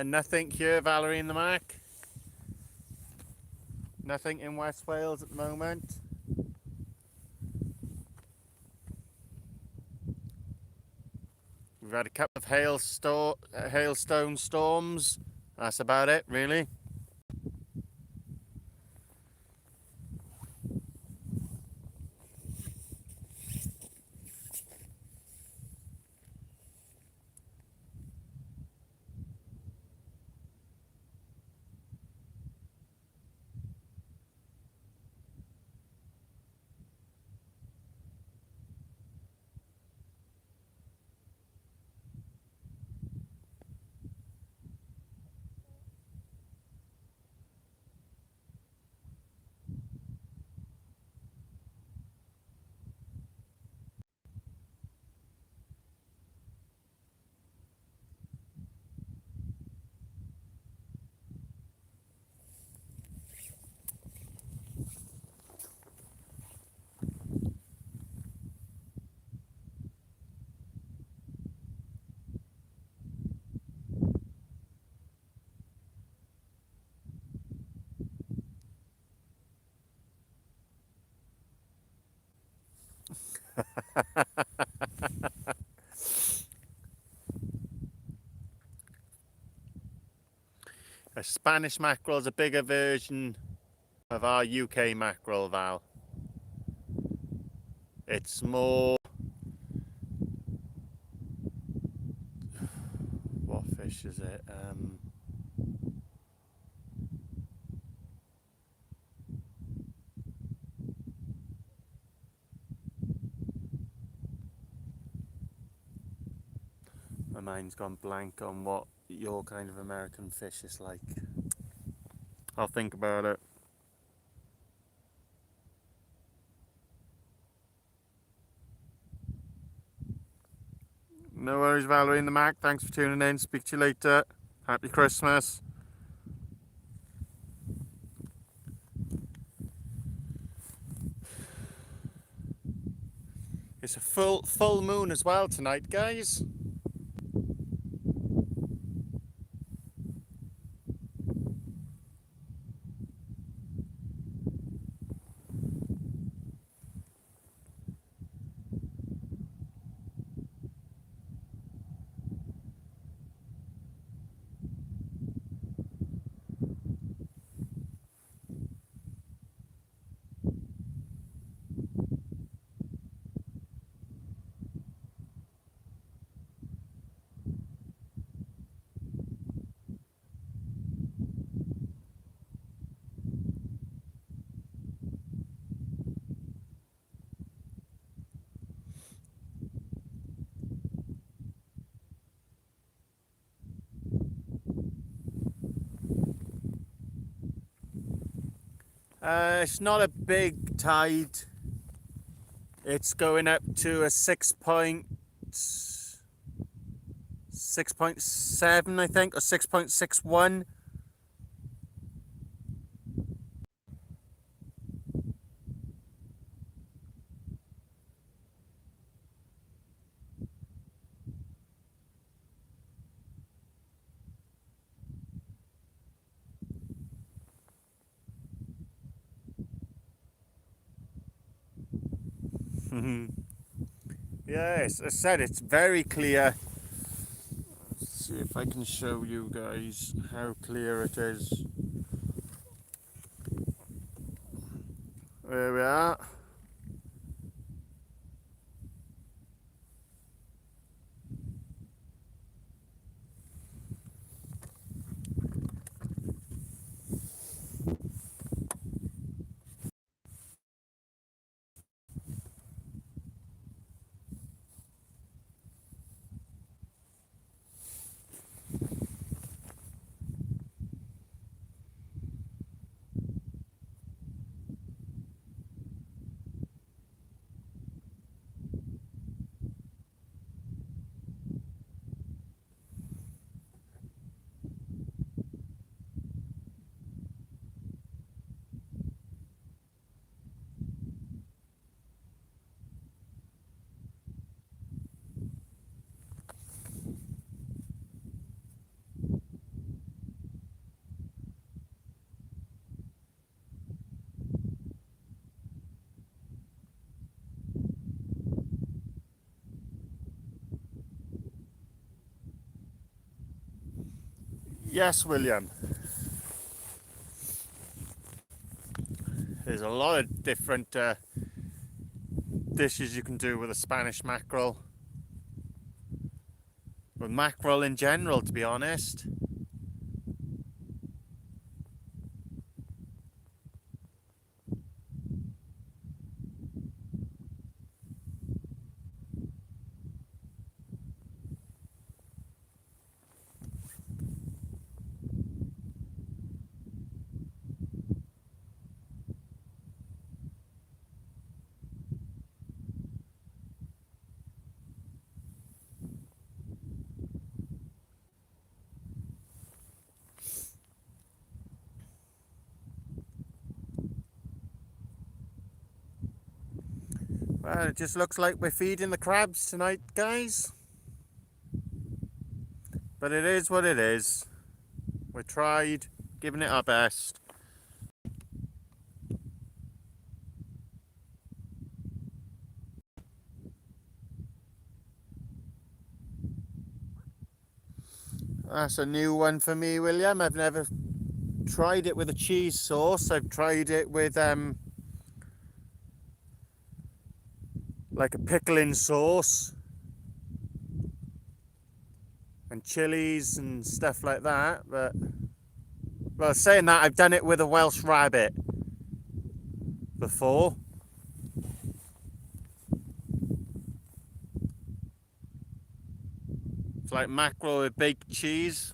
Nothing here, Valerie in the Mac. Nothing in West Wales at the moment. We've had a couple of hailstone storms. That's about it, really. A Spanish mackerel is a bigger version of our UK mackerel, Val. It's more... What fish is it? My mind's gone blank on what your kind of American fish is like. I'll think about it. No worries, Valerie in the Mac. Thanks for tuning in. Speak to you later. Happy Christmas. It's a full moon as well tonight, guys. It's not a big tide. It's going up to a 6.7, I think, or 6.61. Yes, as I said, it's very clear. Let's see if I can show you guys how clear it is. There we are. Yes, William. There's a lot of different dishes you can do with a Spanish mackerel. With mackerel in general, to be honest. Well, it just looks like we're feeding the crabs tonight, guys. But it is what it is. We tried, giving it our best. That's a new one for me, William. I've never tried it with a cheese sauce. I've tried it with like a pickling sauce and chilies and stuff like that. But well, saying that, I've done it with a Welsh rabbit before. It's like mackerel with baked cheese.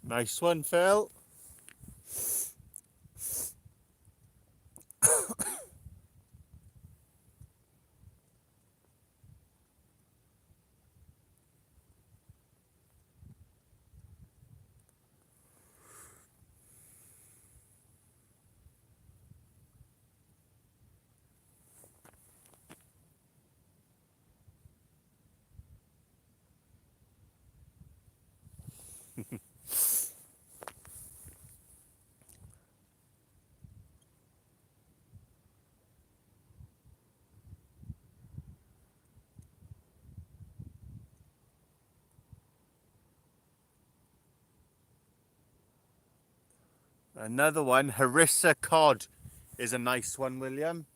Nice one, Phil. Another one, harissa cod, is a nice one, William.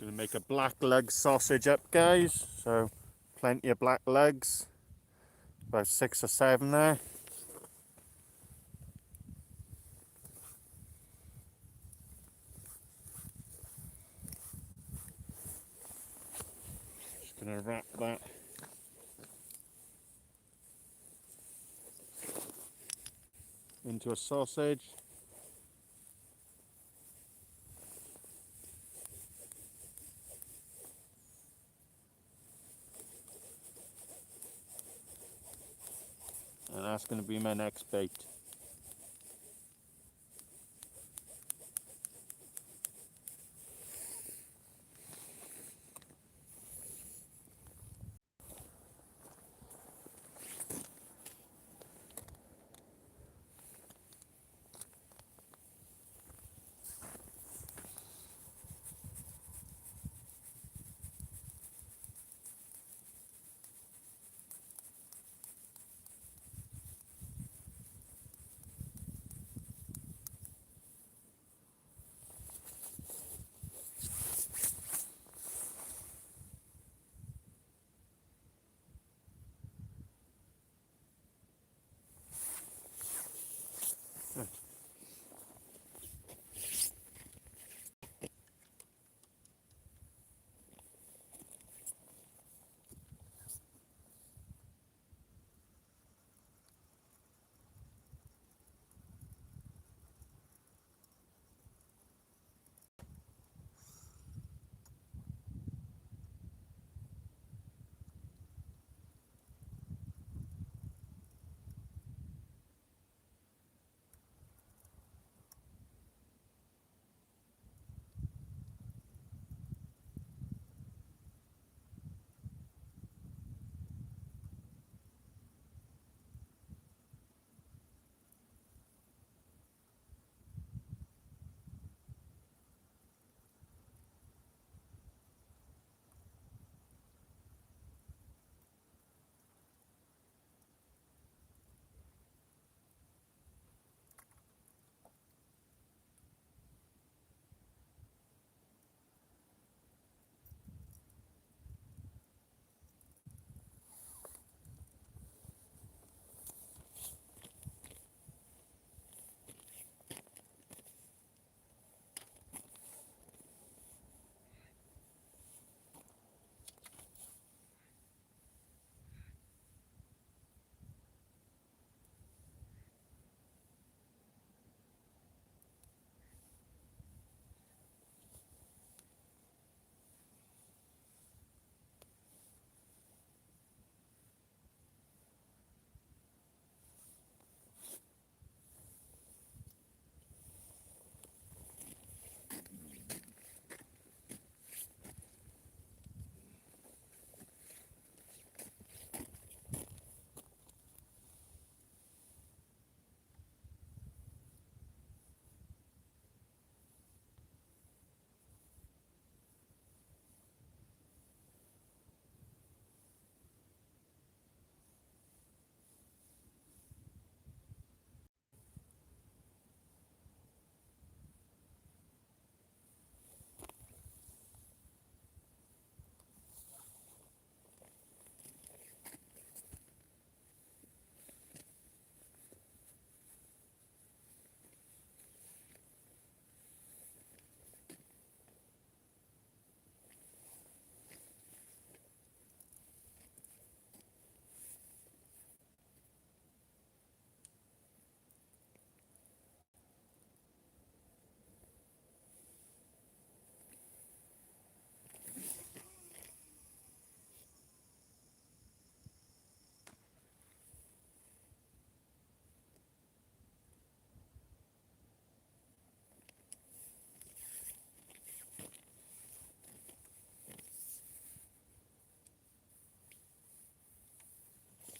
Gonna make a black lug sausage up, guys. So plenty of black lugs, about 6 or 7 there. Just gonna wrap that into a sausage. And that's going to be my next bait.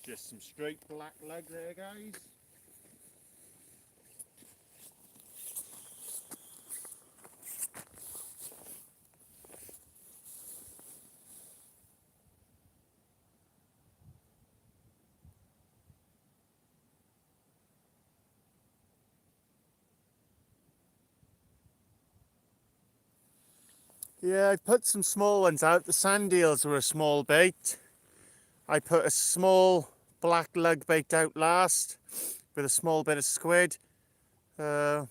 Just some straight black lug there, guys. Yeah, I put some small ones out. The sand eels were a small bait. I put a small black lug bait out last with a small bit of squid. I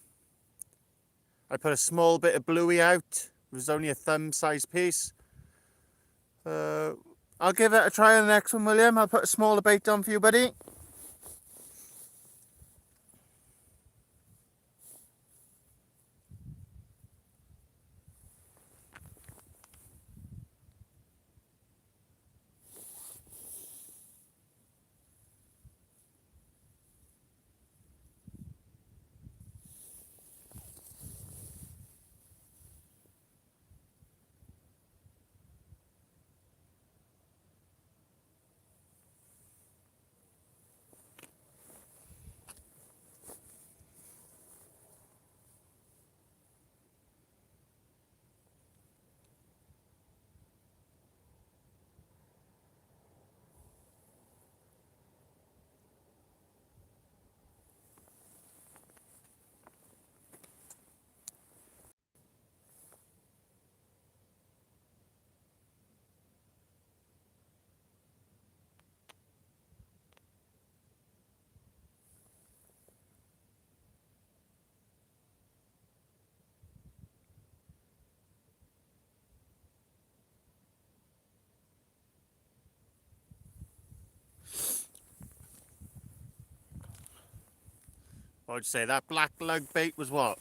put a small bit of bluey out. It was only a thumb size piece. I'll give it a try on the next one, William. I'll put a smaller bait on for you, buddy. What would you say? That black lug bait was what?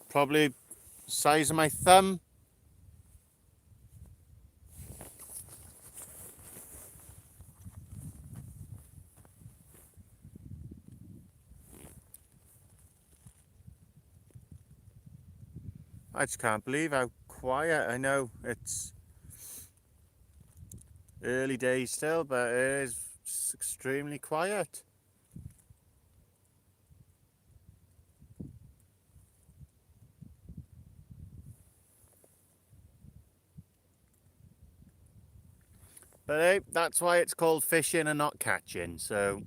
Probably size of my thumb. I just can't believe how quiet. I know it's early days still, but it is extremely quiet. But hey, that's why it's called fishing and not catching. So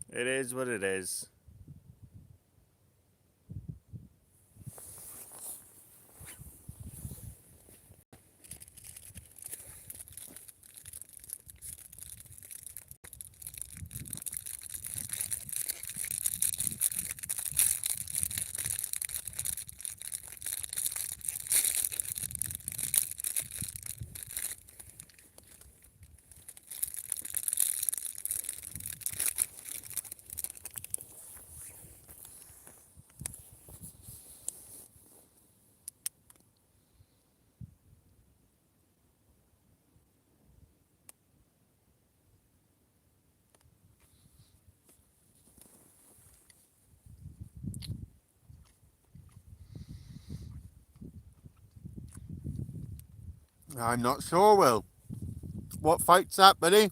it is what it is. I'm not sure, Will. What fight's that, buddy?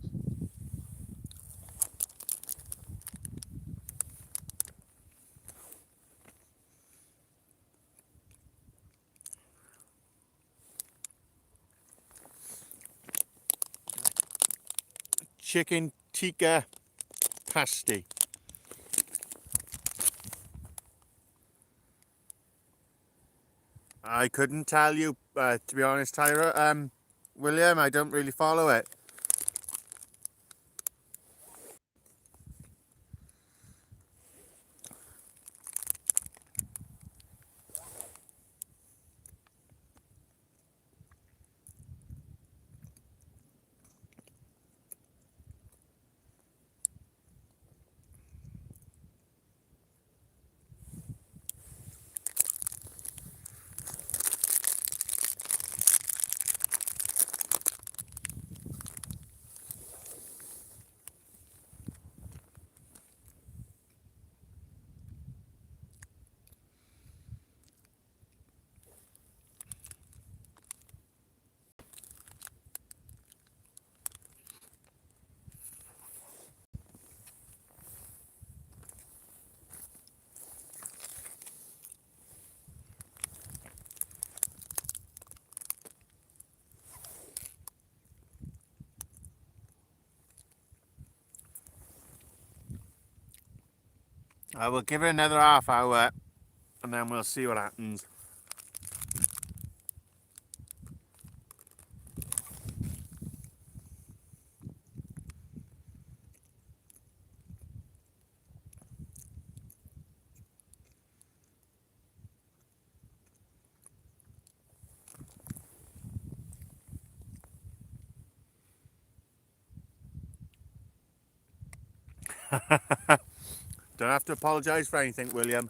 Chicken tikka pasty. I couldn't tell you, to be honest, Tyra. William, I don't really follow it. I will give it another half hour and then we'll see what happens. Don't have to apologise for anything, William.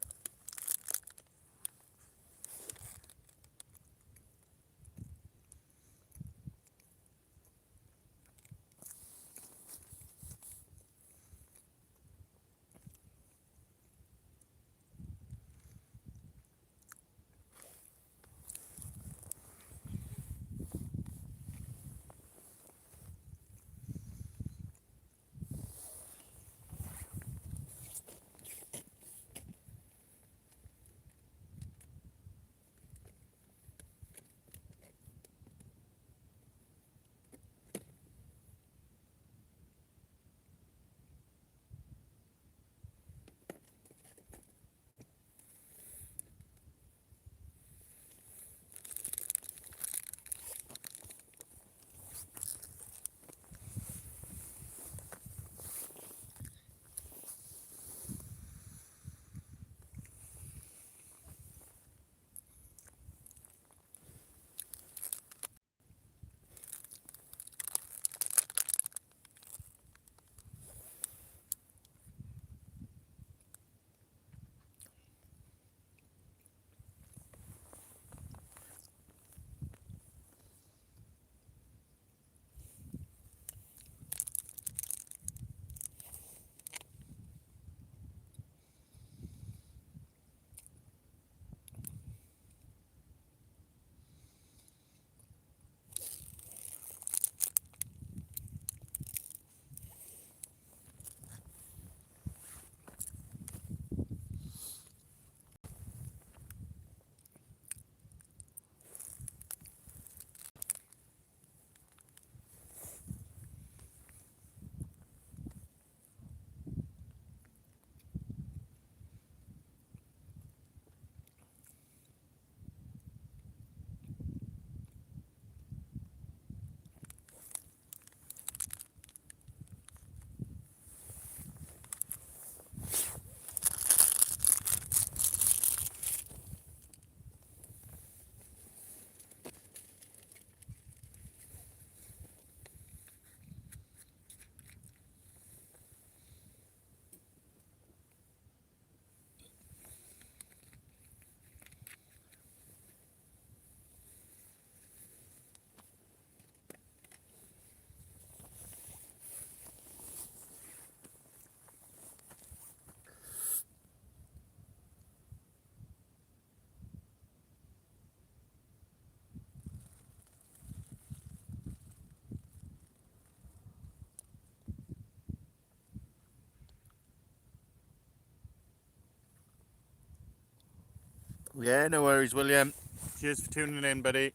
Yeah, no worries, William. Cheers for tuning in, buddy.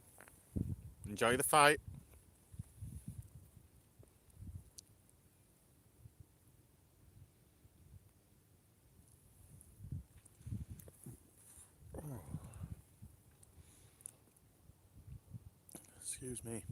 Enjoy the fight. Excuse me.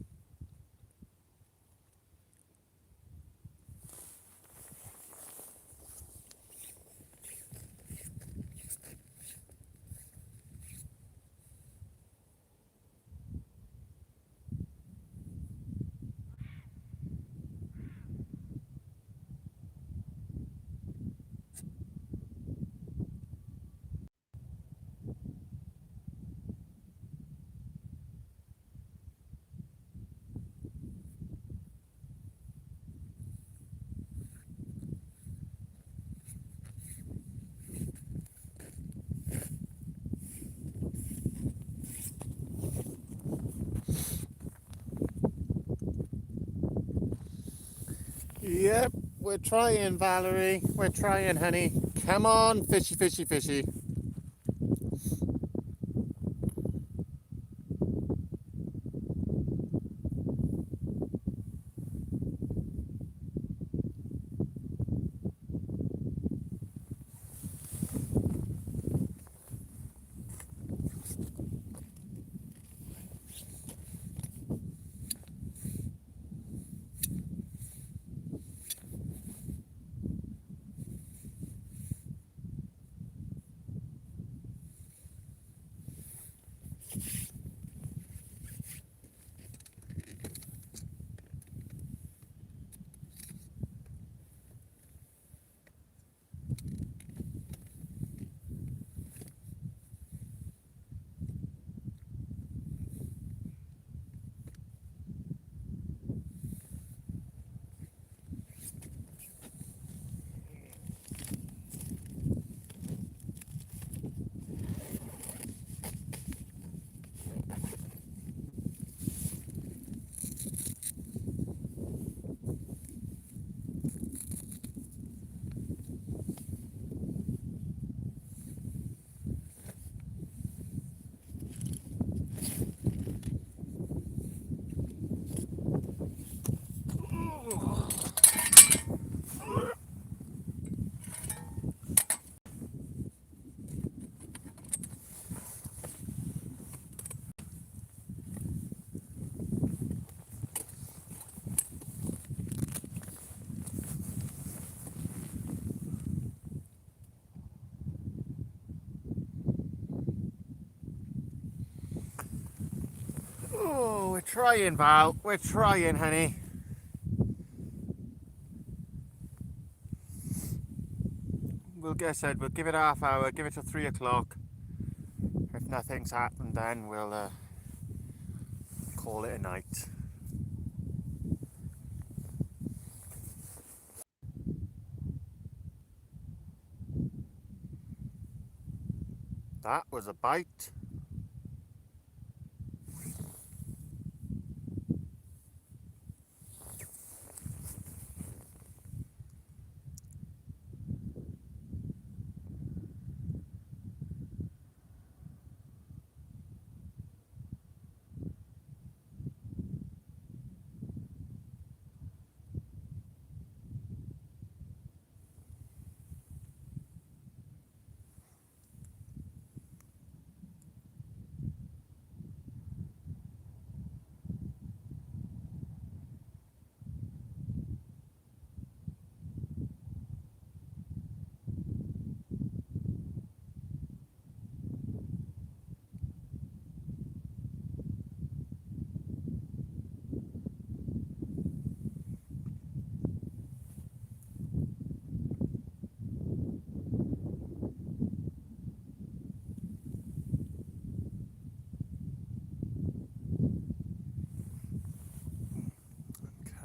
Yep, we're trying, Valerie. We're trying, honey. Come on, fishy, fishy, fishy. trying, Val. We're trying, honey. We'll get said. We'll give it half hour. Give it till 3 o'clock. If nothing's happened, then we'll call it a night. That was a bite.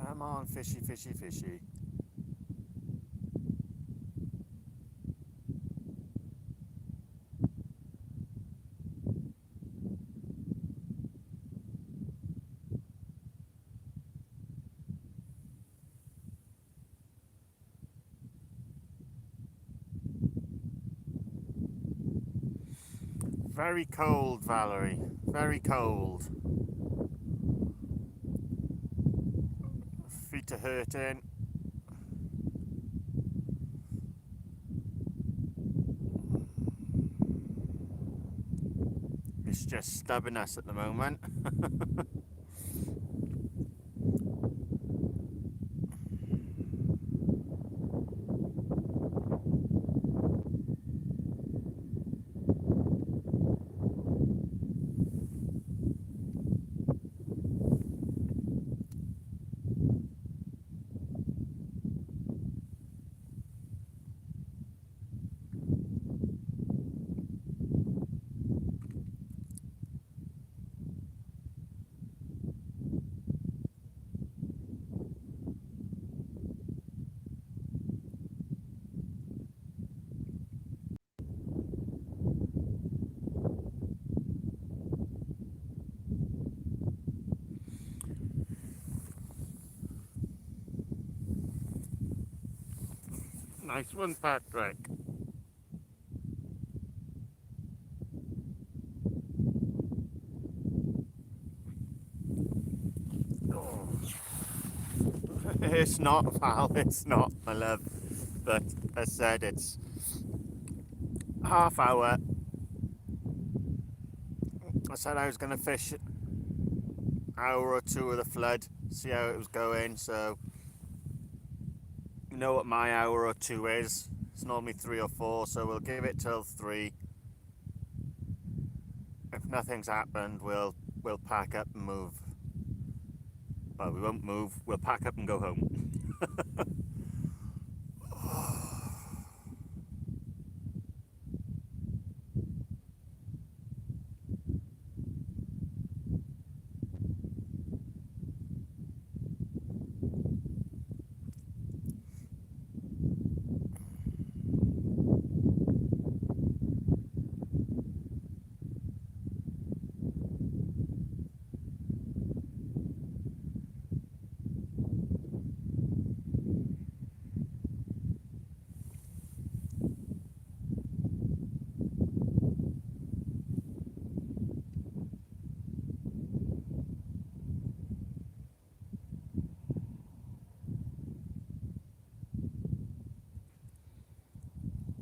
Come on, fishy, fishy, fishy. Very cold, Valerie. Very cold. Feet are hurting. It's just stubbing us at the moment. Nice one, Patrick. Oh. It's not, Val, it's not, my love. But as said, it's half hour. I said I was going to fish an hour or two of the flood, see how it was going. So, you know what my hour or two is. It's normally 3 or 4, so we'll give it till 3. If nothing's happened, we'll pack up and move. Well, we won't move. We'll pack up and go home.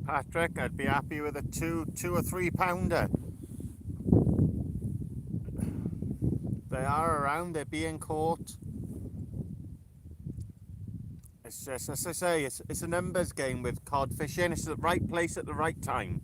Patrick, I'd be happy with a two or 3 pounder. They are around, they're being caught. It's just, as I say, it's a numbers game with cod fishing. It's the right place at the right time.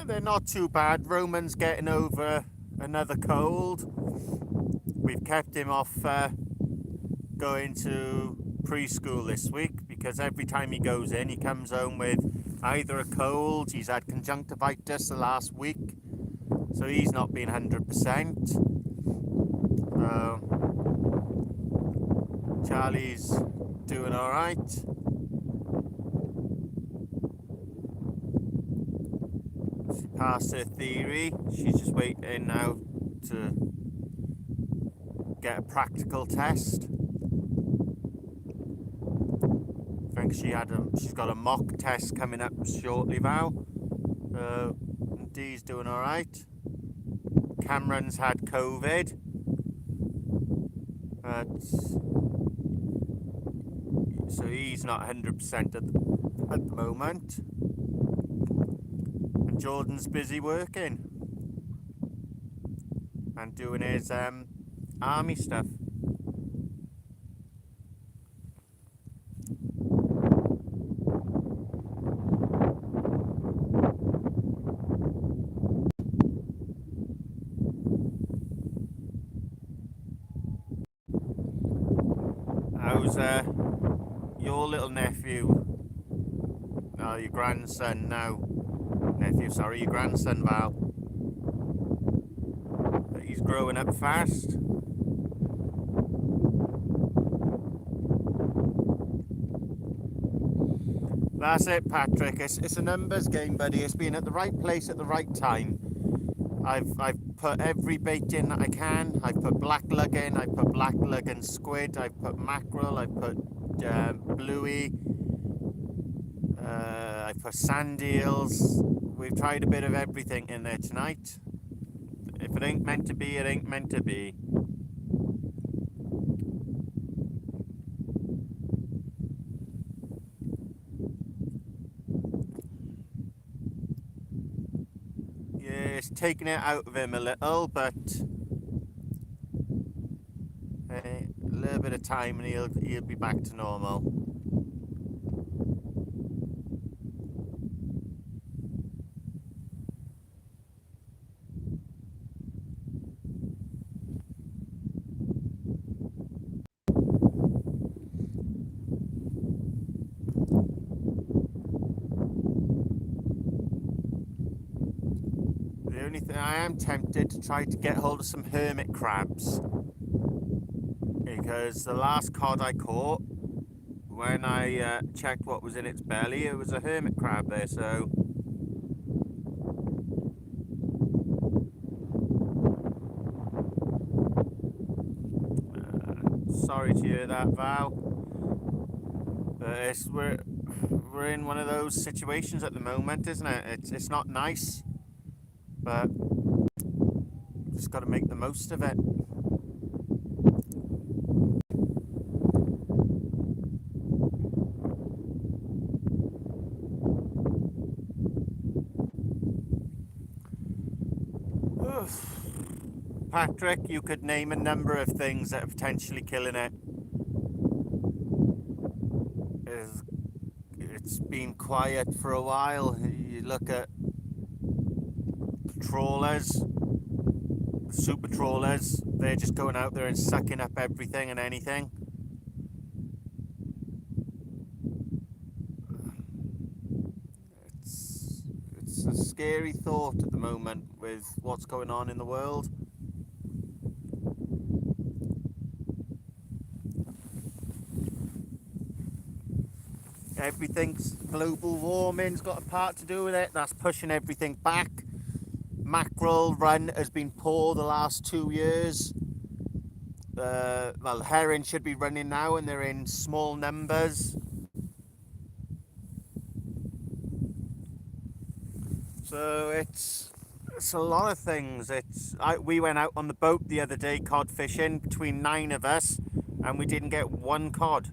they're not too bad. Roman's getting over another cold. We've kept him off going to preschool this week because every time he goes in, he comes home with either a cold, he's had conjunctivitis the last week, so he's not been 100%. Charlie's doing all right. She passed her theory. She's just waiting now to get a practical test. I think she's got a mock test coming up shortly, Val. Dee's doing all right. Cameron's had COVID, so he's not 100% at the moment. And Jordan's busy working and doing his army stuff. How's your little nephew? Oh, your grandson now. Nephew, sorry, your grandson, Val. He's growing up fast. That's it, Patrick. It's a numbers game, buddy. It's been at the right place at the right time. I've put every bait in that I can. I've put black lug in. I've put black lug and squid. I've put mackerel. I've put bluey. I've put sand eels. We've tried a bit of everything in there tonight. If it ain't meant to be, it ain't meant to be. It's taking it out of him a little, but a little bit of time and he'll be back to normal. The only thing, I am tempted to try to get hold of some hermit crabs, because the last cod I caught, when I checked what was in its belly, it was a hermit crab there. So sorry to hear that, Val, but we're in one of those situations at the moment, isn't it? It's not nice, but just got to make the most of it. Patrick, you could name a number of things that are potentially killing it. It's been quiet for a while. You look at trawlers, the super trawlers, they're just going out there and sucking up everything and anything. It's a scary thought at the moment with what's going on in the world. Everything's global warming's got a part to do with it. That's pushing everything back. Mackerel run has been poor the last 2 years. Well, herring should be running now and they're in small numbers. So it's a lot of things. We went out on the boat the other day cod fishing, between 9 of us, and we didn't get one cod.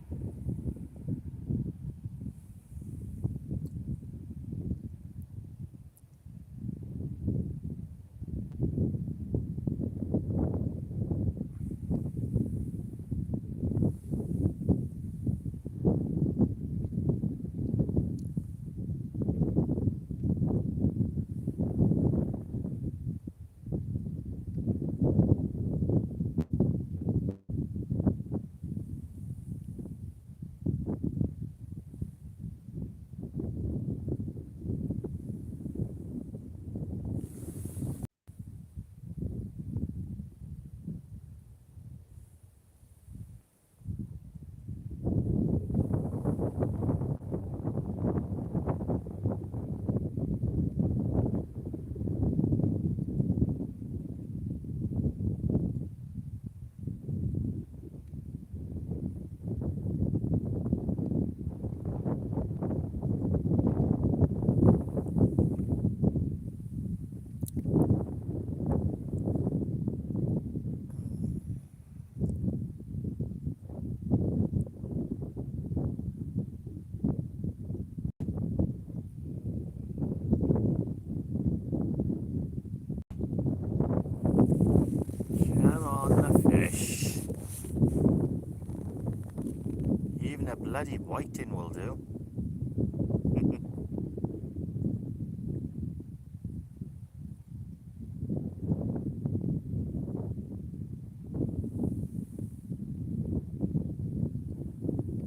bloody whiting will do.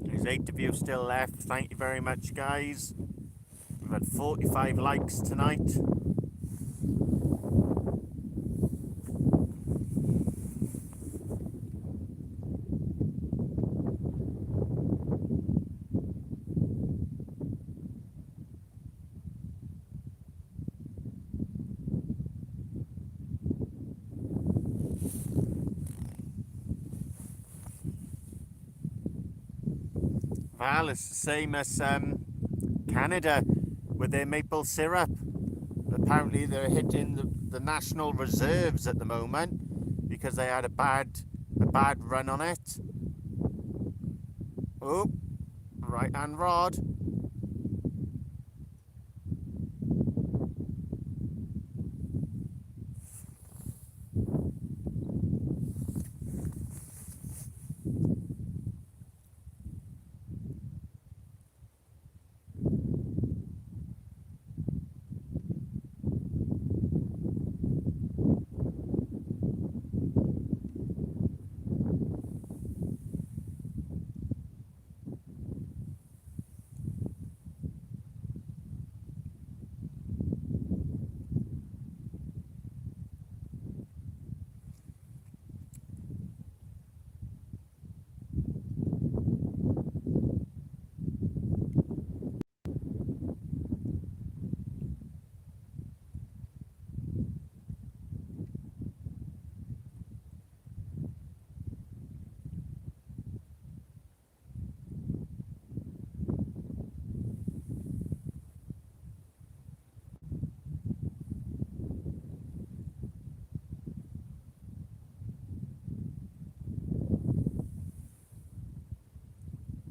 There's 8 of you still left. Thank you very much, guys. We've had 45 likes tonight. Well, it's the same as Canada with their maple syrup. Apparently they're hitting the national reserves at the moment because they had a bad run on it. Oh, right hand rod.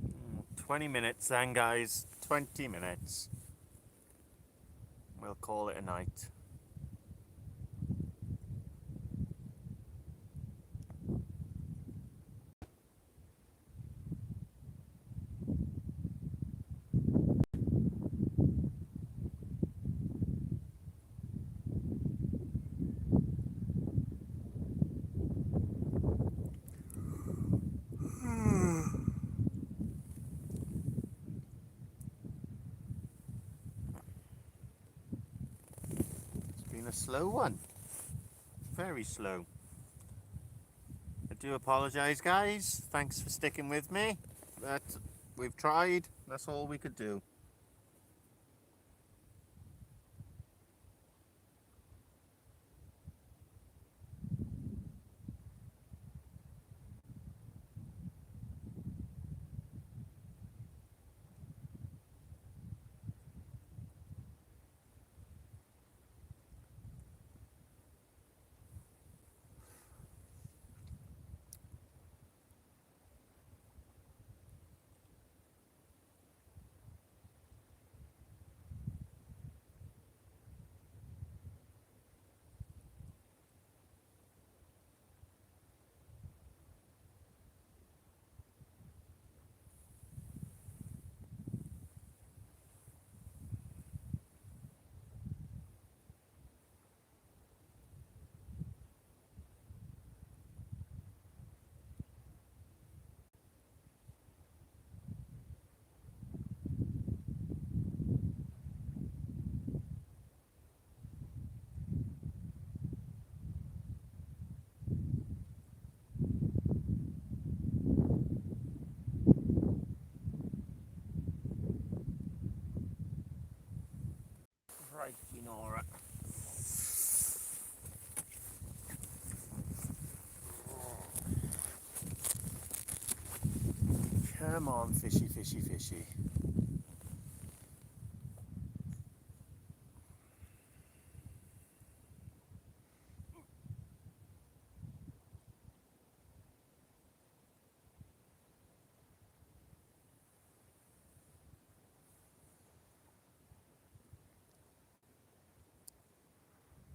Mm, 20 minutes then, guys. 20 minutes. We'll call it a night. It's been a slow one. Very slow. I do apologise, guys. Thanks for sticking with me. But we've tried. That's all we could do. Right, Nora. Come on, fishy, fishy, fishy.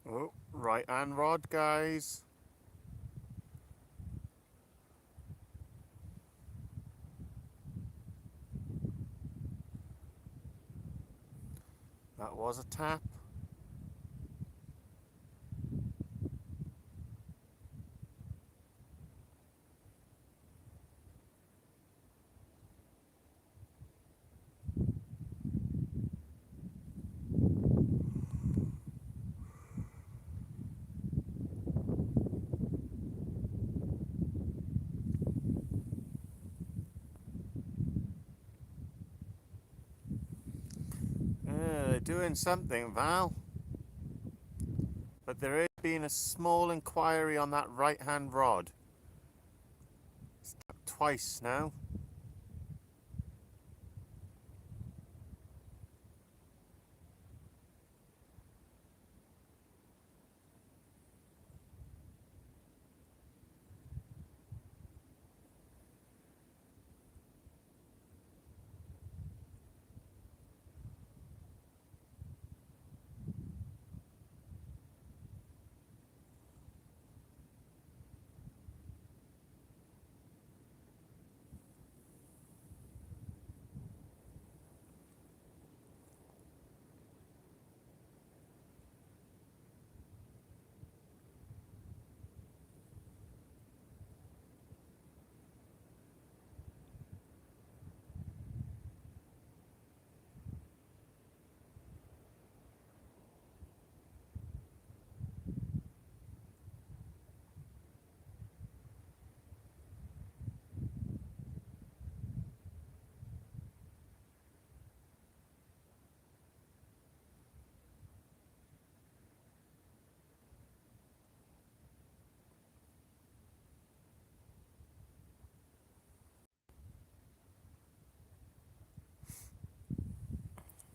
Oh, right hand rod, guys. That was a tap. They're doing something, Val. But there has been a small inquiry on that right-hand rod. It's tapped twice now.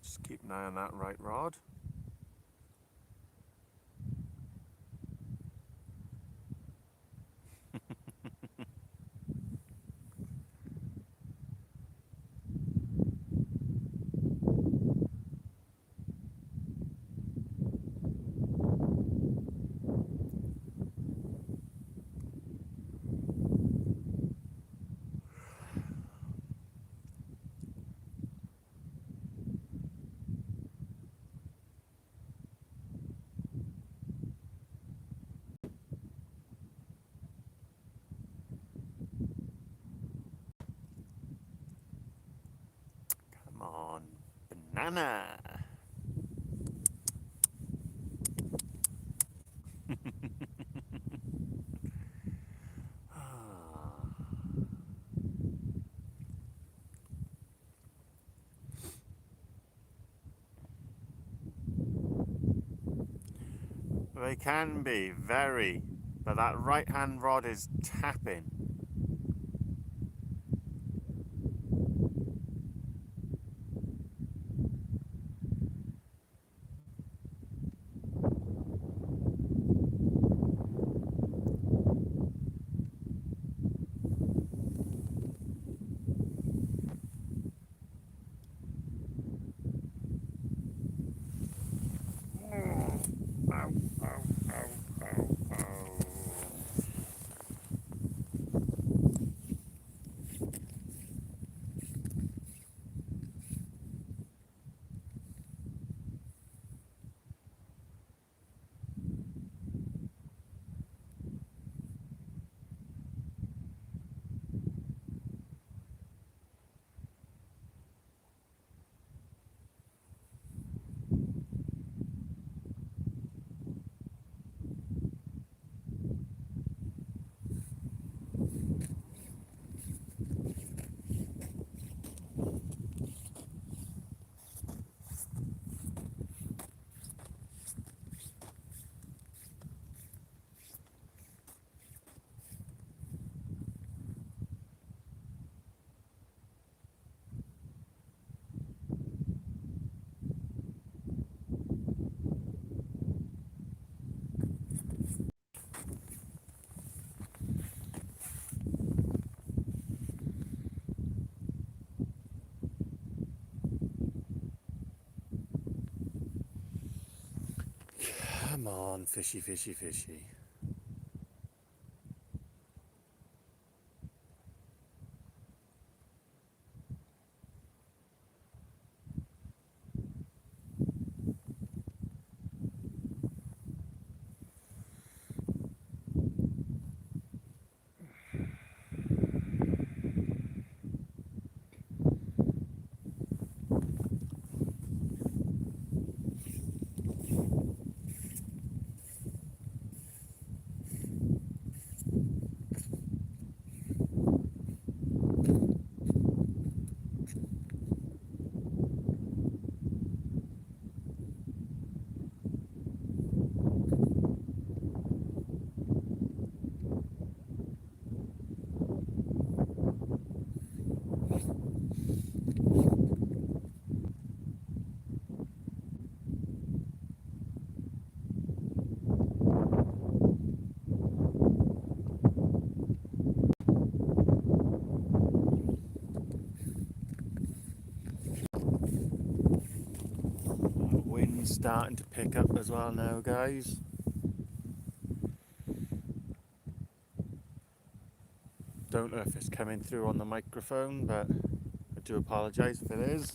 Just keep an eye on that right rod. Come on, banana. They can be, very. But that right-hand rod is tapping. Come on, fishy, fishy, fishy. rain's starting to pick up as well now, guys. Don't know if it's coming through on the microphone, but I do apologise if it is.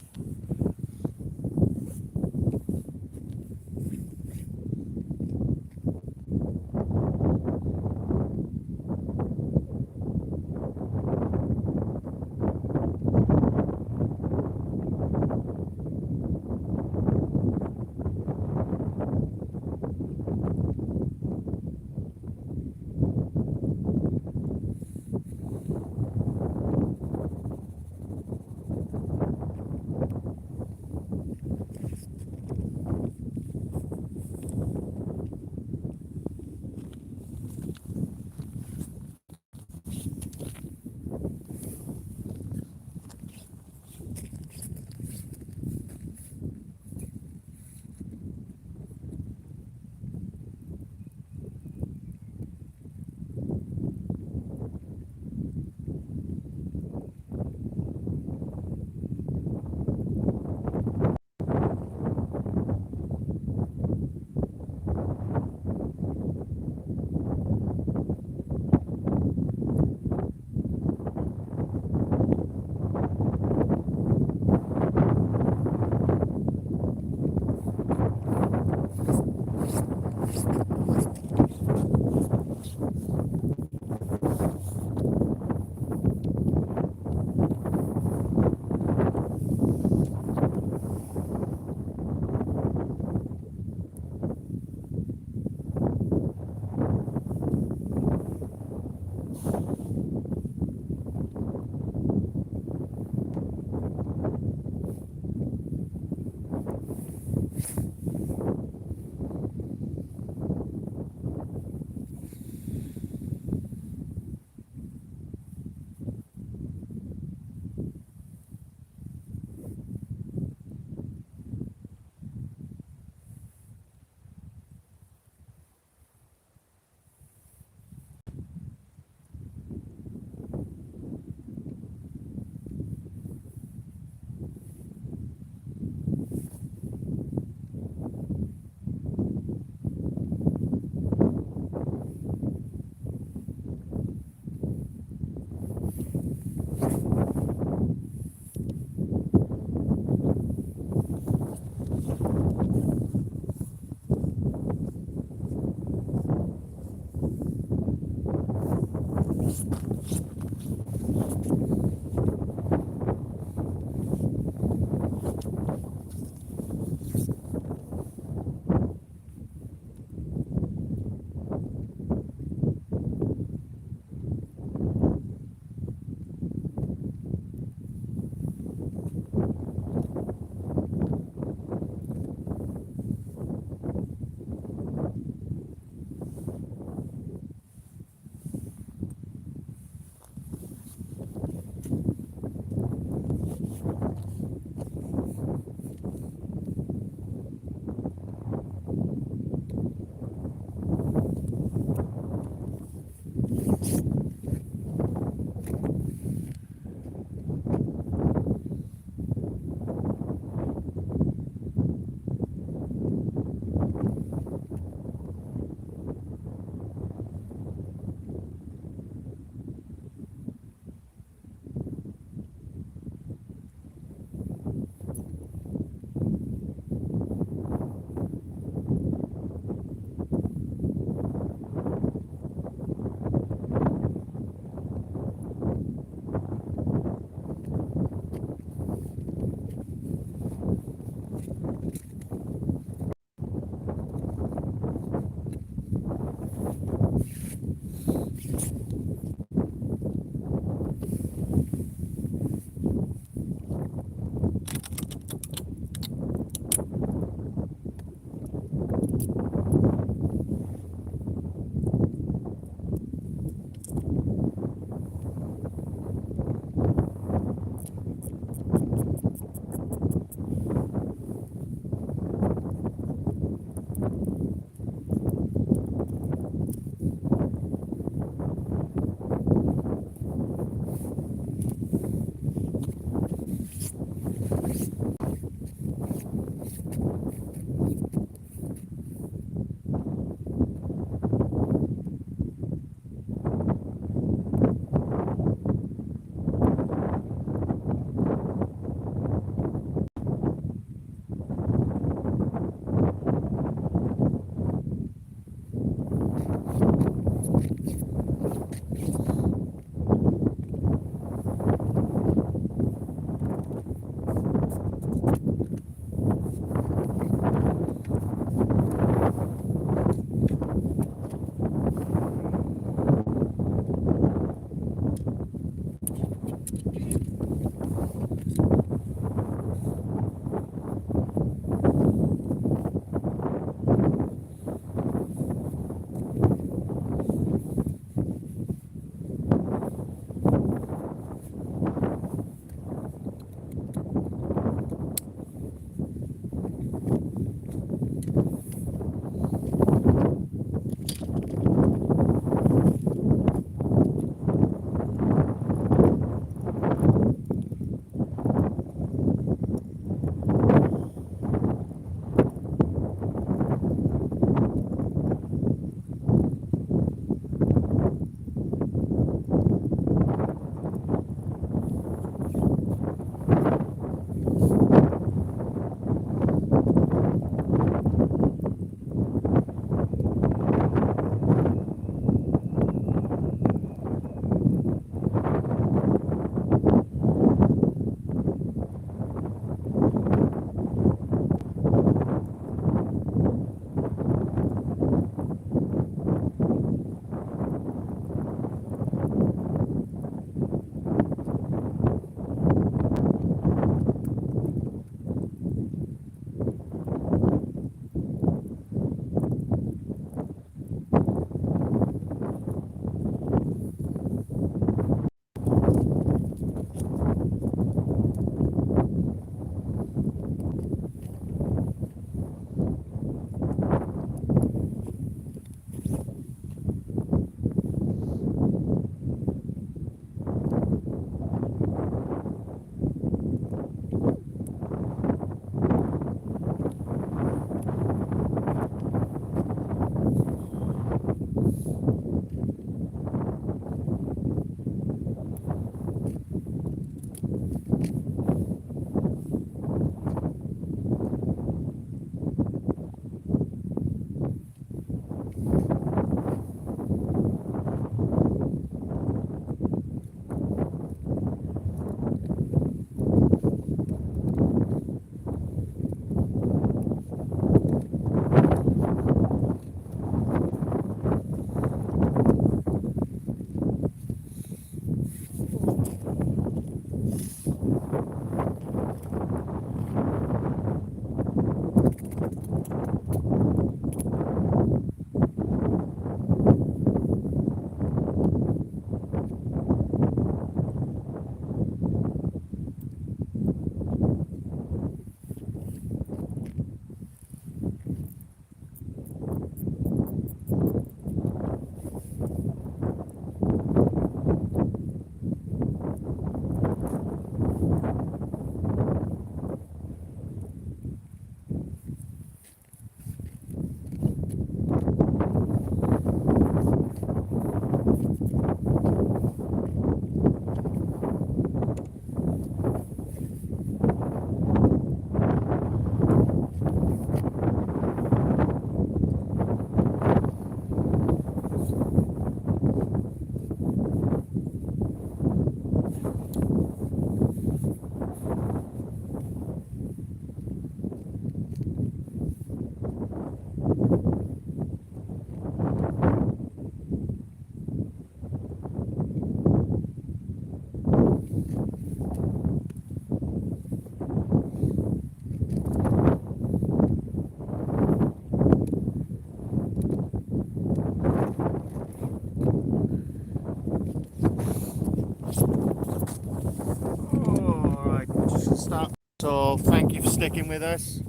sticking with us.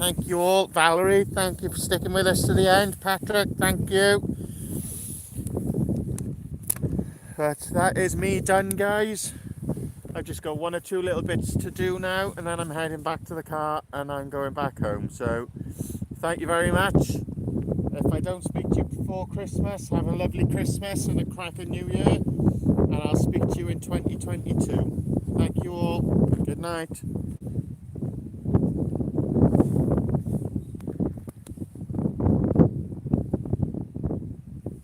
Thank you all. Valerie, thank you for sticking with us to the end. Patrick, thank you. But that is me done, guys. I've just got one or two little bits to do now, and then I'm heading back to the car and I'm going back home. So thank you very much. If I don't speak to you before Christmas, have a lovely Christmas and a cracking New Year, and I'll speak to you in 2022. Thank you all. Good night.